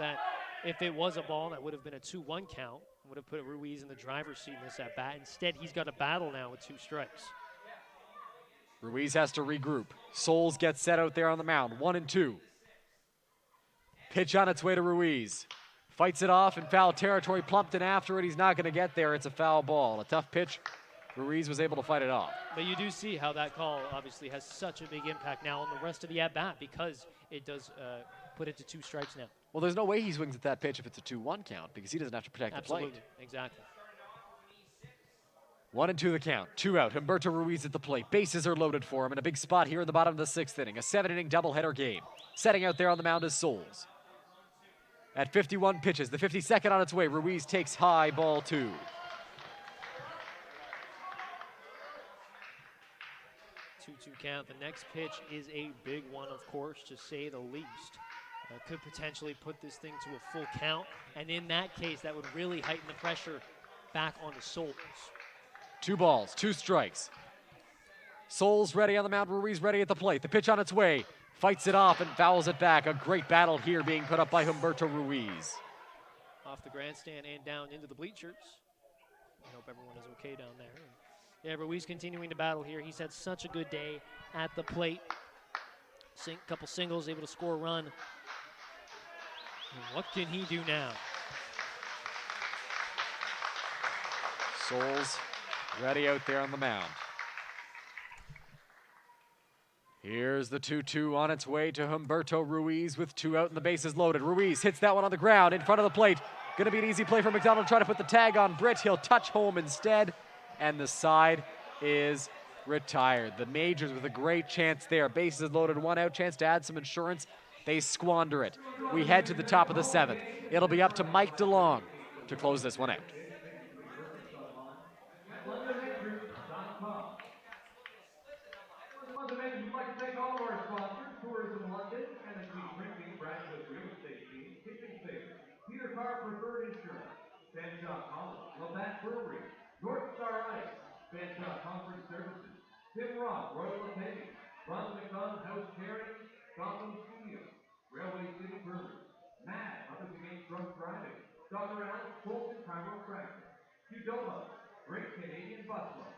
if it was a ball, that would have been a 2-1 count. Would have put Ruiz in the driver's seat in this at-bat. Instead, he's got a battle now with 2 strikes. Ruiz has to regroup. Souls gets set out there on the mound, 1-2. Pitch on its way to Ruiz. Fights it off in foul territory. Plumpton after it. He's not going to get there. It's a foul ball. A tough pitch. Ruiz was able to fight it off. But you do see how that call obviously has such a big impact now on the rest of the at-bat, because it does put it to 2 strikes now. Well, there's no way he swings at that pitch if it's a 2-1 count, because he doesn't have to protect Absolutely. the plate. Exactly. 1-2 the count. 2 out. Humberto Ruiz at the plate. Bases are loaded for him in a big spot here in the bottom of the 6th inning. A 7-inning doubleheader game. Setting out there on the mound is Souls. At 51 pitches, the 52nd on its way. Ruiz takes high, ball 2. Two count. The next pitch is a big one, of course, to say the least. Could potentially put this thing to a full count, and in that case, that would really heighten the pressure back on the Souls. 2 balls, 2 strikes. Souls ready on the mound, Ruiz ready at the plate. The pitch on its way. Fights it off and fouls it back. A great battle here being put up by Humberto Ruiz. Off the grandstand and down into the bleachers. I hope everyone is okay down there. Yeah, Ruiz continuing to battle here. He's had such a good day at the plate. Couple singles, able to score a run. And what can he do now? Souls ready out there on the mound. Here's the 2-2 on its way to Humberto Ruiz with 2 out and the bases loaded. Ruiz hits that one on the ground in front of the plate. Gonna be an easy play for McDonald, trying to put the tag on Britt. He'll touch home instead, and the side is retired. The Majors with a great chance there. Bases loaded, 1 out, chance to add some insurance. They squander it. We head to the top of the 7th. It'll be up to Mike DeLong to close this one out. We'd like to thank all of our sponsors, Tourism London, and the Clean Drinking Graduate Real Estate Team, Kitchen Sink, Peter Carr Preferred Insurance, Fanshaw College, Labatt Brewery, North Star Ice, Fanshaw Conference Services, Tim Rock, Royal LePage, Ron McDonald House Caring, Gotham Studios, Railway City Brewery, Mad, Others Against Drunk Driving, Dr. Alex Colton Chiropractic, Qdoba, Great Canadian Bus Club,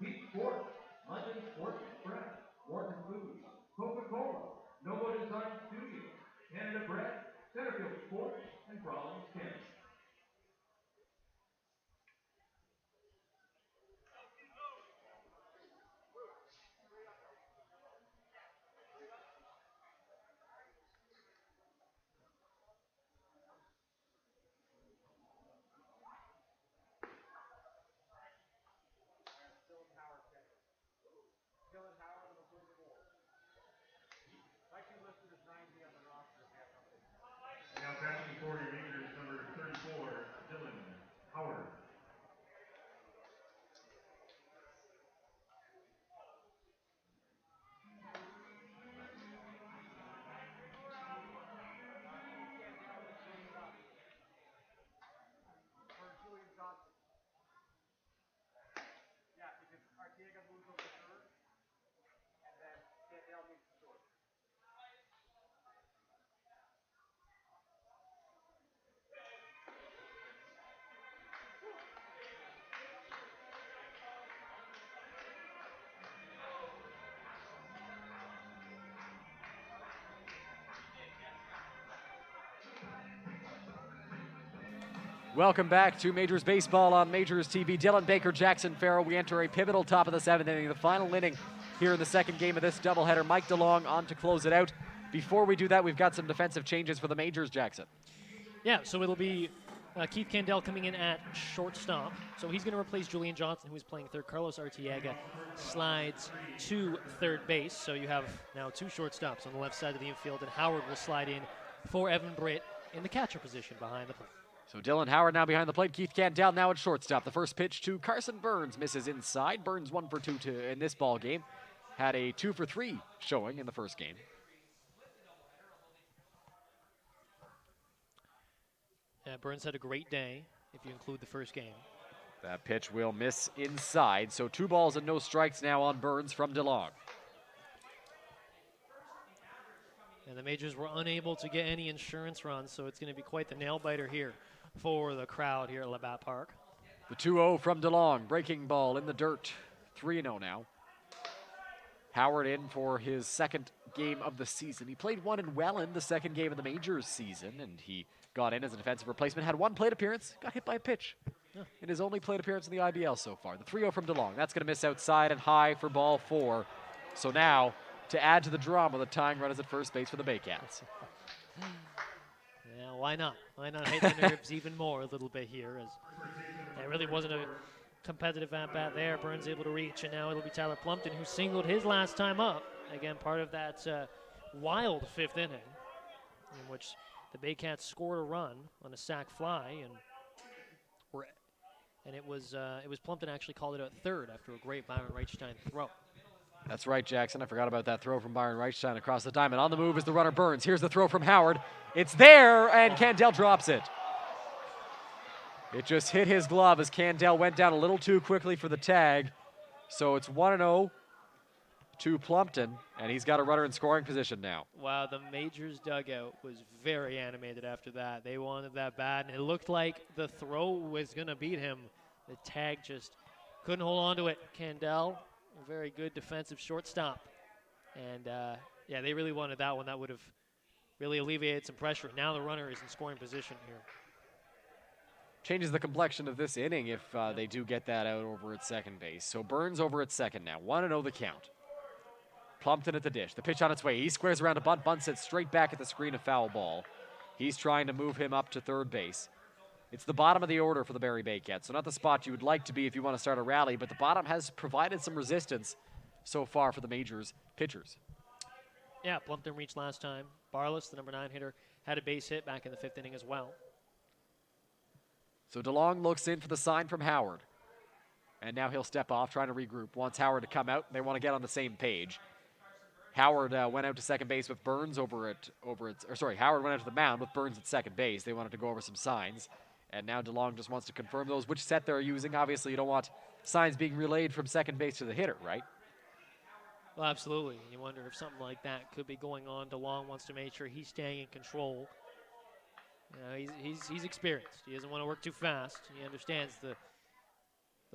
Peak Sports, London Sports Express, Morton Foods, Coca-Cola, Novo Design Studios, Canada Bread, Centerfield Sports, and Rollins Canada. Now batting for your Rangers, number 30. Welcome back to Majors Baseball on Majors TV. Dylan, Baker, Jackson Farough. We enter a pivotal top of the 7th inning, the final inning here in the second game of this doubleheader. Mike DeLong on to close it out. Before we do that, we've got some defensive changes for the Majors, Jackson. Yeah, so it'll be Keith Candell coming in at shortstop. So he's going to replace Julian Johnson, who is playing third. Carlos Arteaga slides to third base. So you have now 2 shortstops on the left side of the infield, and Howard will slide in for Evan Britt in the catcher position behind the plate. So Dylan Howard now behind the plate. Keith Candell now at shortstop. The first pitch to Carson Burns misses inside. Burns 1 for 2 in this ball game. Had a 2 for 3 showing in the first game. Yeah, Burns had a great day, if you include the first game. That pitch will miss inside. So 2 balls and no strikes now on Burns from DeLong. And the Majors were unable to get any insurance runs, so it's going to be quite the nail-biter here for the crowd here at Labatt Park. The 2-0 from DeLong. Breaking ball in the dirt. 3-0 now. Howard in for his second game of the season. He played one in Welland, the second game of the Majors season, and he got in as a defensive replacement. Had 1 plate appearance, got hit by a pitch in his only plate appearance in the IBL so far. The 3-0 from DeLong. That's going to miss outside and high for ball 4. So now, to add to the drama, the tying run is at first base for the Baycats. Yeah, why not? Why not hit the nerves even more a little bit here, as it really wasn't a competitive at-bat there. Burns able to reach, and now it'll be Tyler Plumpton, who singled his last time up. Again, part of that wild 5th inning, in which the Baycats scored a run on a sac fly, and it was Plumpton actually called it at third after a great Byron Reichstein throw. That's right, Jackson. I forgot about that throw from Byron Reichstein across the diamond. On the move is the runner Burns. Here's the throw from Howard. It's there, and Candell drops it. It just hit his glove as Candell went down a little too quickly for the tag. So it's 1-0 to Plumpton, and he's got a runner in scoring position now. Wow, the Majors dugout was very animated after that. They wanted that bad, and it looked like the throw was going to beat him. The tag just couldn't hold on to it. Candell, a very good defensive shortstop. And, yeah, they really wanted that one. That would have really alleviated some pressure. Now the runner is in scoring position here. Changes the complexion of this inning if they do get that out over at second base. So Burns over at second now. 1-0 the count. Plumpton at the dish. The pitch on its way. He squares around a bunt. Bunts it straight back at the screen, a foul ball. He's trying to move him up to third base. It's the bottom of the order for the Barrie Baycats, so not the spot you would like to be if you want to start a rally, but the bottom has provided some resistance so far for the Majors pitchers. Yeah, Plumpton reached last time. Barless, the number 9 hitter, had a base hit back in the 5th inning as well. So DeLong looks in for the sign from Howard. And now he'll step off, trying to regroup. Wants Howard to come out. They want to get on the same page. Howard went out to second base with Burns Howard went out to the mound with Burns at second base. They wanted to go over some signs. And now DeLong just wants to confirm those, which set they're using. Obviously, you don't want signs being relayed from second base to the hitter, right? Well, absolutely. You wonder if something like that could be going on. DeLong wants to make sure he's staying in control. You know, he's experienced. He doesn't want to work too fast. He understands the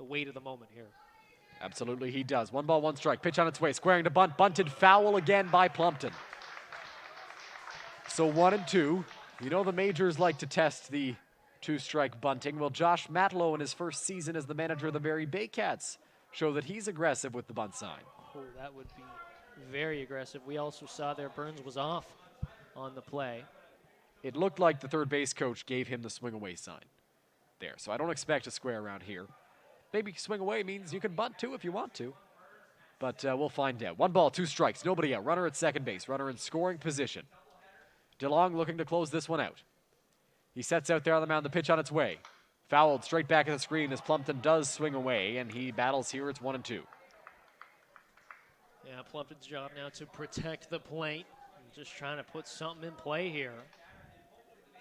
weight of the moment here. Absolutely, he does. 1 ball, 1 strike. Pitch on its way. Squaring to bunt. Bunted foul again by Plumpton. So 1-2. You know the Majors like to test the 2-strike bunting. Well, Josh Matlow in his first season as the manager of the Barrie Baycats show that he's aggressive with the bunt sign. Oh, that would be very aggressive. We also saw there Burns was off on the play. It looked like the third base coach gave him the swing away sign there. So I don't expect a square around here. Maybe swing away means you can bunt too if you want to. But we'll find out. 1 ball, 2 strikes. Nobody out. Runner at second base. Runner in scoring position. DeLong looking to close this one out. He sets out there on the mound. The pitch on its way. Fouled straight back at the screen as Plumpton does swing away, and he battles here. It's 1-2. Yeah, Plumpton's job now to protect the plate. Just trying to put something in play here.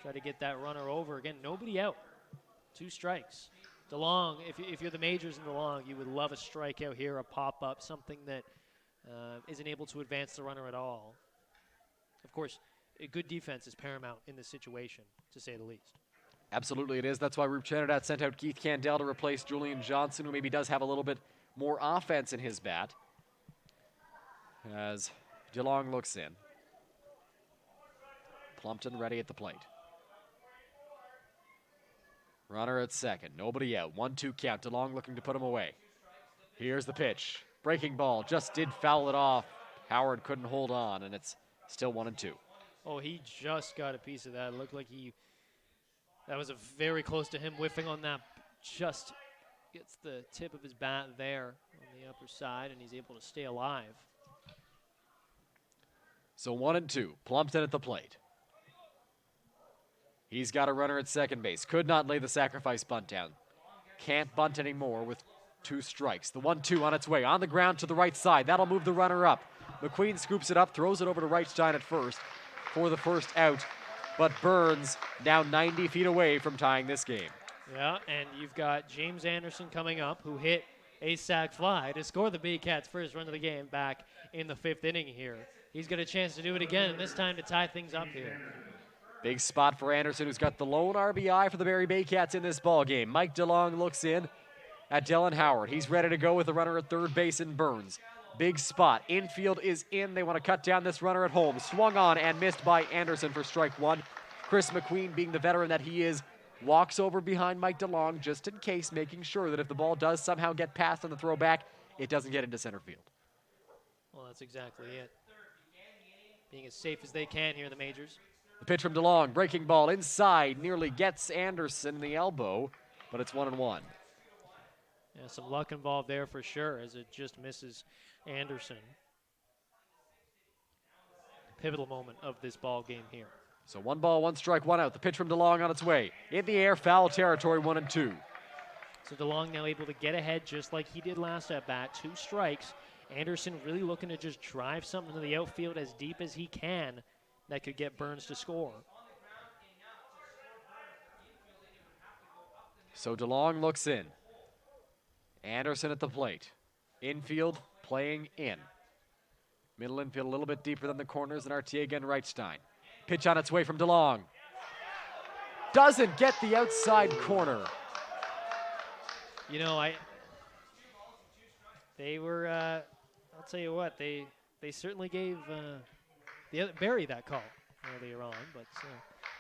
Try to get that runner over. Again, nobody out. 2 strikes. DeLong, if you're the Majors in DeLong, you would love a strikeout here, a pop-up, something that isn't able to advance the runner at all. Of course, a good defense is paramount in this situation, to say the least. Absolutely it is. That's why Roop Chanadad sent out Keith Candell to replace Julian Johnson, who maybe does have a little bit more offense in his bat. As DeLong looks in. Plumpton ready at the plate. Runner at second. Nobody out. 1-2 count. DeLong looking to put him away. Here's the pitch. Breaking ball. Just did foul it off. Howard couldn't hold on, and it's still 1-2. Oh, he just got a piece of that. It looked like that was very close to him whiffing on that. Just gets the tip of his bat there on the upper side, and he's able to stay alive. So 1-2. Plumpton at the plate. He's got a runner at second base. Could not lay the sacrifice bunt down. Can't bunt anymore with 2 strikes. The 1-2 on its way. On the ground to the right side. That'll move the runner up. McQueen scoops it up, throws it over to Reichstein at first for the first out. But Burns now 90 feet away from tying this game. Yeah, and you've got James Anderson coming up, who hit a sac fly to score the Baycats' first run of the game back in the 5th inning here. He's got a chance to do it again, and this time to tie things up here. Big spot for Anderson, who's got the lone RBI for the Barrie Baycats in this ball game. Mike DeLong looks in at Dylan Howard. He's ready to go with the runner at third base in Burns. Big spot. Infield is in. They want to cut down this runner at home. Swung on and missed by Anderson for strike 1. Chris McQueen, being the veteran that he is, walks over behind Mike DeLong just in case, making sure that if the ball does somehow get past on the throwback, it doesn't get into center field. Well, that's exactly it. Being as safe as they can here in the majors. The pitch from DeLong, breaking ball inside, nearly gets Anderson in the elbow, but it's 1-1. Yeah, some luck involved there for sure, as it just misses Anderson. Pivotal moment of this ball game here. So 1 ball, 1 strike, 1 out. The pitch from DeLong on its way. In the air, foul territory, 1-2. So DeLong now able to get ahead just like he did last at bat. 2 strikes. Anderson really looking to just drive something to the outfield as deep as he can that could get Burns to score. So DeLong looks in. Anderson at the plate. Infield playing in. Middle infield a little bit deeper than the corners, and RTA again Reichstein. Pitch on its way from DeLong. Doesn't get the outside corner. You know, they were, I'll tell you what, they certainly gave Barrie that call earlier on, but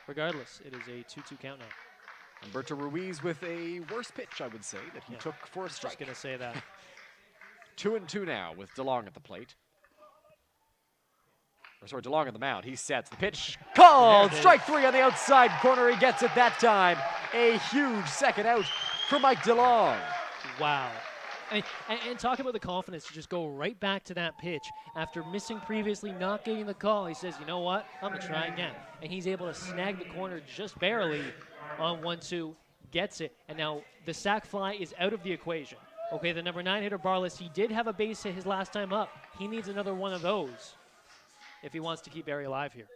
regardless, it is a 2-2 count now. Humberto Ruiz with a worse pitch, I would say, that he took for a strike. Just going to say that. 2-2 now with DeLong at the plate. Or sorry, DeLong on the mound. He sets the pitch. Called! Strike 3 on the outside corner. He gets it that time. A huge second out for Mike DeLong. Wow. I mean, and talk about the confidence to just go right back to that pitch after missing previously, not getting the call. He says, you know what, I'm going to try again. And he's able to snag the corner just barely on 1-2, gets it. And now the sac fly is out of the equation. Okay, the number 9 hitter, Barless, he did have a base hit his last time up. He needs another one of those if he wants to keep Barrie alive here.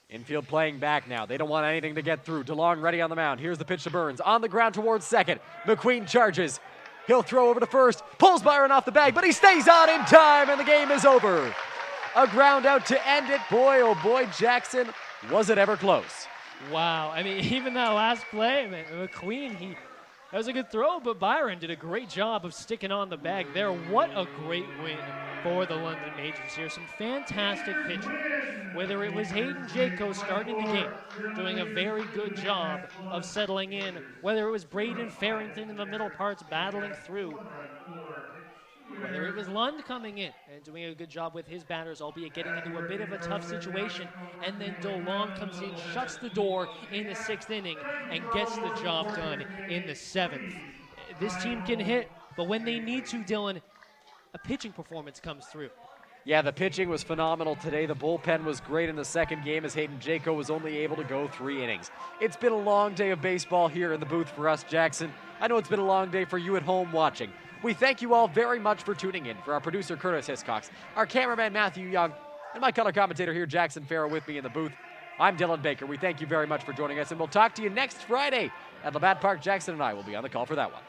Infield playing back now. They don't want anything to get through. DeLong ready on the mound. Here's the pitch to Burns. On the ground towards second. McQueen charges. He'll throw over to first. Pulls Byron off the bag, but he stays on in time, and the game is over. A ground out to end it. Boy, oh boy, Jackson, was it ever close. Wow. I mean, even that last play, man, McQueen, that was a good throw, but Byron did a great job of sticking on the bag there. What a great win for the London Majors here. Some fantastic pitching. Whether it was Hayden Jaco starting the game, doing a very good job of settling in, whether it was Braden Farrington in the middle parts battling through, whether it was Lund coming in and doing a good job with his batters, albeit getting into a bit of a tough situation, and then DeLong comes in, shuts the door in the 6th inning, and gets the job done in the 7th. This team can hit, but when they need to, Dylan, a pitching performance comes through. Yeah, the pitching was phenomenal today. The bullpen was great in the second game as Hayden Jaco was only able to go 3 innings. It's been a long day of baseball here in the booth for us, Jackson. I know it's been a long day for you at home watching. We thank you all very much for tuning in. For our producer, Curtis Hiscox, our cameraman, Matthew Young, and my color commentator here, Jackson Farough, with me in the booth, I'm Dylan Baker. We thank you very much for joining us, and we'll talk to you next Friday at Labatt Park. Jackson and I will be on the call for that one.